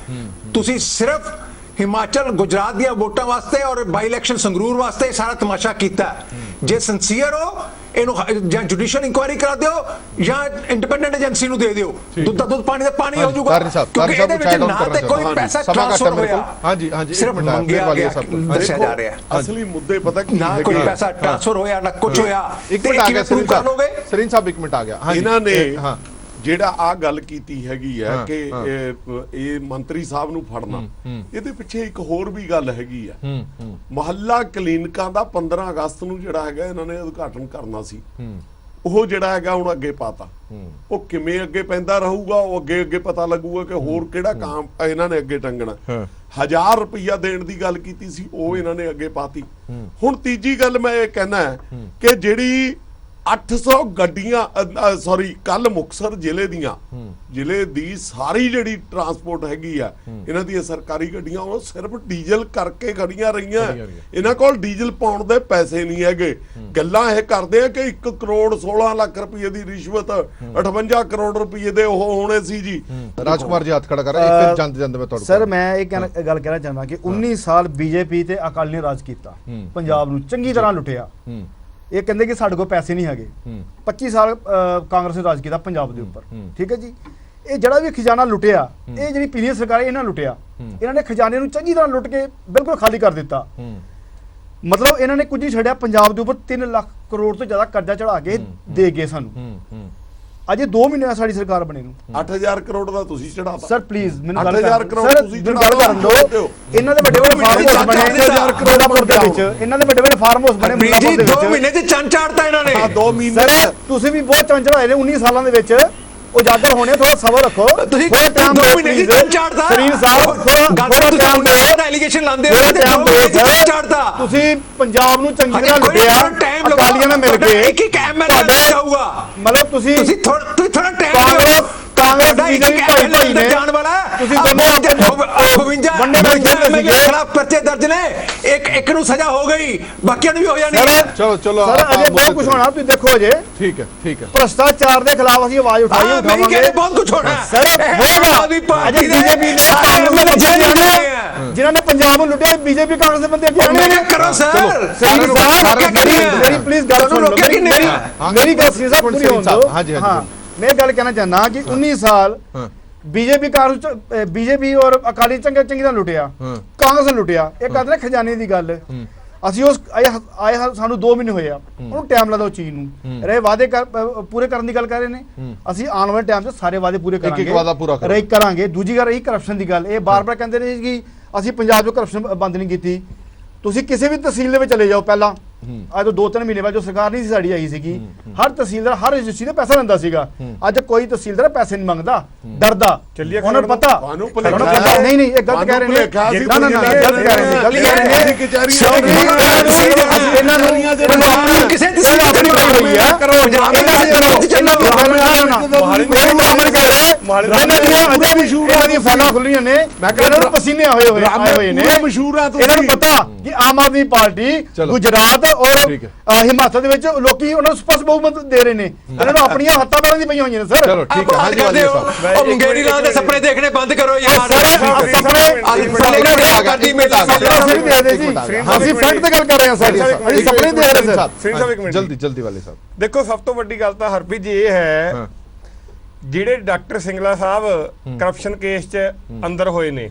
ਤੁਸੀਂ ਸਿਰਫ ਹਿਮਾਚਲ ਗੁਜਰਾਤ ਦੀਆਂ ਵੋਟਾਂ ਵਾਸਤੇ ਔਰ ਬਾਈ ਇਲੈਕਸ਼ਨ ਸੰਗਰੂਰ ਵਾਸਤੇ ਸਾਰਾ ਤਮਾਸ਼ਾ ਕੀਤਾ। ਜੇ ਸਿੰਸੀਅਰ ਹੋ, ਇਹਨੂੰ ਜਾਂ ਜੁਡੀਸ਼ੀਅਲ ਇਨਕੁਆਇਰੀ ਕਰਾ ਦਿਓ ਜਾਂ ਇੰਡੀਪੈਂਡੈਂਟ ਏਜੰਸੀ ਨੂੰ ਦੇ ਦਿਓ। ਦੁੱਧ ਦਾ ਦੁੱਧ, ਪਾਣੀ ਦਾ ਪਾਣੀ ਹੋ ਜਾਊਗਾ, ਕਿਉਂਕਿ ਇਹਦੇ ਵਿੱਚ ਨਾ ਤੇ ਕੋਈ ਪੈਸਾ ਟ੍ਰਾਂਸਫਰ ਹੋਇਆ, ਸਿਰਫ ਮੰਗਿਆ ਗਿਆ ਦੱਸਿਆ ਜਾ ਰਿਹਾ। ਅਸਲੀ ਮੁੱਦੇ ਪਤਾ ਕੀ ਨਾ ਕੋਈ ਪੈਸਾ ਟ੍ਰਾਂਸਫਰ ਹੋਇਆ ਨਾ ਕੁਝ ਹੋਇਆ। ਇੱਕ ਮਿੰਟ ਆ ਗਿਆ ਸਰੀਨ ਸਾਹਿਬ, ਇੱਕ ਮਿੰਟ ਆ ਗਿਆ। ਇਹਨਾਂ ਨੇ ਜਿਹੜਾ ਆ ਗੱਲ ਕੀਤੀ ਹੈਗੀ ਹੈ ਕਿ ਇਹ ਮੰਤਰੀ ਸਾਹਿਬ ਨੂੰ ਫੜਨਾ, ਇਹਦੇ ਪਿੱਛੇ ਇੱਕ ਹੋਰ ਵੀ ਗੱਲ ਹੈਗੀ ਆ। ਮੁਹੱਲਾ ਕਲੀਨਿਕਾਂ ਦਾ 15 ਅਗਸਤ ਨੂੰ ਜਿਹੜਾ ਹੈਗਾ ਇਹਨਾਂ ਨੇ ਉਦਘਾਟਨ ਕਰਨਾ ਸੀ, ਉਹ ਜਿਹੜਾ ਹੈਗਾ ਹੁਣ ਅੱਗੇ ਪਾਤਾ। ਉਹ ਕਿਵੇਂ ਅੱਗੇ ਪੈਂਦਾ ਰਹੂਗਾ, ਉਹ ਅੱਗੇ ਪਤਾ ਲੱਗੂਗਾ ਕਿ ਹੋਰ ਕਿਹੜਾ ਕੰਮ ਇਹਨਾਂ ਨੇ ਅੱਗੇ ਟੰਗਣਾ। 1000 ਰੁਪਇਆ ਦੇਣ ਦੀ ਗੱਲ ਕੀਤੀ ਸੀ, ਉਹ ਇਹਨਾਂ ਨੇ ਅੱਗੇ ਪਾਤੀ। ਹੁਣ ਤੀਜੀ ਗੱਲ ਮੈਂ ਇਹ ਕਹਿਣਾ ਕਿ ਜਿਹੜੀ 800 ਗੱਡੀਆਂ ਕੱਲ ਮੁਕਤਸਰ ਜ਼ਿਲ੍ਹੇ ਦੀ ਸਾਰੀ ਜਿਹੜੀ ਟਰਾਂਸਪੋਰਟ ਹੈਗੀ ਆ, ਇਹਨਾਂ ਦੀਆਂ ਸਰਕਾਰੀ ਗੱਡੀਆਂ, ਉਹ ਸਿਰਫ ਡੀਜ਼ਲ ਕਰਕੇ ਖੜੀਆਂ ਰਹੀਆਂ। ਇਹਨਾਂ ਕੋਲ ਡੀਜ਼ਲ ਪਾਉਣ ਦੇ ਪੈਸੇ ਨਹੀਂ ਹੈਗੇ। ਗੱਲਾਂ ਇਹ ਕਰਦੇ ਆ ਕਿ 1 ਕਰੋੜ 16 ਲੱਖ ਰੁਪਏ ਦੀ ਰਿਸ਼ਵਤ, 58 ਕਰੋੜ ਰੁਪਏ ਦੇ ਉਹ ਹੋਣੇ ਸੀ ਜੀ। ਰਾਜਕੁਮਾਰ ਜੀ ਹੱਥ ਖੜਾ ਕਰ ਰਹੇ, ਫਿਰ ਜਾਂਦੇ ਮੈਂ ਤੁਹਾਨੂੰ ਸਰ ਮੈਂ ਇਹ ਗੱਲ ਕਹਿਣਾ ਚਾਹੁੰਦਾ ਕਿ 19 ਸਾਲ BJP ਤੇ ਅਕਾਲੀ ਨੇ ਰਾਜ ਕੀਤਾ, ਪੰਜਾਬ ਨੂੰ ਚੰਗੀ ਤਰ੍ਹਾਂ ਲੁੱਟਿਆ। ਇਹ ਕਹਿੰਦੇ ਕਿ ਸਾਡੇ ਕੋਲ ਪੈਸੇ ਨਹੀਂ ਹੈਗੇ। 25 ਸਾਲ ਕਾਂਗਰਸ ਨੇ ਰਾਜ ਕੀਤਾ ਪੰਜਾਬ ਦੇ ਉੱਪਰ, ਠੀਕ ਹੈ ਜੀ। ਇਹ ਜਿਹੜਾ ਵੀ ਖਜ਼ਾਨਾ ਲੁੱਟਿਆ, ਇਹ ਜਿਹੜੀ ਪੀਲੀਆਂ ਸਰਕਾਰ ਇਹਨਾਂ ਲੁੱਟਿਆ। ਇਹਨਾਂ ਨੇ ਖਜ਼ਾਨੇ ਨੂੰ ਚੰਗੀ ਤਰ੍ਹਾਂ ਲੁੱਟ ਕੇ ਬਿਲਕੁਲ ਖਾਲੀ ਕਰ ਦਿੱਤਾ। ਮਤਲਬ ਇਹਨਾਂ ਨੇ ਕੁਝ ਨਹੀਂ ਛੱਡਿਆ, ਪੰਜਾਬ ਦੇ ਉੱਪਰ 3 ਲੱਖ ਕਰੋੜ ਤੋਂ ਜ਼ਿਆਦਾ ਕਰਜ਼ਾ ਚੜਾ ਕੇ ਦੇ ਗਏ ਸਾਨੂੰ। ਅਜੇ 2 ਮਹੀਨੇ ਸਾਡੀ ਸਰਕਾਰ ਬਣੇ ਨੂੰ 8000 ਕਰੋੜ ਦਾ ਤੁਸੀਂ ਚੜਾਤਾ ਸਰ ਪਲੀਜ਼ ਮੈਨੂੰ ਗੱਲ 8000 ਕਰੋੜ ਸਰ ਤੁਸੀਂ ਮੈਨੂੰ ਗੱਲ ਕਰਨ ਦਿਓ। ਇਹਨਾਂ ਦੇ ਵੱਡੇ ਵੱਡੇ ਫਾਰਮ ਹਾਊਸ ਬਣੇ 8000 ਕਰੋੜ ਦੇ ਵਿੱਚ, ਇਹਨਾਂ ਦੇ ਵੱਡੇ ਵੱਡੇ ਫਾਰਮ ਹਾਊਸ ਬਣੇ ਜੀ 2 ਮਹੀਨੇ ਚ ਚੰਨ ਚਾੜਤਾ ਇਹਨਾਂ ਨੇ। 2 ਮਹੀਨੇ ਸਰ ਤੁਸੀਂ ਵੀ ਬਹੁਤ ਚੰਨ ਚੜਾਏ ਨੇ 19 ਸਾਲਾਂ ਦੇ ਵਿੱਚ, ਉਜਾਗਰ ਹੋਣੇ, ਥੋੜਾ ਸਬਰ ਰੱਖੋ। ਤੁਸੀਂ ਥੋੜਾ ਟਾਈਮ 2 ਮਹੀਨੇ ਚ ਚੰਨ ਚਾੜਤਾ ਸਰੀਰ ਸਾਹਿਬ, ਥੋੜਾ ਟਾਈਮ ਦਿਓ, ਐਲੀਗੇਸ਼ਨ ਲਾਉਂਦੇ ਹੋ ਥੋੜਾ ਟਾਈਮ ਦਿਓ ਚੰਨ ਚਾੜਤਾ। ਤੁਸੀਂ ਪੰਜਾਬ ਨੂੰ ਚੰਗੀ ਤਰ੍ਹਾਂ ਕੋਈ ਲੁੱਟਿਆ, ਟਾਈਮ ਅਕਾਲੀਆਂ ਨਾਲ ਮਿਲ ਕੇ ਇੱਕ ਐਮਐਲਏ ਜਾਊਗਾ। ਮਤਲਬ ਤੁਸੀਂ ਥੋੜਾ ਟਾਈਮ ਕਾਂਗਰਸ ਬੀਜੇਪੀ ਭਾਈ ਨੇ ਜਾਣ ਵਾਲਾ ਤੁਸੀਂ ਦੋਨੋਂ 52 ਖਰਾਬ ਪਰਚੇ ਦਰਜ ਨੇ, ਇੱਕ ਨੂੰ ਸਜ਼ਾ ਹੋ ਗਈ, ਬਾਕੀਆਂ ਨੂੰ ਵੀ ਹੋ ਜਾਣੀ ਹੈ। ਚਲੋ ਚਲੋ ਸਰ ਅਜੇ ਬਹੁਤ ਕੁਝ ਹੋਣਾ, ਤੁਸੀਂ ਦੇਖੋ ਅਜੇ। ਠੀਕ ਹੈ ਠੀਕ ਹੈ। ਭ੍ਰਸ਼ਟਾਚਾਰ ਦੇ ਖਿਲਾਫ ਅਸੀਂ ਆਵਾਜ਼ ਉਠਾਵਾਂਗੇ। ਬਹੁਤ ਕੁਝ ਹੋਣਾ ਸਰ ਹੋਏਗਾ। ਅਜੇ ਬੀਜੇਪੀ ਨੇ ਜਿਨ੍ਹਾਂ ਨੇ ਪੰਜਾਬ ਨੂੰ ਲੁੱਟਿਆ, ਬੀਜੇਪੀ ਕਾਂਗਰਸ ਦੇ ਬੰਦੇ ਅੱਗੇ ਆਣੇ ਨੇ। ਕਰੋ ਸਰ ਮੇਰੀ ਪਲੀਜ਼ ਗੱਲ ਸੁਣ ਲਓ, ਮੇਰੀ ਗੱਲ ਸੀ ਸਾਹਿਬ ਪੂਰੀ ਹੋਣ ਦਿਓ। ਹਾਂਜੀ ਹਾਂ ਮੈਂ ਗੱਲ ਕਹਿਣਾ ਚਾਹੁੰਦਾ ਕਿ 19 ਸਾਲ ਬੀਜੇਪੀ ਕਾਂਗਰਸ ਬੀਜੇਪੀ ਔਰ ਅਕਾਲੀ ਚੰਗੀ ਤਰ੍ਹਾਂ ਲੁੱਟਿਆ, ਕਾਂਗਰਸ ਨੇ ਲੁੱਟਿਆ। ਇਹ ਕਹਿੰਦੇ ਨੇ ਖਜ਼ਾਨੇ ਦੀ ਗੱਲ। ਅਸੀਂ ਉਸ ਆਏ ਸਾਨੂੰ 2 ਮਹੀਨੇ ਹੋਏ ਆ, ਉਹਨੂੰ ਟਾਈਮ ਲੱਗਦਾ ਉਸ ਚੀਜ਼ ਨੂੰ। ਰਹੇ ਵਾਅਦੇ ਪੂਰੇ ਕਰਨ ਦੀ ਗੱਲ ਕਰ ਰਹੇ ਨੇ, ਅਸੀਂ ਆਉਣ ਵਾਲੇ ਟਾਈਮ 'ਚ ਸਾਰੇ ਵਾਅਦੇ ਪੂਰੇ ਕਰਾਂਗੇ, ਵਾਅਦਾ ਪੂਰਾ ਕਰਾਂਗੇ। ਦੂਜੀ ਗੱਲ ਰਹੀ ਕਰਪਸ਼ਨ ਦੀ ਗੱਲ, ਇਹ ਬਾਰ-ਬਾਰ ਕਹਿੰਦੇ ਨੇ ਕਿ ਅਸੀਂ ਪੰਜਾਬ 'ਚ ਕਰਪਸ਼ਨ ਬੰਦ ਨਹੀਂ ਕੀਤੀ। ਤੁਸੀਂ ਕਿਸੇ ਵੀ ਤਹਿਸੀਲ ਦੇ ਵਿੱਚ ਚਲੇ ਜਾਓ, ਪਹਿਲਾਂ ਅੱਜ ਤੋਂ 2-3 ਮਹੀਨੇ ਬਾਅਦ ਜੋ ਸਰਕਾਰ ਨਹੀਂ ਸੀ ਸਾਡੀ ਆਈ ਸੀਗੀ, ਹਰ ਤਹਿਸੀਲਦਾਰ ਹਰ ਰਜਿਸਟਰੀ ਤੇ ਪੈਸਾ ਲੈਂਦਾ ਸੀਗਾ। ਅੱਜ ਕੋਈ ਤਹਿਸੀਲਦਾਰ ਪੈਸੇ ਨਹੀਂ ਮੰਗਦਾ, ਡਰਦਾ। ਉਹਨਾਂ ਨੂੰ ਪਤਾ ਨਹੀਂ ਇਹ ਗਲਤ ਕਹਿ ਰਹੇ ਨੇ, ਨਾ ਗਲਤ ਕਹਿ ਰਹੇ ਨੇ, ਗਲਤ ਕਹਿ ਰਹੇ ਨੇ। ਇਹਨਾਂ ਨੂੰ ਕਿਸੇ ਆਪਣੀ ਬਣਾਈ ਹੋਈ ਹੈ, ਇਹਨਾਂ ਦੀਆਂ ਫਾਈਲਾਂ ਖੁੱਲੀਆਂ ਨੇ, ਇਹਨਾਂ ਨੂੰ ਪਸੀਨੇ ਆਏ ਹੋਏ ਨੇ। ਇਹਨਾਂ ਨੂੰ ਪਤਾ ਕਿ ਆਮ ਆਦਮੀ ਪਾਰਟੀ ਗੁਜਰਾਤ ਔਰ ਹਿਮਾਚਲ ਦੇ ਵਿੱਚ ਲੋਕੀ ਉਹਨਾਂ ਨੂੰ ਸਪਸ਼ਟ ਬਹੁਮਤ ਦੇ ਰਹੇ ਨੇ। ਇਹਨਾਂ ਨੂੰ ਆਪਣੀਆਂ ਹੱਥਾਂ ਪੈਰਾਂ ਦੀ ਪਈਆਂ ਹੋਈਆਂ ਨੇ। ਸਰ ਚਲੋ ਠੀਕ ਹੈ। ਹਾਂਜੀ ਵਾਲੀ ਸਾਹਿਬ, ਉਹ ਮੁੰਗੇਰੀ ਲਾਲ ਦੇ ਸੁਪਨੇ ਦੇਖਣੇ ਬੰਦ ਕਰੋ ਯਾਰ। ਅਸੀਂ ਫੈਕਟ ਤੇ ਗੱਲ ਕਰ ਰਹੇ ਹਾਂ ਸਰ, ਅਸੀਂ ਸੁਪਨੇ ਦੇਖ ਰਹੇ ਸਰ। ਜਲਦੀ ਵਾਲੇ ਸਾਹਿਬ ਦੇਖੋ ਸਭ ਤੋਂ ਵੱਡੀ ਗੱਲ ਤਾਂ ਹਰਪ੍ਰੀਤ ਜੀ ਇਹ ਹੈ, ਜਿਹੜੇ ਡਾਕਟਰ ਸਿੰਗਲਾ ਸਾਹਿਬ ਕਰਪਸ਼ਨ ਕੇਸ 'ਚ ਅੰਦਰ ਹੋਏ ਨੇ,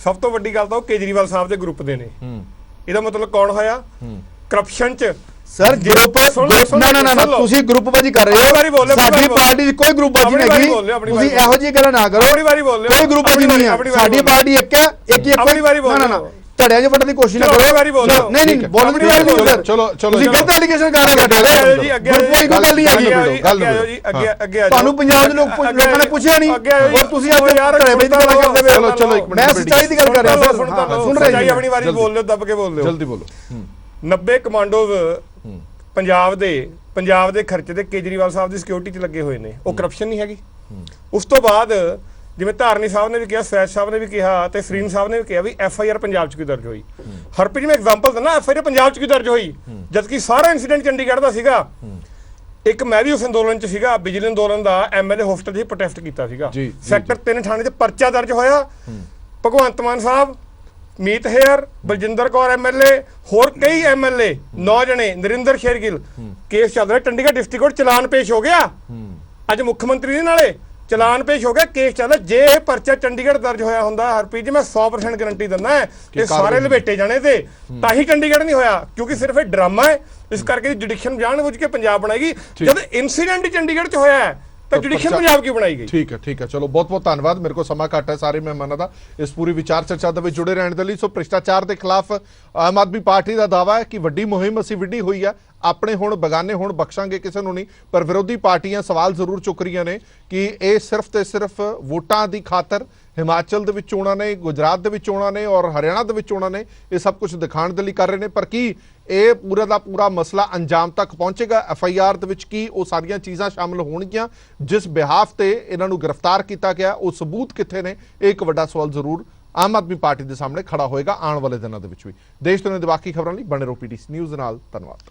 ਸਭ ਤੋਂ ਵੱਡੀ ਗੱਲ ਤਾਂ ਉਹ ਕੇਜਰੀਵਾਲ ਸਾਹਿਬ ਦੇ ਗਰੁੱਪ ਦੇ ਨੇ। ਇਹਦਾ ਮਤਲਬ ਕੌਣ ਹੋਇਆ ਕਰਪਸ਼ਨ 'ਚ? ਸਰ ਗਰੁੱਪ ਨਾ ਤੁਸੀਂ ਗਰੁੱਪਬਾਜੀ ਕਰ ਰਹੇ ਹੋ। ਸਾਡੀ ਪਾਰਟੀ 'ਚ ਕੋਈ ਗਰੁੱਪਬਾਜੀ ਨਹੀਂ ਹੈਗੀ, ਤੁਸੀਂ ਇਹੋ ਜਿਹੀ ਗੱਲਾਂ ਨਾ ਕਰੋ। ਕੋਈ ਗਰੁੱਪਬਾਜੀ ਨਹੀਂ ਹੈ, ਸਾਡੀ ਪਾਰਟੀ ਇੱਕ ਹੈ, ਇੱਕ ਨਾ ਧੜਿਆਂ 'ਚ ਵੱਢਣ ਦੀ ਕੋਸ਼ਿਸ਼ ਨਾ ਕਰੋ। ਨਹੀਂ ਬੋਲਣ ਦੀ ਵਾਰੀ ਨਹੀਂ। ਚਲੋ ਤੁਸੀਂ ਗਲਤ ਐਲੀਗੇਸ਼ਨ ਕਰ ਰਹੇ ਹੋ ਜੀ। ਕੋਈ ਗੱਲ ਨਹੀਂ ਹੈਗੀ, ਤੁਹਾਨੂੰ ਪੰਜਾਬ ਦੇ ਲੋਕਾਂ ਨੇ ਪੁੱਛਿਆ ਨਹੀਂ ਔਰ ਤੁਸੀਂ ਅੱਜ ਧੜੇਬਾਜ਼ੀ ਦੀ ਗੱਲ ਕਰਦੇ ਹੋ। ਚਲੋ ਇੱਕ ਮਿੰਟ, ਮੈਂ ਸੱਚਾਈ ਦੀ ਗੱਲ ਕਰ ਰਿਹਾ ਸਰ, ਸੁਣ ਰਹੇ ਜੀ। ਆਪਣੀ ਵਾਰੀ ਬੋਲ ਲਿਓ, ਦੱਬ ਕੇ ਬੋਲ ਲਿਓ, ਜਲਦੀ ਬੋਲੋ। 90 ਕਮਾਂਡੋਜ਼ ਪੰਜਾਬ ਦੇ ਖਰਚੇ ਤੇ ਕੇਜਰੀਵਾਲ ਸਾਹਿਬ ਦੀ ਸਿਕਿਉਰਿਟੀ 'ਚ ਲੱਗੇ ਹੋਏ ਨੇ। ਉਹ ਕਰਪਸ਼ਨ ਨਹੀਂ ਹੈਗੀ? ਉਸ ਤੋਂ ਬਾਅਦ ਜਿਵੇਂ ਧਾਰਨੀ ਸਾਹਿਬ ਨੇ ਵੀ ਕਿਹਾ, ਸਵੈਚ ਸਾਹਿਬ ਨੇ ਵੀ ਕਿਹਾ ਤੇ ਫਰੀਨ ਸਾਹਿਬ ਨੇ ਵੀ ਕਿਹਾ ਵੀ FIR ਪੰਜਾਬ 'ਚ ਕਿਉਂ ਦਰਜ ਹੋਈ। ਹਰਪ੍ਰੀਤ ਜੀ ਮੈਂ ਐਗਜ਼ਾਮਪਲ ਦਿੰਦਾ, FIR ਪੰਜਾਬ 'ਚ ਕਿਉਂ ਦਰਜ ਹੋਈ ਜਦਕਿ ਸਾਰਾ ਇਨਸੀਡੈਂਟ ਚੰਡੀਗੜ੍ਹ ਦਾ ਸੀਗਾ। ਇੱਕ ਮੈਂ ਵੀ ਉਸ ਅੰਦੋਲਨ 'ਚ ਸੀਗਾ, ਬਿਜਲੀ ਅੰਦੋਲਨ ਦਾ। MLA ਹੋਸਟਲ 'ਚ ਪ੍ਰੋਟੈਸਟ ਕੀਤਾ ਸੀਗਾ। ਸੈਕਟਰ 3 ਥਾਣੇ 'ਚ ਪਰਚਾ ਦਰਜ ਹੋਇਆ। ਭਗਵੰਤ ਮਾਨ ਸਾਹਿਬ, ਮੀਤ ਹੇਅਰ, ਬਲਜਿੰਦਰ ਕੌਰ MLA, ਹੋਰ ਕਈ MLA 9 ਜਣੇ, ਨਰਿੰਦਰ ਸ਼ੇਰਗਿੱਲ, ਕੇਸ ਚੱਲ ਰਿਹਾ ਚੰਡੀਗੜ੍ਹ ਡਿਸਟ੍ਰਿਕਟ ਕੋਰਟ। ਚਲਾਨ ਪੇਸ਼ ਹੋ ਗਿਆ ਅੱਜ ਮੁੱਖ ਮੰਤਰੀ ਦੇ ਨਾਲੇ, ਚਲਾਨ ਪੇਸ਼ ਹੋ ਗਿਆ, ਕੇਸ ਚੱਲ। ਜੇ ਇਹ ਪਰਚਾ ਚੰਡੀਗੜ੍ਹ ਦਰਜ ਹੋਇਆ ਹੁੰਦਾ ਹਰਪ੍ਰੀਤ ਜੀ, ਮੈਂ 100% ਗਾਰੰਟੀ ਦਿੰਦਾ ਹੈ ਕਿ ਸਾਰੇ ਲਪੇਟੇ ਜਾਣੇ ਤੇ। ਤਾਂ ਹੀ ਚੰਡੀਗੜ੍ਹ ਨਹੀਂ ਹੋਇਆ ਕਿਉਂਕਿ ਸਿਰਫ ਇਹ ਡਰਾਮਾ ਹੈ। ਇਸ ਕਰਕੇ ਜੁਡੀਸ਼ੀਅਲ ਜਾਣਬੁੱਝ ਕੇ ਪੰਜਾਬ ਬਣਾਏਗੀ। ਜਦ ਇਨਸੀਡੈਂਟ ਚੰਡੀਗੜ੍ਹ 'ਚ ਹੋਇਆ ਹੈ ਤਾਂ ਜੁਡੀਸ਼ੀਅਲ ਪੰਜਾਬ ਕਿਉਂ ਬਣਾਈ ਗਈ? ਠੀਕ ਹੈ। ਚਲੋ ਬਹੁਤ ਧੰਨਵਾਦ। ਮੇਰੇ ਕੋਲ ਸਮਾਂ ਘੱਟ ਹੈ ਸਾਰੇ ਮਹਿਮਾਨਾਂ ਦਾ ਇਸ ਪੂਰੀ ਵਿਚਾਰ ਚਰਚਾ ਦੇ ਵਿੱਚ ਜੁੜੇ ਰਹਿਣ ਦੇ ਲਈ। ਸੋ ਭ੍ਰਿਸ਼ਟਾਚਾਰ ਦੇ ਖਿਲਾਫ ਆਮ ਆਦਮੀ ਪਾਰਟੀ ਦਾ ਦਾਅਵਾ ਹੈ ਕਿ ਵੱਡੀ ਮੁਹਿੰਮ ਅਸੀਂ ਵਿੱਢੀ ਹੋਈ ਹੈ। ਆਪਣੇ ਹੁਣ ਬਗਾਨੇ ਹੁਣ ਬਖਸ਼ਾਂਗੇ ਕਿਸੇ ਨੂੰ ਨਹੀਂ। ਪਰ ਵਿਰੋਧੀ ਪਾਰਟੀਆਂ ਸਵਾਲ ਜ਼ਰੂਰ ਚੁੱਕ ਰਹੀਆਂ ਨੇ ਕਿ ਇਹ ਸਿਰਫ ਤੇ ਸਿਰਫ ਵੋਟਾਂ ਦੀ ਖਾਤਰ ਹਿਮਾਚਲ ਦੇ ਵਿੱਚ ਚੋਣਾਂ ਨੇ, ਗੁਜਰਾਤ ਦੇ ਵਿੱਚ ਚੋਣਾਂ ਨੇ ਔਰ ਹਰਿਆਣਾ ਦੇ ਵਿੱਚ ਚੋਣਾਂ ਨੇ, ਇਹ ਸਭ ਕੁਝ ਦਿਖਾਉਣ ਦੇ ਲਈ ਕਰ ਰਹੇ ਨੇ। ਪਰ ਕੀ ਇਹ ਪੂਰਾ ਦਾ ਪੂਰਾ ਮਸਲਾ ਅੰਜਾਮ ਤੱਕ ਪਹੁੰਚੇਗਾ? FIR ਦੇ ਵਿੱਚ ਕੀ ਉਹ ਸਾਰੀਆਂ ਚੀਜ਼ਾਂ ਸ਼ਾਮਲ ਹੋਣਗੀਆਂ ਜਿਸ ਬਿਹਾਫ ਤੇ ਇਹਨਾਂ ਨੂੰ ਗ੍ਰਿਫਤਾਰ ਕੀਤਾ ਗਿਆ? ਉਹ ਸਬੂਤ ਕਿੱਥੇ ਨੇ? ਇਹ ਇੱਕ ਵੱਡਾ ਸਵਾਲ ਜ਼ਰੂਰ ਆਮ ਆਦਮੀ ਪਾਰਟੀ ਦੇ ਸਾਹਮਣੇ ਖੜਾ ਹੋਏਗਾ ਆਉਣ ਵਾਲੇ ਦਿਨਾਂ ਦੇ ਵਿੱਚ ਵੀ। ਦੇਸ਼ ਦੁਨੀਆ ਦੀ ਬਾਕੀ ਖਬਰਾਂ ਲਈ ਬਣੇ ਰਹੋ PTC ਨਿਊਜ਼ ਨਾਲ। ਧੰਨਵਾਦ।